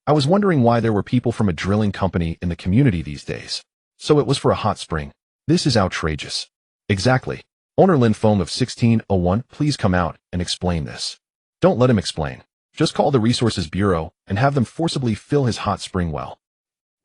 I was wondering why there were people from a drilling company in the community these days. So it was for a hot spring. This is outrageous. Exactly. Owner Lin Feng of 1601, please come out and explain this. Don't let him explain. Just call the Resources Bureau and have them forcibly fill his hot spring well.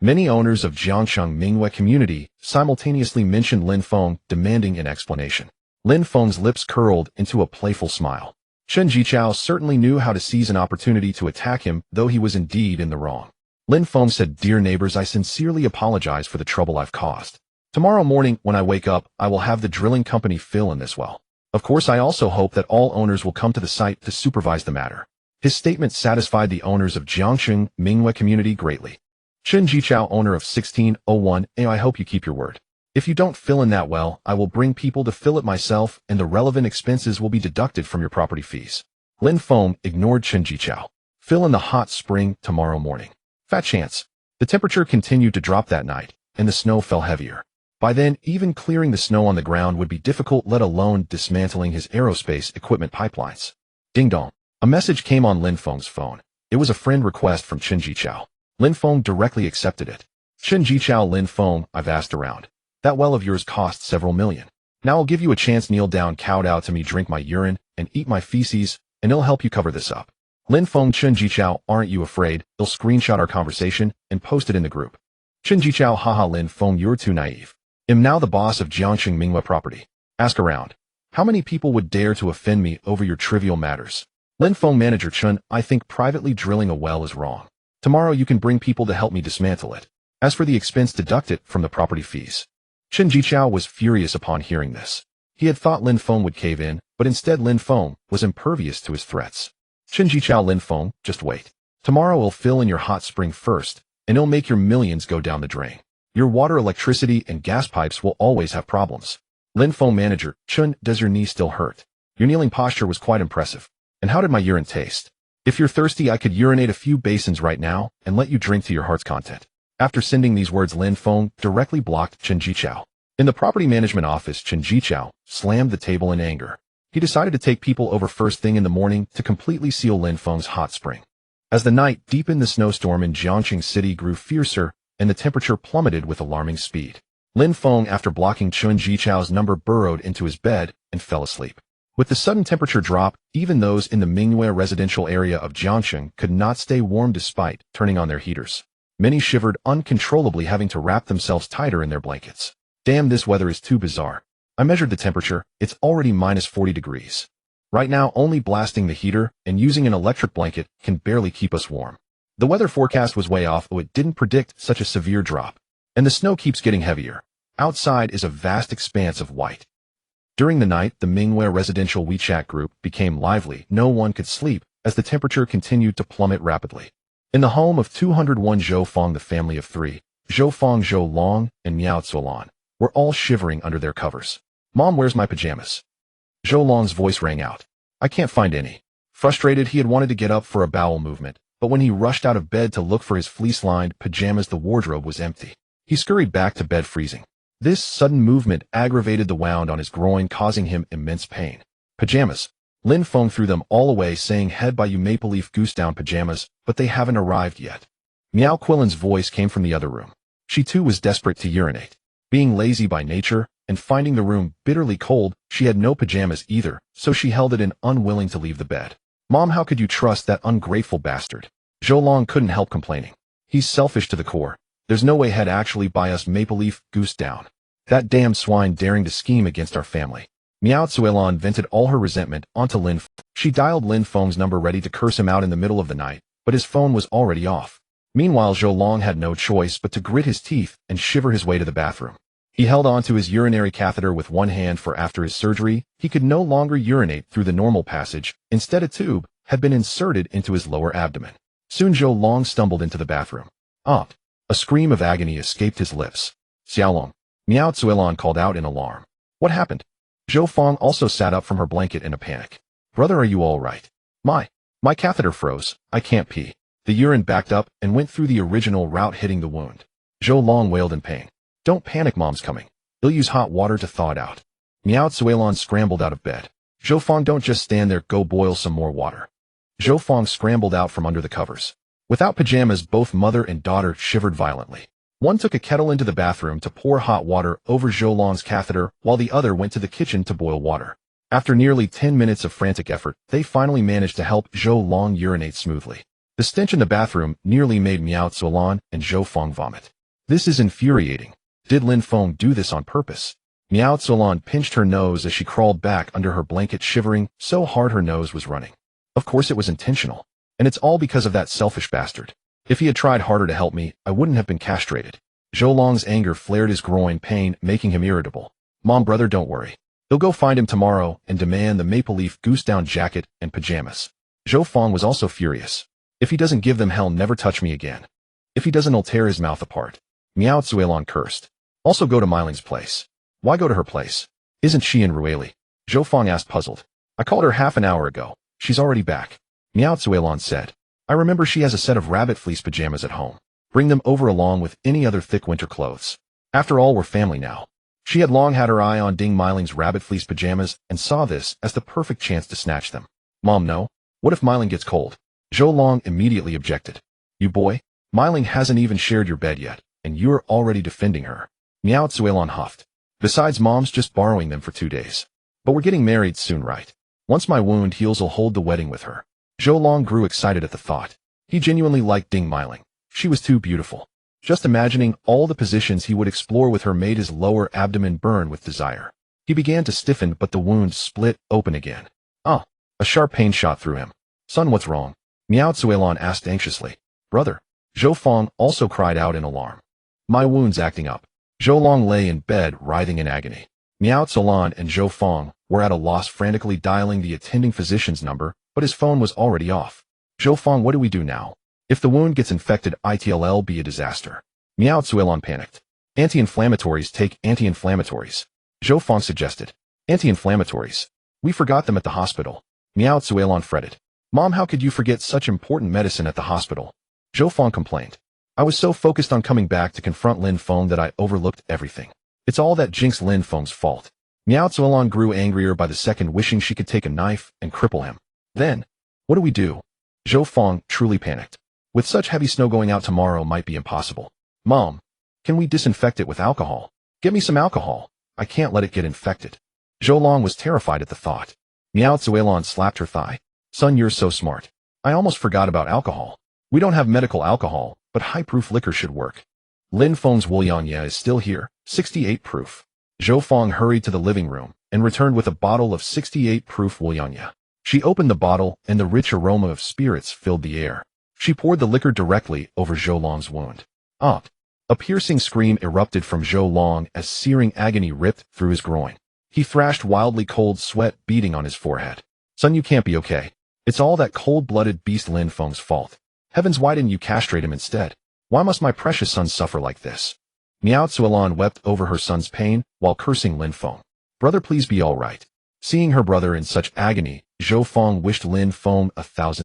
Many owners of Jiangxing Mingyue community simultaneously mentioned Lin Feng, demanding an explanation. Lin Feng's lips curled into a playful smile. Chen Jichao certainly knew how to seize an opportunity to attack him, though he was indeed in the wrong. Lin Feng said, Dear neighbors, I sincerely apologize for the trouble I've caused. Tomorrow morning, when I wake up, I will have the drilling company fill in this well. Of course, I also hope that all owners will come to the site to supervise the matter. His statement satisfied the owners of Jiangxing Mingyue community greatly. Chen Jichao, owner of 1601, I hope you keep your word. If you don't fill in that well, I will bring people to fill it myself, and the relevant expenses will be deducted from your property fees. Lin Feng ignored Chen Jichao. Fill in the hot spring tomorrow morning. Fat chance. The temperature continued to drop that night, and the snow fell heavier. By then, even clearing the snow on the ground would be difficult, let alone dismantling his aerospace equipment pipelines. Ding dong. A message came on Lin Feng's phone. It was a friend request from Chen Jichao. Lin Feng directly accepted it. Chen Jichao, Lin Feng, I've asked around. That well of yours cost several million. Now I'll give you a chance, kneel down, kowtow to me, drink my urine, and eat my feces, and it'll help you cover this up. Lin Feng, Chen Jichao, aren't you afraid? He'll screenshot our conversation and post it in the group. Chen Jichao, haha, Lin Feng, you're too naive. I'm now the boss of Jiangxing Mingyue property. Ask around. How many people would dare to offend me over your trivial matters? Lin Feng, manager Chen, I think privately drilling a well is wrong. Tomorrow you can bring people to help me dismantle it. As for the expense, deduct it from the property fees. Chen Jichao was furious upon hearing this. He had thought Lin Feng would cave in, but instead Lin Feng was impervious to his threats. Chen Jichao, Lin Feng, just wait. Tomorrow we'll fill in your hot spring first, and it'll make your millions go down the drain. Your water, electricity, and gas pipes will always have problems. Lin Feng manager, Chun, does your knee still hurt? Your kneeling posture was quite impressive. And how did my urine taste? If you're thirsty, I could urinate a few basins right now and let you drink to your heart's content. After sending these words, Lin Feng directly blocked Chen Jichao. In the property management office, Chen Jichao slammed the table in anger. He decided to take people over first thing in the morning to completely seal Lin Feng's hot spring. As the night deepened, the snowstorm in Jiangqing City grew fiercer and the temperature plummeted with alarming speed. Lin Feng, after blocking Chen Jichao's number, burrowed into his bed and fell asleep. With the sudden temperature drop, even those in the Mingyue residential area of Jiangqing could not stay warm despite turning on their heaters. Many shivered uncontrollably, having to wrap themselves tighter in their blankets. Damn, this weather is too bizarre. I measured the temperature, it's already minus 40 degrees. Right now, only blasting the heater and using an electric blanket can barely keep us warm. The weather forecast was way off, though it didn't predict such a severe drop. And the snow keeps getting heavier. Outside is a vast expanse of white. During the night, the Mingyue residential WeChat group became lively. No one could sleep as the temperature continued to plummet rapidly. In the home of 201 Zhou Feng, the family of three, Zhou Feng, Zhou Long, and Miao Zuolan, were all shivering under their covers. Mom, where's my pajamas? Zhou Long's voice rang out. I can't find any. Frustrated, he had wanted to get up for a bowel movement, but when he rushed out of bed to look for his fleece-lined pajamas, the wardrobe was empty. He scurried back to bed, freezing. This sudden movement aggravated the wound on his groin, causing him immense pain. Pajamas. Lin Feng threw them all away, saying, head by you maple leaf goose down pajamas, but they haven't arrived yet. Miao Quillen's voice came from the other room. She too was desperate to urinate. Being lazy by nature, and finding the room bitterly cold, she had no pajamas either, so she held it in, unwilling to leave the bed. Mom, how could you trust that ungrateful bastard? Zhou Long couldn't help complaining. He's selfish to the core. There's no way he'd actually buy us maple leaf goose down. That damn swine daring to scheme against our family. Miao Zuolan vented all her resentment onto Lin Feng. She dialed Lin Feng's number, ready to curse him out in the middle of the night, but his phone was already off. Meanwhile, Zhou Long had no choice but to grit his teeth and shiver his way to the bathroom. He held on to his urinary catheter with one hand, for after his surgery, he could no longer urinate through the normal passage. Instead, a tube had been inserted into his lower abdomen. Soon Zhou Long stumbled into the bathroom. A scream of agony escaped his lips. Xiaolong. Miao Zuolan called out in alarm. What happened? Zhou Feng also sat up from her blanket in a panic. Brother, are you all right? My catheter froze. I can't pee. The urine backed up and went through the original route, hitting the wound. Zhou Long wailed in pain. Don't panic, Mom's coming. They'll use hot water to thaw it out. Miao Zuolan scrambled out of bed. Zhou Feng, don't just stand there, go boil some more water. Zhou Feng scrambled out from under the covers. Without pajamas, both mother and daughter shivered violently. One took a kettle into the bathroom to pour hot water over Zhou Long's catheter, while the other went to the kitchen to boil water. After nearly 10 minutes of frantic effort, they finally managed to help Zhou Long urinate smoothly. The stench in the bathroom nearly made Miao Zuolan and Zhou Feng vomit. This is infuriating. Did Lin Feng do this on purpose? Miao Zuolan pinched her nose as she crawled back under her blanket, shivering so hard her nose was running. Of course it was intentional. And it's all because of that selfish bastard. If he had tried harder to help me, I wouldn't have been castrated. Zhou Long's anger flared his groin, pain making him irritable. Mom, brother, don't worry. They'll go find him tomorrow and demand the maple leaf goose down jacket and pajamas. Zhou Feng was also furious. If he doesn't give them hell, never touch me again. If he doesn't, I'll tear his mouth apart. Miao Zuolan cursed. Also go to Miling's place. Why go to her place? Isn't she in Rueli? Zhou Feng asked, puzzled. I called her half an hour ago. She's already back. Miao Zuolan said. I remember she has a set of rabbit fleece pajamas at home. Bring them over along with any other thick winter clothes. After all, we're family now. She had long had her eye on Ding Miling's rabbit fleece pajamas and saw this as the perfect chance to snatch them. Mom, no. What if Miling gets cold? Zhou Long immediately objected. You boy, Miling hasn't even shared your bed yet, and you're already defending her. Miao Zuolan huffed. Besides, Mom's just borrowing them for 2 days. But we're getting married soon, right? Once my wound heals, I'll hold the wedding with her. Zhou Long grew excited at the thought. He genuinely liked Ding Miling. She was too beautiful. Just imagining all the positions he would explore with her made his lower abdomen burn with desire. He began to stiffen, but the wound split open again. A sharp pain shot through him. Son, what's wrong? Miao Zuolan asked anxiously. Brother. Zhou Feng also cried out in alarm. My wound's acting up. Zhou Long lay in bed, writhing in agony. Miao Calan and Zhou Fong were at a loss, frantically dialing the attending physician's number, but his phone was already off. Zhou Fong, what do we do now? If the wound gets infected, it'll be a disaster. Miao Calan panicked. Anti-inflammatories, take anti-inflammatories. Zhou Fong suggested. Anti-inflammatories. We forgot them at the hospital. Miao Calan fretted. Mom, how could you forget such important medicine at the hospital? Zhou Fong complained. I was so focused on coming back to confront Lin Feng that I overlooked everything. It's all that Jinx Lin Feng's fault. Miao Calan grew angrier by the second, wishing she could take a knife and cripple him. Then, what do we do? Zhou Fong truly panicked. With such heavy snow, going out tomorrow might be impossible. Mom, can we disinfect it with alcohol? Get me some alcohol. I can't let it get infected. Zhou Long was terrified at the thought. Miao Calan slapped her thigh. Son, you're so smart. I almost forgot about alcohol. We don't have medical alcohol, but high-proof liquor should work. Lin Feng's Wulianya is still here, 68 proof. Zhou Fong hurried to the living room and returned with a bottle of 68 proof Wulianya. She opened the bottle and the rich aroma of spirits filled the air. She poured the liquor directly over Zhou Long's wound. Up! A piercing scream erupted from Zhou Long as searing agony ripped through his groin. He thrashed wildly, cold sweat beading on his forehead. Son, you can't be okay. It's all that cold-blooded beast Lin Feng's fault. Heavens, why didn't you castrate him instead? Why must my precious son suffer like this? Miao Calan wept over her son's pain while cursing Lin Feng. Brother, please be all right. Seeing her brother in such agony, Zhou Fong wished Lin Feng 1,000